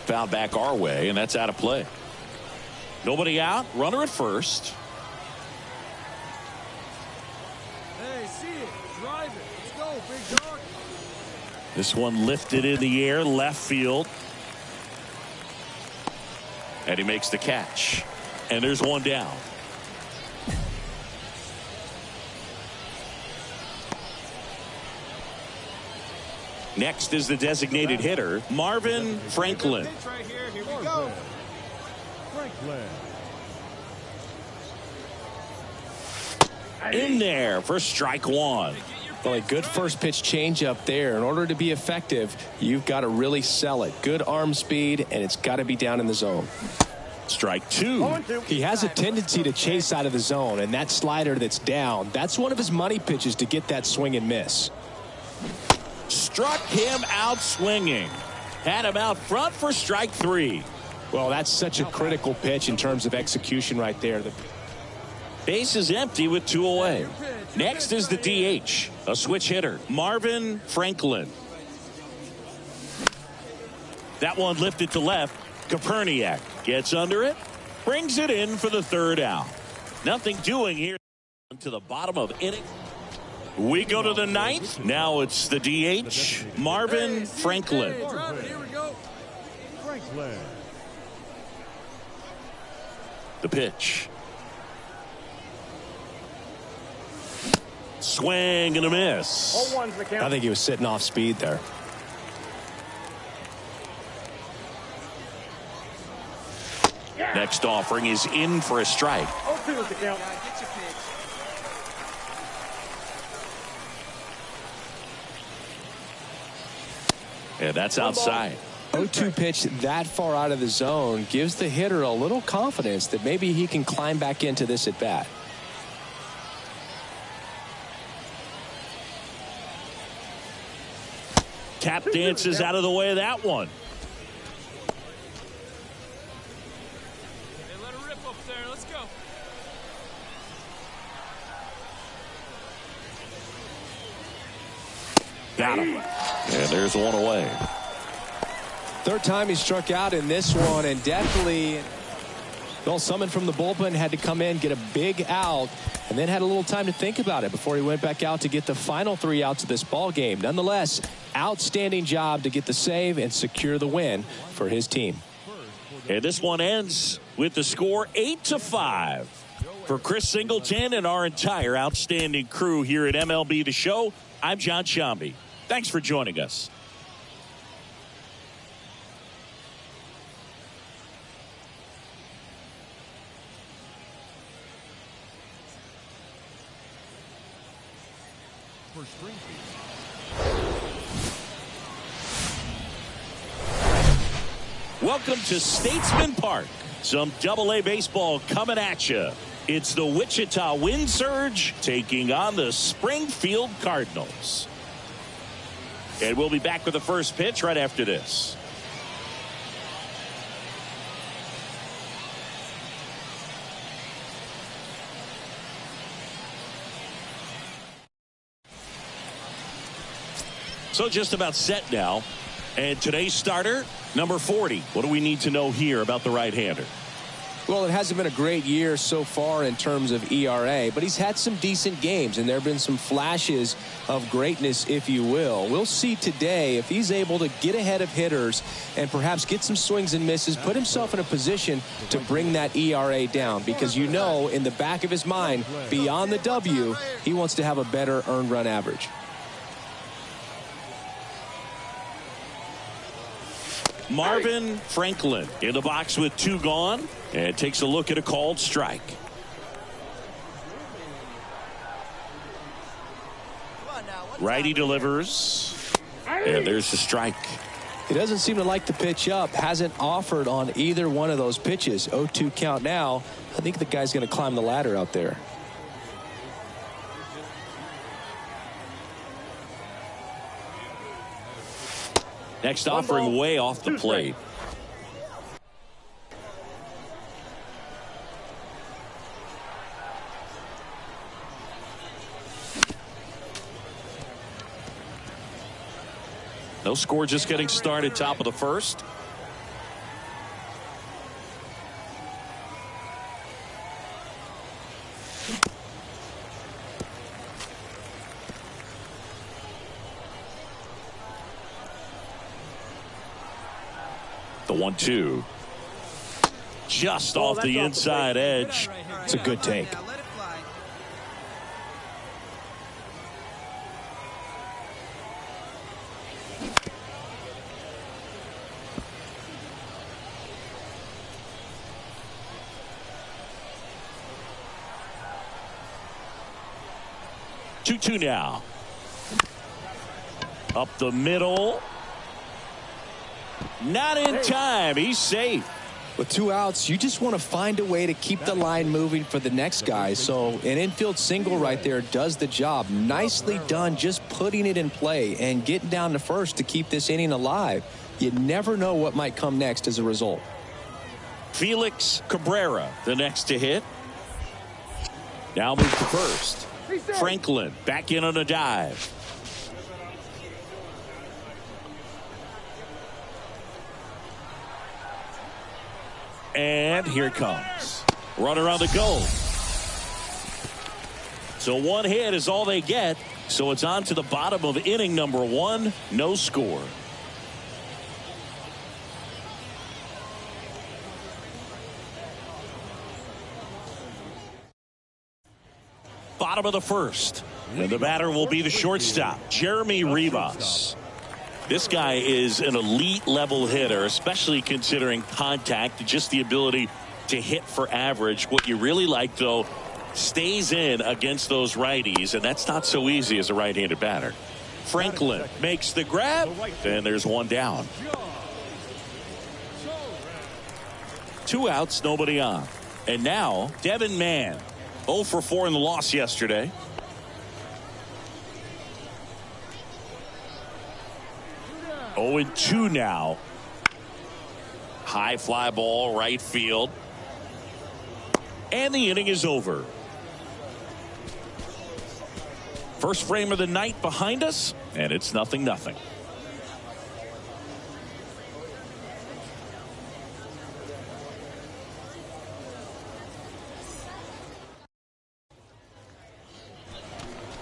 Foul back our way, and that's out of play. Nobody out. Runner at first. Hey, see it, drive it. Let's go, big dog. This one lifted in the air, left field. And he makes the catch. And there's one down. Next is the designated hitter, Marvin Franklin. Here we go. Franklin. In there for strike one. Well, a good first pitch changeup there. In order to be effective, you've got to really sell it. Good arm speed, and it's got to be down in the zone. Strike two. He has a tendency to chase out of the zone, and that slider that's down, that's one of his money pitches to get that swing and miss. Struck him out swinging. Had him out front for strike three. Well, that's such a critical pitch in terms of execution right there. The base is empty with 2 away. Next is the DH, a switch hitter, Marvin Franklin. That one lifted to left. Koperniak gets under it, brings it in for the third out. Nothing doing here to the bottom of inning. We go to the ninth. Now it's the DH, Marvin Franklin. Hey, drop it. Here we go. Franklin. The pitch. Swing and a miss. 0-1's the count. I think he was sitting off speed there. Next offering is in for a strike. 0-2 is the count. And that's outside. 0-2 pitch that far out of the zone gives the hitter a little confidence that maybe he can climb back into this at bat. Tap dances out of the way of that one. Hey, let her rip up there. Let's go. Got him. And there's one away. Third time he struck out in this one, and definitely, well, someone from the bullpen had to come in, get a big out, and then had a little time to think about it before he went back out to get the final 3 outs of this ball game. Nonetheless, outstanding job to get the save and secure the win for his team. And this one ends with the score 8-5. For Chris Singleton and our entire outstanding crew here at MLB The Show, I'm John Shambi. Thanks for joining us. For Springfield. Welcome to Statesman Park. Some AA baseball coming at you. It's the Wichita Wind Surge taking on the Springfield Cardinals. And we'll be back with the first pitch right after this. So just about set now. And today's starter, number 40. What do we need to know here about the right-hander? Well, it hasn't been a great year so far in terms of ERA, but he's had some decent games, and there have been some flashes of greatness, if you will. We'll see today if he's able to get ahead of hitters and perhaps get some swings and misses, put himself in a position to bring that ERA down, because you know in the back of his mind, beyond the W, he wants to have a better earned run average. Marvin Franklin in the box with 2 gone, and takes a look at a called strike. Righty delivers, and there's the strike. He doesn't seem to like the pitch up, hasn't offered on either one of those pitches. 0-2 count now. I think the guy's going to climb the ladder out there. Next offering way off the plate. No score, just getting started, top of the first. The 1-2. just off the inside edge. It's a good take. Let it fly. 2-2 now. Up the middle. Not in time. He's safe. With 2 outs, you just want to find a way to keep the line moving for the next guy. So an infield single right there does the job. Nicely done, just putting it in play and getting down to first to keep this inning alive. You never know what might come next as a result. Felix Cabrera, the next to hit. Now moves to first. Franklin back in on a dive. And here it comes. Runner on the go. So 1 hit is all they get. So it's on to the bottom of inning number 1. No score. Bottom of the first. And the batter will be the shortstop, Jeremy Rivas. This guy is an elite level hitter, especially considering contact, just the ability to hit for average. What you really like, though, stays in against those righties, and that's not so easy as a right-handed batter. Franklin makes the grab, and there's 1 down. 2 outs, nobody on. And now, Devin Mann, 0 for 4 in the loss yesterday. Oh, and 2 now. High fly ball, right field. And the inning is over. First frame of the night behind us, and it's 0-0.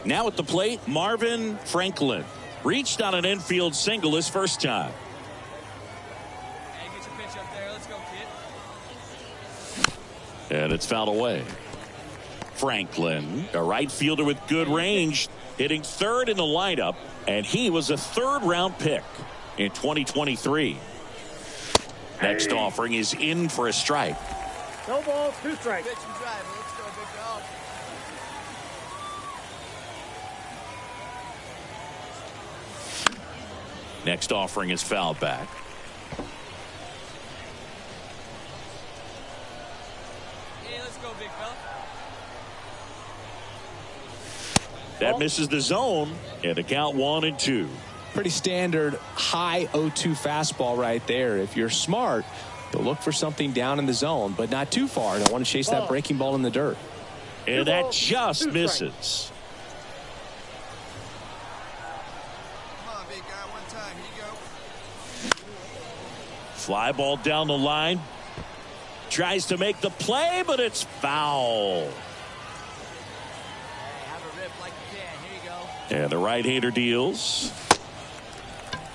Now at the plate, Marvin Franklin. Reached on an infield single his first time. Hey, get your pitch up there. Let's go, kid. And it's fouled away. Franklin, a right fielder with good range, hitting third in the lineup, and he was a 3rd-round pick in 2023. Next offering is in for a strike. No balls, 2 strikes. Pitch and drive. Let's go, big dog. Next offering is fouled back. Hey, let's go, big fella. That misses the zone, and the count 1-2. Pretty standard high 0-2 fastball right there. If you're smart, you'll look for something down in the zone, but not too far. Don't want to chase that breaking ball in the dirt. And that just misses. Come on, big guy. One time. Here you go. Fly ball down the line. Tries to make the play, but it's foul. Hey, have a rip like you can. Here you go. And the right-hander deals.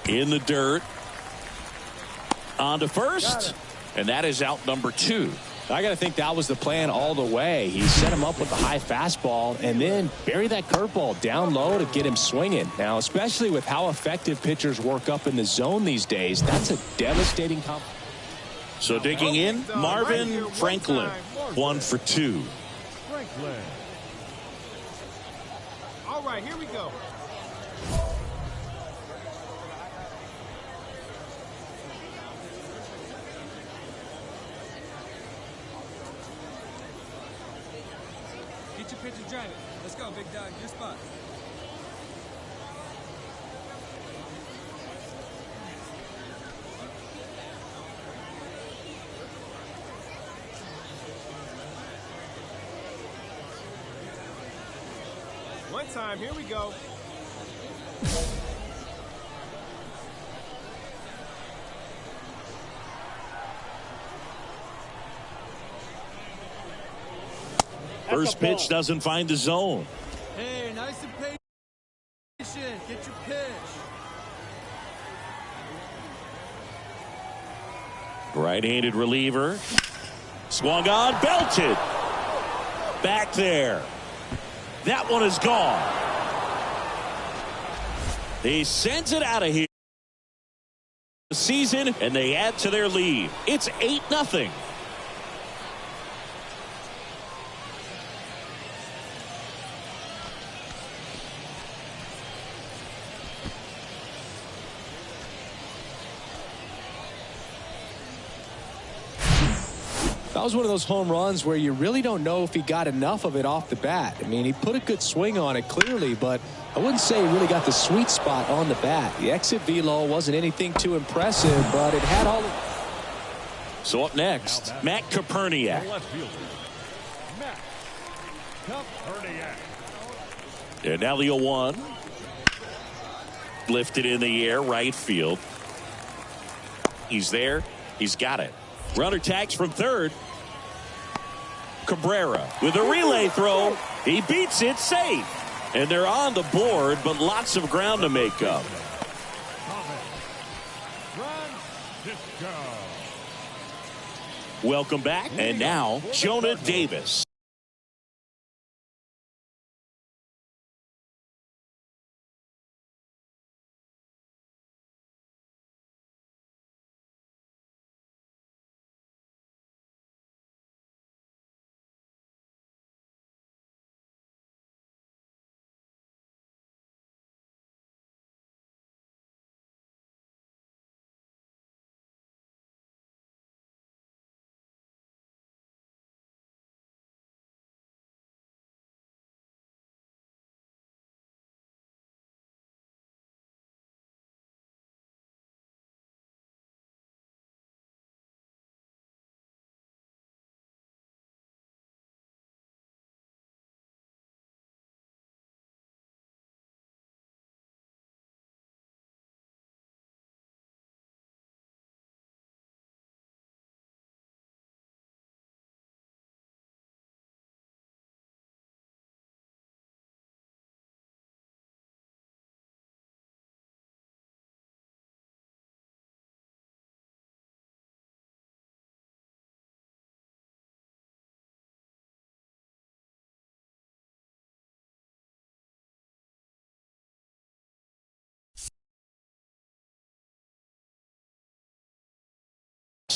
In the dirt. On to first. And that is out number 2. I got to think that was the plan all the way. He set him up with the high fastball and then bury that curveball down low to get him swinging. Now, especially with how effective pitchers work up in the zone these days, that's a devastating compliment. So digging in, Marvin Franklin, 1 for 2. Franklin. All right, here we go. Get your pitch and drive it. Let's go, big dog. Your spot. One time, here we go. First pitch doesn't find the zone. Hey, nice and patient. Get your pitch. Right-handed reliever. Swung on, belted. Back there. That one is gone. He sends it out of here. Season, and they add to their lead. It's 8-0. That was one of those home runs where you really don't know if he got enough of it off the bat. I mean, he put a good swing on it clearly, but I wouldn't say he really got the sweet spot on the bat. The exit velo wasn't anything too impressive, but it had all. So up next, Matt Koperniak. And now the 0-1. Lifted in the air, right field. He's there. He's got it. Runner tags from third. Cabrera with a relay throw. He beats it safe. And they're on the board, but lots of ground to make up. Welcome back. And now, Jonah Davis.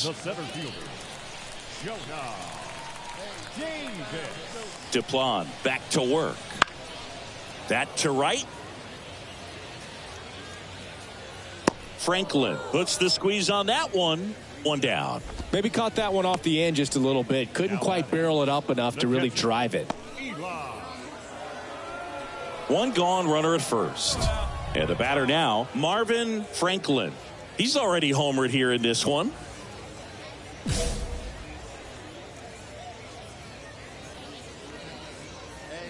The center fielder, Jonah Davis. Duplan back to work. That to right. Franklin puts the squeeze on that one. One down. Maybe caught that one off the end just a little bit. Couldn't quite barrel it up enough to really drive it. One gone, runner at first. And the batter now, Marvin Franklin. He's already homered here in this one. Hey,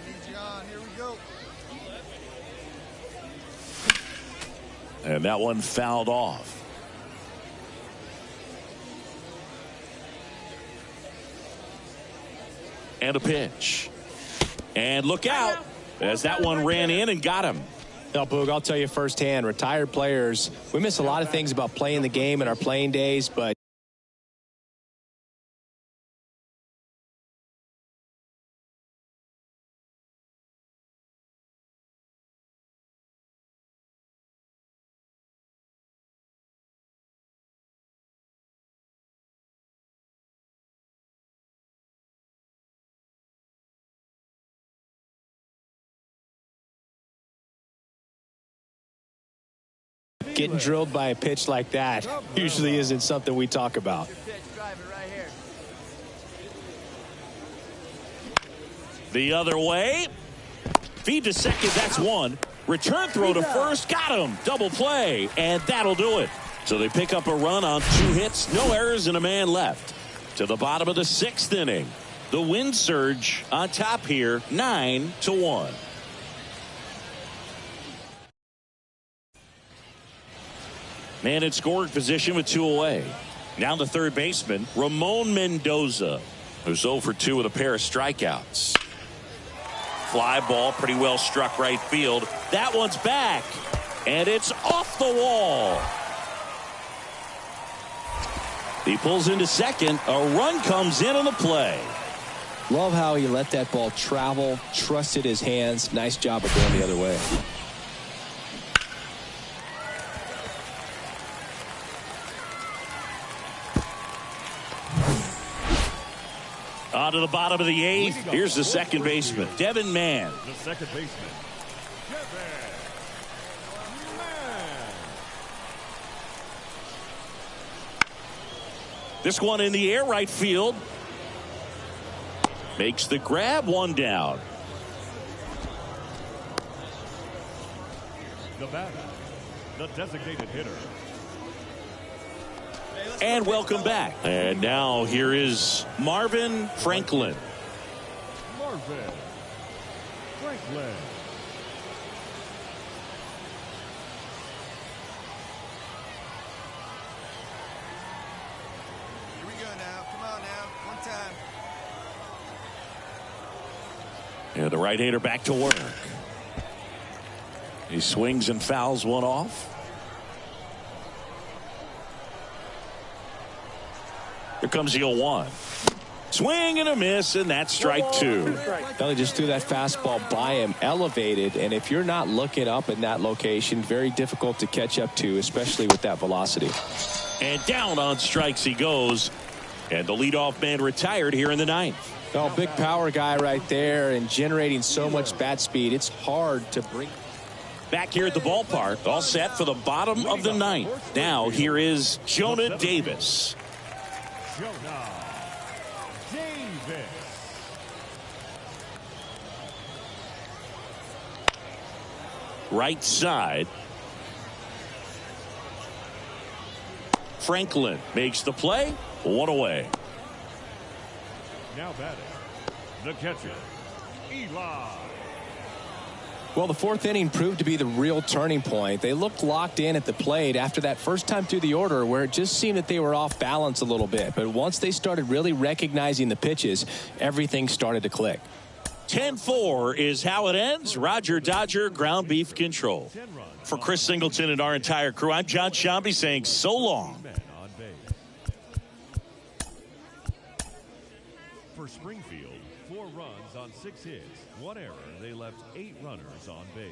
need you on. Here we go. And that one fouled off. And a pitch. And look out as that one ran in and got him. Now, Boog, I'll tell you firsthand, retired players, we miss a lot of things about playing the game in our playing days, but getting drilled by a pitch like that usually isn't something we talk about. The other way. Feed to second, that's one. Return throw to first, got him. Double play, and that'll do it. So they pick up a run on 2 hits, no errors, and a man left. To the bottom of the 6th inning. The wind surge on top here, 9-1. Man in scoring position with 2 away. Now the third baseman, Ramon Mendoza, who's 0 for 2 with a pair of strikeouts. Fly ball, pretty well struck right field. That one's back, and it's off the wall. He pulls into second. A run comes in on the play. Love how he let that ball travel, trusted his hands. Nice job of going the other way. On to the bottom of the 8th. Here's the second baseman, Devin Mann. The second baseman, Devin Mann. This one in the air, right field. Makes the grab, one down. The batter, the designated hitter. And welcome back. And now here is Marvin Franklin. Marvin Franklin. Here we go now. Come on now. One time. And the right-hander back to work. He swings and fouls one off. Here comes the 0-1. Swing and a miss, and that's strike 2. Belly just threw that fastball by him, elevated, and if you're not looking up in that location, very difficult to catch up to, especially with that velocity. And down on strikes he goes, and the leadoff man retired here in the 9th. Oh, big power guy right there and generating so much bat speed. It's hard to bring. Back here at the ballpark, all set for the bottom of the 9th. Now here is Jonah Davis. Jonah Davis. Right side. Franklin makes the play. One away. Now batting, the catcher, Eli. Well, the 4th inning proved to be the real turning point. They looked locked in at the plate after that first time through the order where it just seemed that they were off balance a little bit. But once they started really recognizing the pitches, everything started to click. 10-4 is how it ends. Roger Dodger, ground beef control. For Chris Singleton and our entire crew, I'm John Shambi saying so long. For Springfield, 4 runs on 6 hits, 1 error. They left 8 runners on base.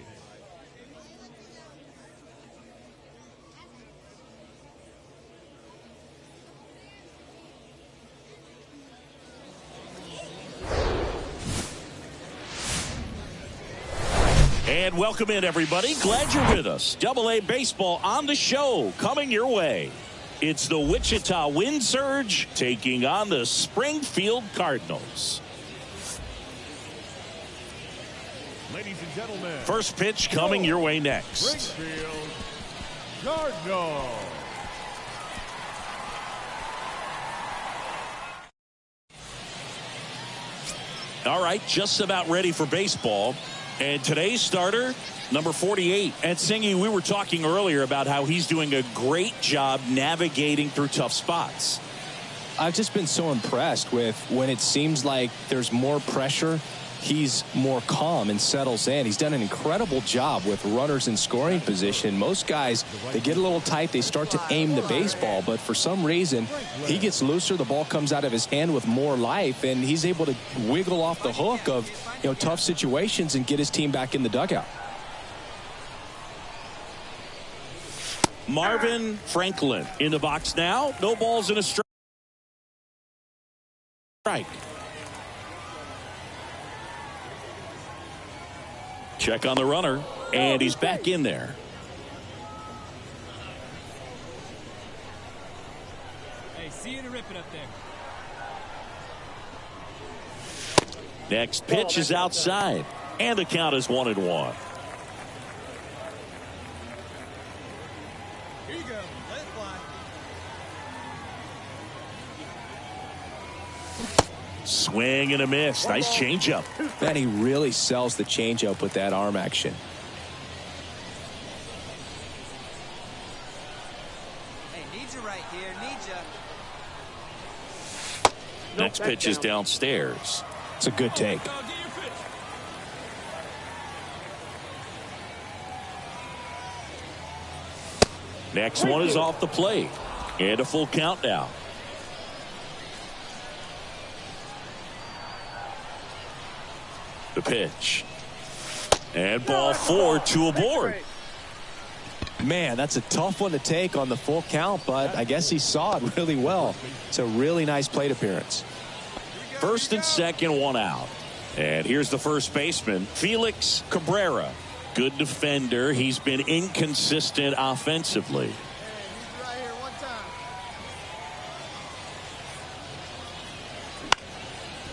And welcome in, everybody. Glad you're with us. Double-A baseball on the show, coming your way. It's the Wichita Wind Surge taking on the Springfield Cardinals. Ladies and gentlemen, first pitch coming your way next. Springfield Cardinals. All right, just about ready for baseball. And today's starter, number 48. And Singy, we were talking earlier about how he's doing a great job navigating through tough spots. I've just been so impressed with when it seems like there's more pressure, he's more calm and settles in. He's done an incredible job with runners in scoring position. Most guys, they get a little tight, they start to aim the baseball, but for some reason, he gets looser, the ball comes out of his hand with more life, and he's able to wiggle off the hook of, tough situations and get his team back in the dugout. Marvin Franklin in the box now. No balls in a strike. Check on the runner, and he's back in there. Hey, see you to rip it up there. Next pitch is outside, and the count is 1-1. Here you go. Let it fly. Swing and a miss. Nice changeup. Man, he really sells the changeup with that arm action. Hey, need you right here. Need you. Next pitch is downstairs. It's a good take. Next one is off the plate. And a full count now. The pitch. And ball 4, 2 aboard. Man, that's a tough one to take on the full count, but I guess he saw it really well. It's a really nice plate appearance. First and second, 1 out. And here's the first baseman, Felix Cabrera. Good defender. He's been inconsistent offensively. Right here, one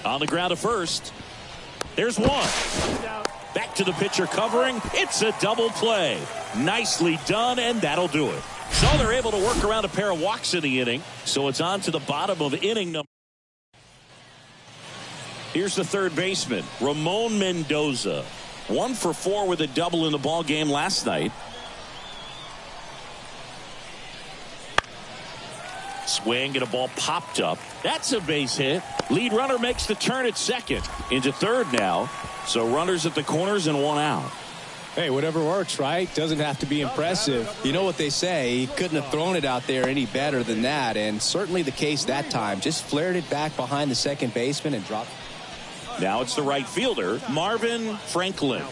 time. On the ground at first. There's one. Back to the pitcher covering. It's a double play. Nicely done, and that'll do it. So they're able to work around a pair of walks in the inning. So it's on to the bottom of inning number. Here's the third baseman, Ramon Mendoza. 1 for 4 with a double in the ball game last night. Swing and a ball popped up. That's a base hit. Lead runner makes the turn at second. Into third now. So runners at the corners and 1 out. Hey, whatever works, right? Doesn't have to be impressive. You know what they say, he couldn't have thrown it out there any better than that, and certainly the case that time. Just flared it back behind the second baseman and dropped. Now it's the right fielder, Marvin Franklin.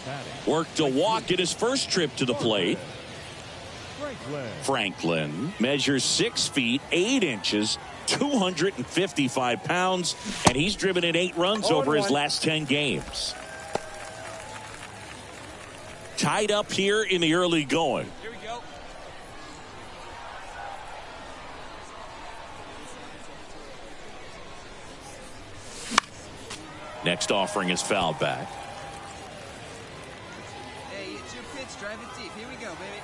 Worked a walk at his first trip to the plate. Franklin measures 6 feet 8 inches, 255 pounds, and he's driven in 8 runs over his last 10 games. Tied up here in the early going. Here we go. Next offering is fouled back. Hey, it's your pitch. Drive it deep. Here we go, baby.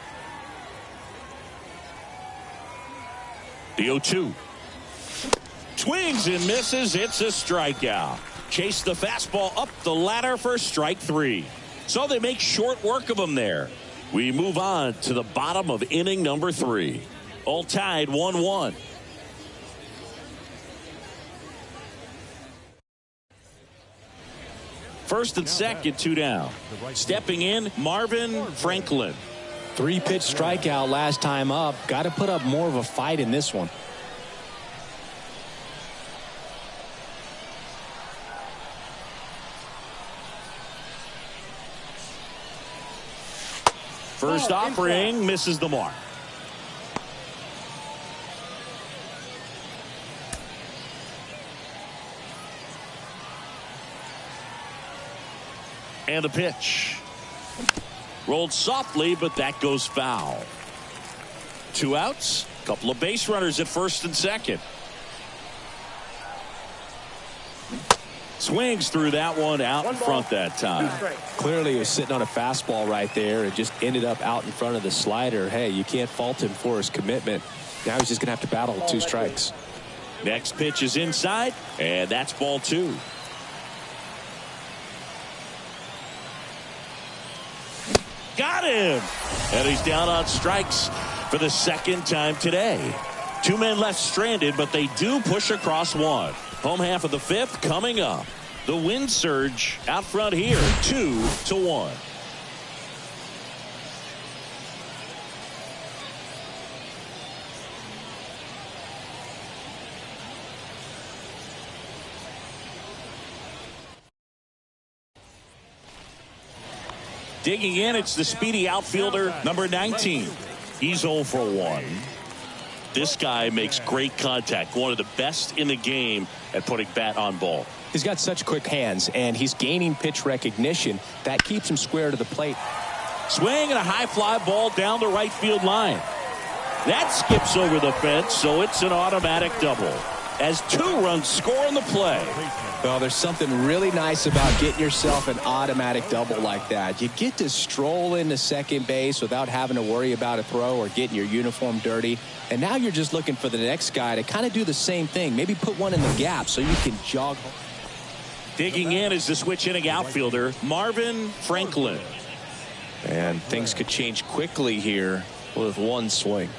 The 0-2. Swings and misses. It's a strikeout. Chase the fastball up the ladder for strike 3. So they make short work of him there. We move on to the bottom of inning number 3. All tied 1-1. First and second, 2 down. Stepping in, Marvin Franklin. 3-pitch strikeout last time up. Got to put up more of a fight in this one. First offering misses the mark. And the pitch. Rolled softly, but that goes foul. 2 outs. Couple of base runners at first and second. Swings through that one out in front that time. Clearly he was sitting on a fastball right there and just ended up out in front of the slider. Hey, you can't fault him for his commitment. Now he's just going to have to battle with 2 strikes. Next pitch is inside, and that's ball 2. Got him! And he's down on strikes for the second time today. 2 men left stranded, but they do push across 1. Home half of the 5th coming up. The wind surge out front here, 2-1. Digging in, it's the speedy outfielder, number 19. He's 0 for 1. This guy makes great contact. One of the best in the game at putting bat on ball. He's got such quick hands, and he's gaining pitch recognition. That keeps him square to the plate. Swing and a high fly ball down the right field line. That skips over the fence, so it's an automatic double. As 2 runs score in the play. Well, there's something really nice about getting yourself an automatic double like that. You get to stroll into second base without having to worry about a throw or getting your uniform dirty. And now you're just looking for the next guy to kind of do the same thing. Maybe put one in the gap so you can jog. Digging in is the switch hitting outfielder, Marvin Franklin. And things could change quickly here with 1 swing.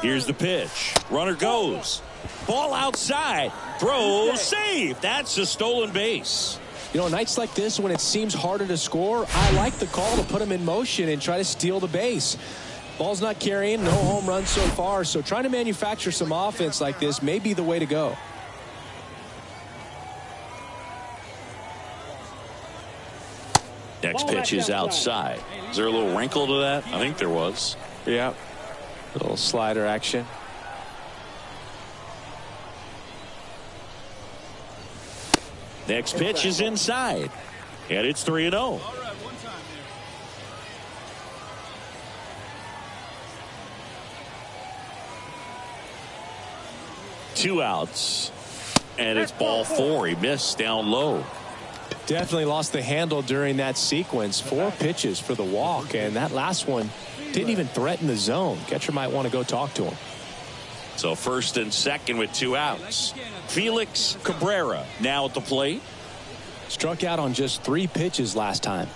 Here's the pitch. Runner goes. Ball outside. Throw. Save. That's a stolen base. You know, nights like this when it seems harder to score, I like the call to put him in motion and try to steal the base. Ball's not carrying, no home runs so far, so trying to manufacture some offense like this may be the way to go. Next pitch is outside. Is there a little wrinkle to that? I think there was. Yeah. A little slider action. Next pitch is inside. And it's 3-0. 2 outs. And it's ball 4. He missed down low. Definitely lost the handle during that sequence. 4 pitches for the walk, and that last one didn't even threaten the zone. Catcher might want to go talk to him. So first and second with 2 outs. Felix Cabrera now at the plate. Struck out on just 3 pitches last time.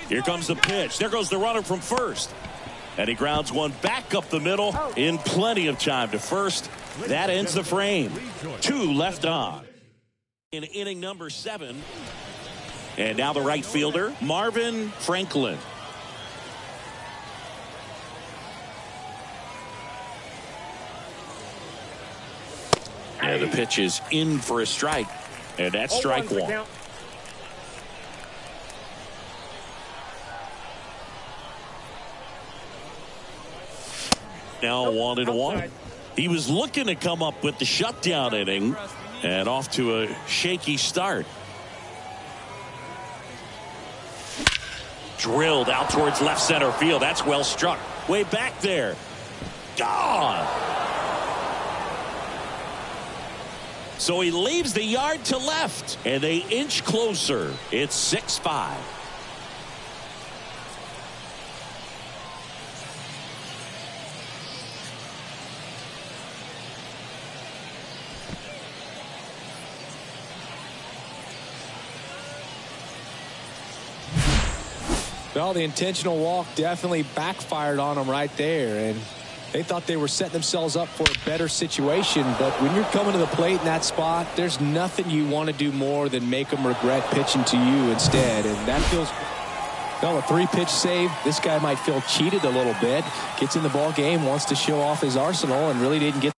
Here comes the pitch. There goes the runner from first. And he grounds one back up the middle in plenty of time to first. That ends the frame. 2 left on. In inning number 7. And now the right fielder, Marvin Franklin. And the pitch is in for a strike. And that's strike 1. Now 1-1. He was looking to come up with the shutdown inning and off to a shaky start. Drilled out towards left center field. That's well struck. Way back there. Gone. So he leaves the yard to left and they inch closer. It's 6-5. Well, the intentional walk definitely backfired on them right there, and they thought they were setting themselves up for a better situation. But when you're coming to the plate in that spot, there's nothing you want to do more than make them regret pitching to you instead. And that feels, well, a 3-pitch save. This guy might feel cheated a little bit. Gets in the ball game, wants to show off his arsenal, and really didn't get